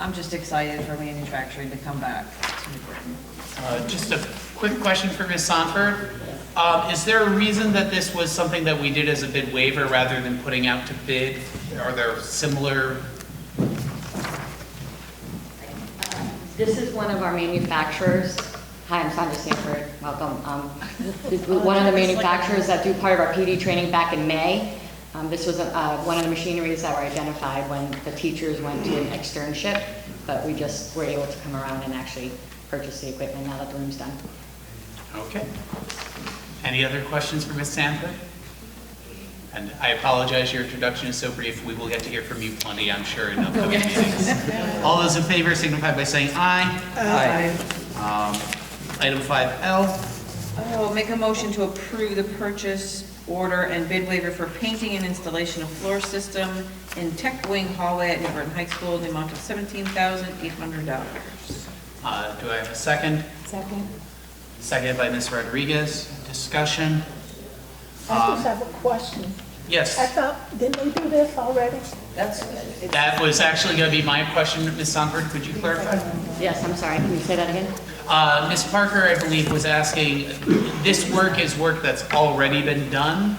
I'm just excited for manufacturing to come back to New Britain. Just a quick question for Ms. Sanford. Is there a reason that this was something that we did as a bid waiver rather than putting out to bid? Are there similar? This is one of our manufacturers. Hi, I'm Sandra Sanford. Welcome. One of the manufacturers that do part of our PD training back in May. This was one of the machineries that were identified when the teachers went to an externship, but we just were able to come around and actually purchase the equipment now that the room's done. Okay. Any other questions for Ms. Sanford? And I apologize, your introduction is so brief. We will get to hear from you plenty, I'm sure, in upcoming meetings. All those in favor signify by saying aye. Item 5L. Oh, make a motion to approve the purchase order and bid waiver for painting and installation of floor system in tech wing hallway at New Britain High School in the amount of $17,800. Do I have a second? Second. Seconded by Ms. Rodriguez. Discussion? I just have a question. Yes. I thought, didn't they do this already? That was actually going to be my question, Ms. Sonford. Could you clarify? Yes, I'm sorry, can you say that again? Ms. Parker, I believe, was asking, this work is work that's already been done?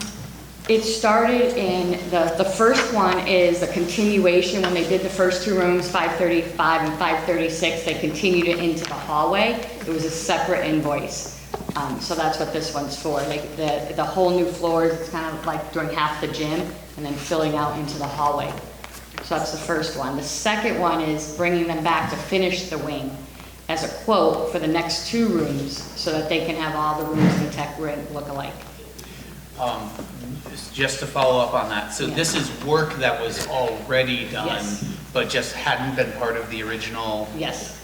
It started in, the first one is a continuation. When they did the first two rooms, 535 and 536, they continued it into the hallway. It was a separate invoice. So that's what this one's for. Like the whole new floors, it's kind of like doing half the gym and then filling out into the hallway. So that's the first one. The second one is bringing them back to finish the wing as a quote for the next two rooms so that they can have all the rooms in the tech room look alike. Just to follow up on that, so this is work that was already done, Yes. but just hadn't been part of the original? Yes.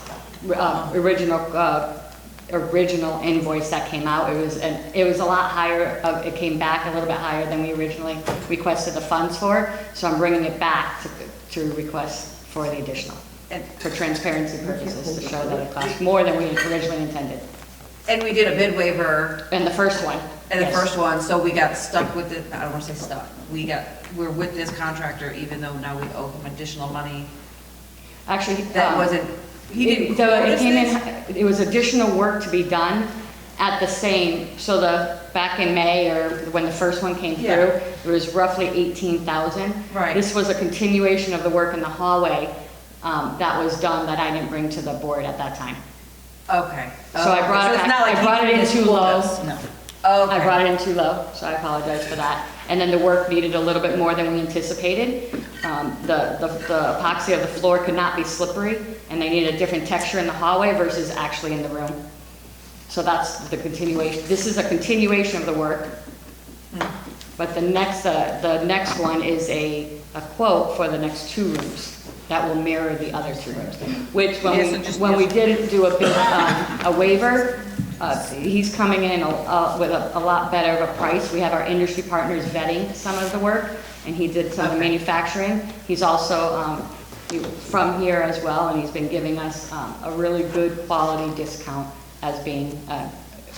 Original invoice that came out, it was a lot higher, it came back a little bit higher than we originally requested the funds for, so I'm bringing it back to request for the additional, for transparency purposes, to show that it costs more than we originally intended. And we did a bid waiver. And the first one. And the Yes. first one, so we got stuck with it, I don't want to say stuck, we're with this contractor even though now we owe him additional money. Actually, That wasn't, he didn't quote us this? It was additional work to be done at the same, so back in May, or when the first one came through, Yeah. it was roughly 18,000. Right. This was a continuation of the work in the hallway that was done that I didn't bring to the board at that time. Okay. So I brought So it, it's not like I brought he it in just too quote low. us. No. Okay. I brought it in too low, so I apologize for that. And then the work needed a little bit more than we anticipated. The epoxy of the floor could not be slippery, and they needed a different texture in the hallway versus actually in the room. So that's the continuation. This is a continuation of the work. But the next one is a quote for the next two rooms that will mirror the other two rooms. Which when we did do a big a waiver, he's coming in with a lot better of a price. We have our industry partners vetting some of the work, and he did some of the manufacturing. He's also from here as well, and he's been giving us a really good quality discount as being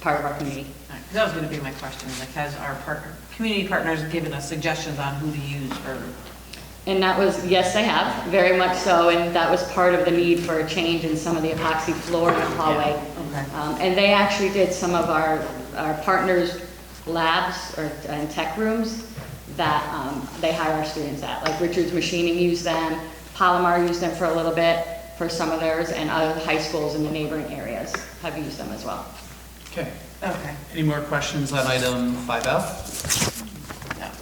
part of our community. That was going to be my question, like has our community partners given us suggestions on who to use for? And that was, yes, they have, very much so, and that was part of the need for a change in some of the epoxy floor in the hallway. Yeah. Okay. And they actually did some of our partners' labs and tech rooms that they hire our students at. Like Richard's Machining used them, Palomar used them for a little bit for some of theirs, and other high schools in the neighboring areas have used them as well. Okay. Okay. Any more questions on item 5L?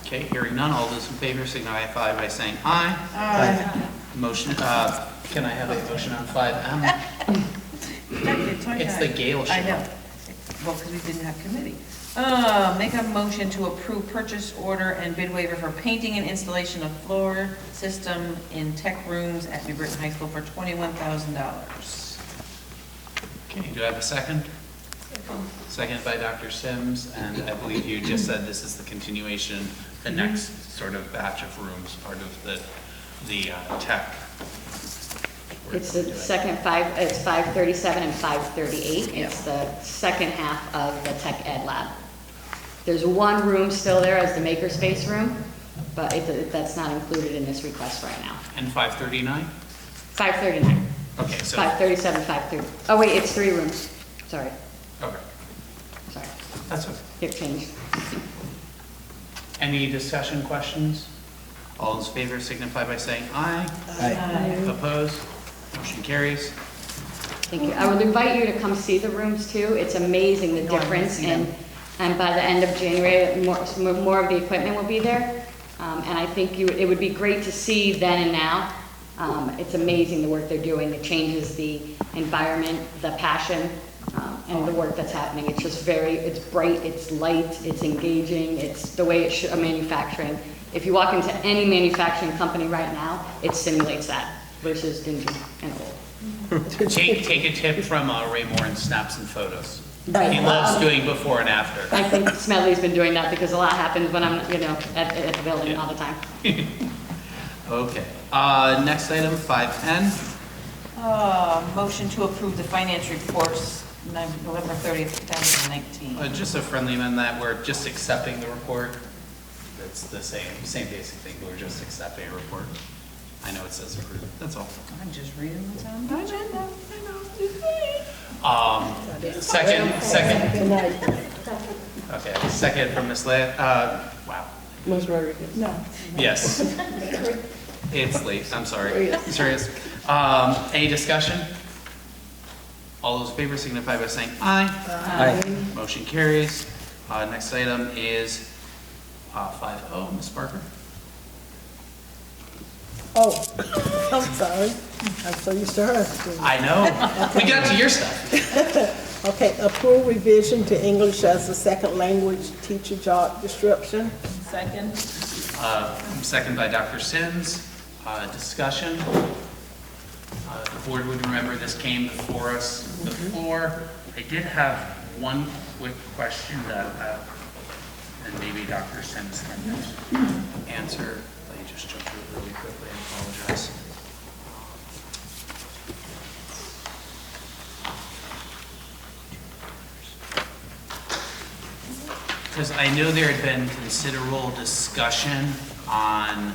Okay, hearing none, all those in favor signify by saying aye. Aye. Motion, can I have a motion on 5M? It's the Gale show. I know. Well, because we didn't have committee. Make a motion to approve purchase order and bid waiver for painting and installation of floor system in tech rooms at New Britain High School for $21,000. Okay, do I have a second? Seconded by Dr. Sims, and I believe you just said this is the continuation, the next sort of batch of rooms, part of the tech. It's the second it's 537 and 538. It's the second half of the tech ed lab. There's one room still there as the makerspace room, but that's not included in this request right now. And 539? 539. Okay, so. 537, 530. Oh wait, it's three rooms. Sorry. Okay. Sorry. That's okay. It changed. Any discussion, questions? All in favor signify by saying aye. Aye. Opposed? Motion carries. Thank you. I would invite you to come see the rooms too. It's amazing the difference, and by the end of January, more of the equipment will be there. And I think it would be great to see then and now. It's amazing the work they're doing. It changes the environment, the passion and the work that's happening. It's just it's bright, it's light, it's engaging, it's the way it should, manufacturing. If you walk into any manufacturing company right now, it simulates that versus dingy and old. Take a tip from Ray Moore and snap some photos. Right. He loves doing before and after. I think Smedley's been doing that because a lot happens when I'm, at the building all the time. Okay. Next item, 510. Motion to approve the finance reports, November 30th, 2019. Just a friendly amendment that we're just accepting the report. It's the same basic thing. We're just accepting a report. I know it says approved. That's all. I'm just reading what's on the agenda. Second. Okay, second from Ms. Leah. Wow. Ms. Rodriguez. No. Yes. It's late, I'm sorry. Serious. Any discussion? All those in favor signify by saying aye. Aye. Motion carries. Next item is 5-0, Ms. Barker. Oh, I'm sorry. I'm so used to her. I know. We got to your stuff. Okay, approve revision to English as a second language teacher job description. Second. Second by Dr. Sims. Discussion. The board would remember this came before us before. I did have one quick question that, and maybe Dr. Sims can answer. Let me just jump through it really quickly. I apologize. Because I know there had been considerable discussion on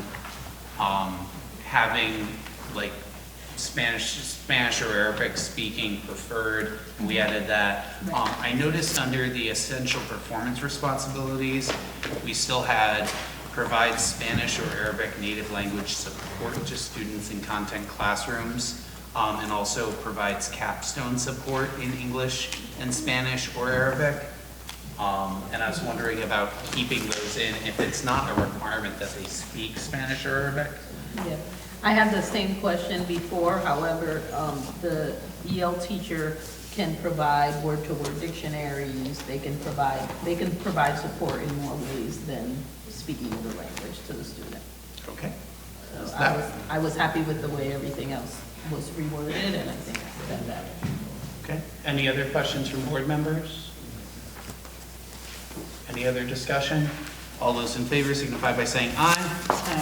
having like Spanish or Arabic speaking preferred, and we added that. I noticed under the essential performance responsibilities, we still had provide Spanish or Arabic native language support to students in content classrooms, and also provides capstone support in English and Spanish or Arabic. And I was wondering about keeping those in if it's not a requirement that they speak Spanish or Arabic. Yeah. I had the same question before, however, the EL teacher can provide word-to-word dictionaries, they can provide support in more ways than speaking the language to the student. Okay. So I was happy with the way everything else was reworded, and I think that. Okay. Any other questions from board members? Any other discussion? All those in favor signify by saying aye.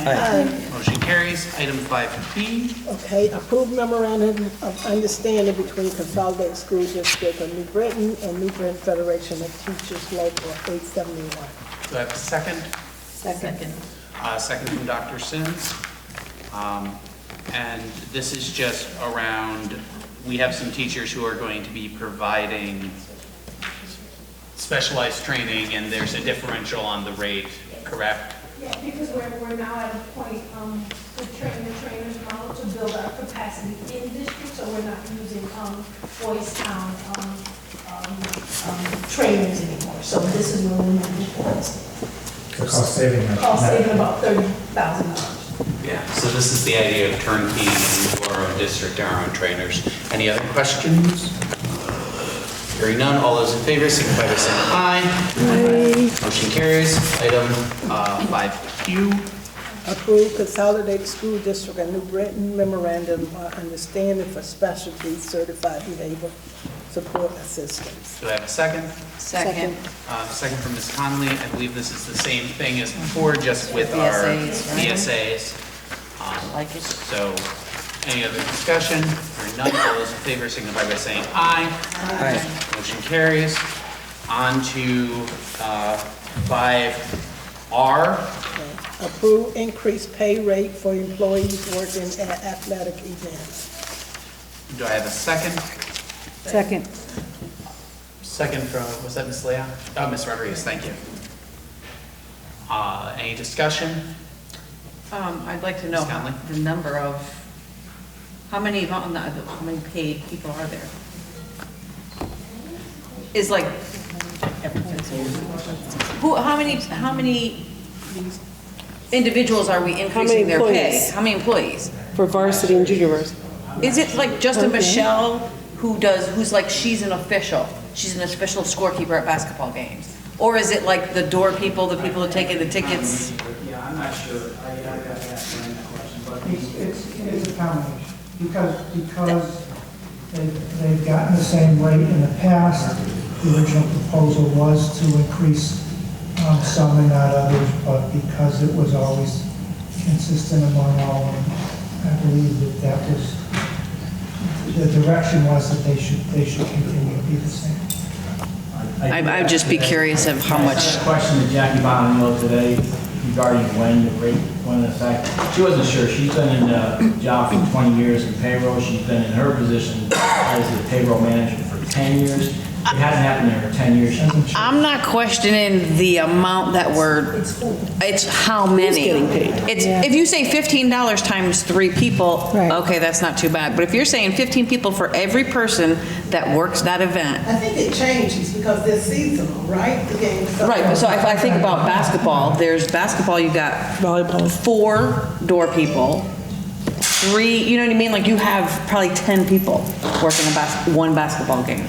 Aye. Motion carries. Item 5B. Okay, approve memorandum of understanding between Consolidated School District of New Britain and New Britain Federation of Teachers Local 871. Do I have a second? Second. Second from Dr. Sims. And this is just around, we have some teachers who are going to be providing specialized training, and there's a differential on the rate, correct? Yeah, because we're now at a point, to train the trainers now to build our capacity in district, so we're not using, voice town, trainers anymore. So this is when we move forward. Cost saving. Cost saving about $30,000. Yeah, so this is the idea of turnkey into our own district, our own trainers. Any other questions? Hearing none, all those in favor signify by saying aye. Aye. Motion carries. Item 5Q. Approve Consolidated School District of New Britain Memorandum of Understanding for Specialty Certified Behavior Support Assistance. Do I have a second? Second. Second from Ms. Connolly. I believe this is the same thing as before, just with our BSAs, right? BSAs. Like it. So, any other discussion? Hearing none, all those in favor signify by saying aye. Aye. Motion carries. On to 5R. Approve increased pay rate for employees working at athletic events. Do I have a second? Second. Second from, was that Ms. Leah? Oh, Ms. Rodriguez, thank you. Any discussion? I'd like to know Ms. Conley? the number of, how many paid people are there? Is like, how many individuals are we increasing their pay? employees? How many employees? For varsity and junior varsity. Is it like just a Michelle who's like, she's an official scorekeeper at basketball games? Or is it like the door people, the people who take in the tickets? Yeah, I'm not sure. I got to ask Lynn that question, but it's a combination. Because they've gotten the same rate in the past. The original proposal was to increase some and not others, but because it was always consistent among all of them, I believe that was, the direction was that they should continue to be the same. I would just be curious of how much. I sent a question to Jackie Bonanno today regarding when the rate went into effect. She wasn't sure. She's been in the job for 20 years in payroll. She's been in her position as the payroll manager for 10 years. It hasn't happened in her 10 years. I'm not questioning the amount that it's how many. Who's getting paid? It's, if you say $15 times 3 people, okay, that's not too bad. But if you're saying 15 people for every person that works that event. I think it changes because they're seasonal, right? The games. Right, so if I think about basketball, there's basketball, you got volleyball, 4 door people, 3, you know what I mean? Like you have probably 10 people working one basketball game.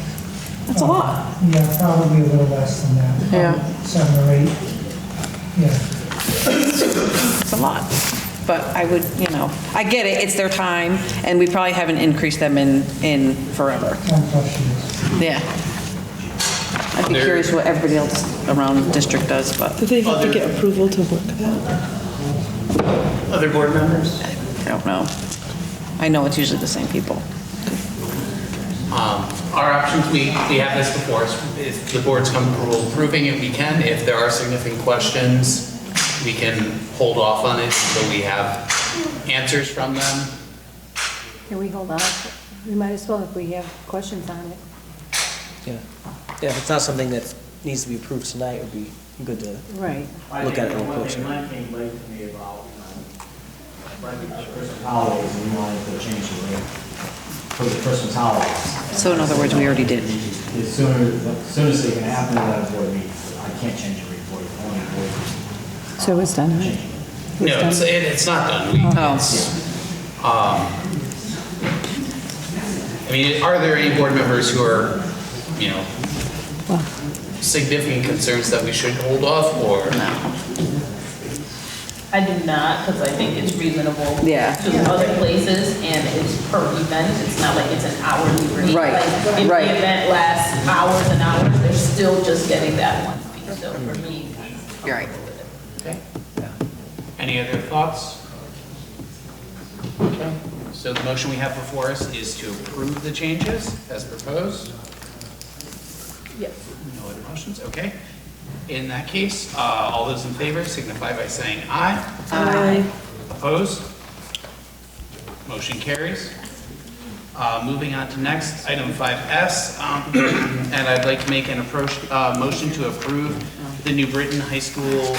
That's a lot. Yeah, probably a little less than that. Yeah. 7 or 8. Yeah. It's a lot. But I would, I get it, it's their time, and we probably haven't increased them in forever. Yeah. I'd be curious what everybody else around the district does, but. Do they have to get approval to work that? Other board members? I don't know. I know it's usually the same people. Our options, we have this before us. If the board's comfortable approving it, we can. If there are significant questions, we can hold off on it until we have answers from them. Can we hold on? We might as well if we have questions on it. Yeah, if it's not something that needs to be approved tonight, it would be good to look at it real closely. Lynn came late to me about, Christmas holidays, and we wanted to change the rate for the Christmas holidays. So in other words, we already did. As soon as they can happen, that board meeting, I can't change the rate for you, only board. So it's done, right? No, it's not done. I mean, are there any board members who are, significant concerns that we should hold off, or? No. I do not, because I think it's reasonable to other places, and it's per event. It's not like it's an hourly rate. Right, Like, if the event lasts hours and hours, they're still just getting that one fee. So for me, you're right. Okay. Any other thoughts? Okay. So the motion we have before us is to approve the changes as proposed. Yes. No other motions? Okay. In that case, all those in favor signify by saying aye. Aye. Opposed? Motion carries. Moving on to next, item 5S, and I'd like to make an motion to approve the New Britain High School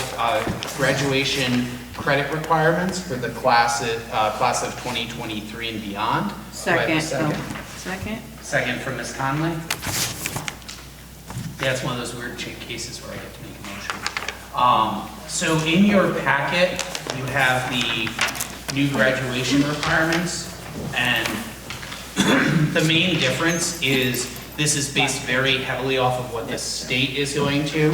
graduation credit requirements for the class of 2023 and beyond. Second. Second from Ms. Conley. Yeah, it's one of those weird cases where I have to make a motion. So in your packet, you have the new graduation requirements, and the main difference is this is based very heavily off of what the state is going to,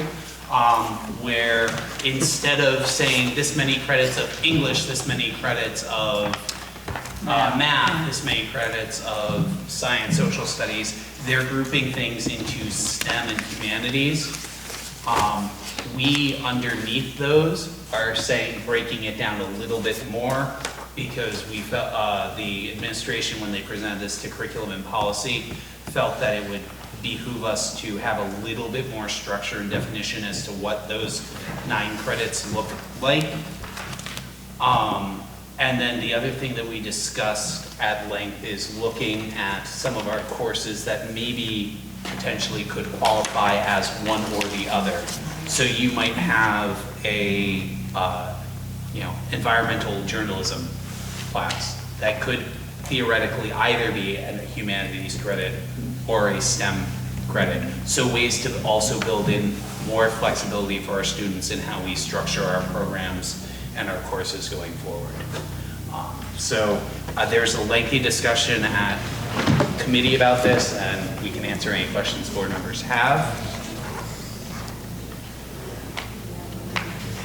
where instead of saying this many credits of English, this many credits of math, this many credits of science, social studies, they're grouping things into STEM and humanities. We, underneath those, are saying, breaking it down a little bit more, because we felt, the administration, when they presented this to curriculum and policy, felt that it would behoove us to have a little bit more structure and definition as to what those 9 credits look like. And then the other thing that we discussed at length is looking at some of our courses that maybe potentially could qualify as one or the other. So you might have a, environmental journalism class that could theoretically either be a humanities credit or a STEM credit. So ways to also build in more flexibility for our students in how we structure our programs and our courses going forward. So there's a lengthy discussion at committee about this, and we can answer any questions board members have.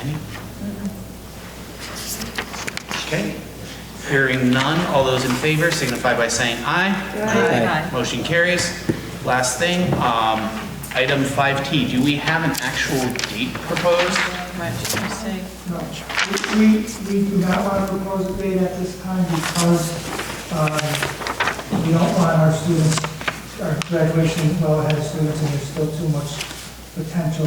Any? Okay. Hearing none, all those in favor signify by saying aye. Aye. Motion carries. Last thing, item 5T, do we have an actual date proposed? Right, just gonna say. No, we do not want to propose a date at this time because we don't want our students, our graduation well ahead of students, and there's still too much potential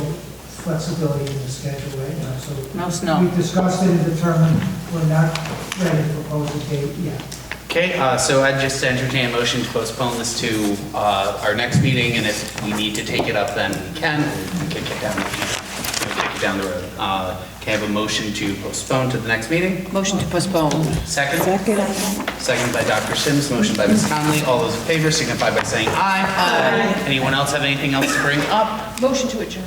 flexibility in the schedule right now. So No snow. we discussed it and determined we're not ready to propose a date yet. Okay, so I'd just entertain a motion to postpone this to our next meeting, and if we need to take it up, then we can kick it down the road. Can I have a motion to postpone to the next meeting? Motion to postpone. Second? Second by Dr. Sims, motion by Ms. Conley. All those in favor signify by saying aye. Anyone else have anything else to bring up? Motion to adjourn.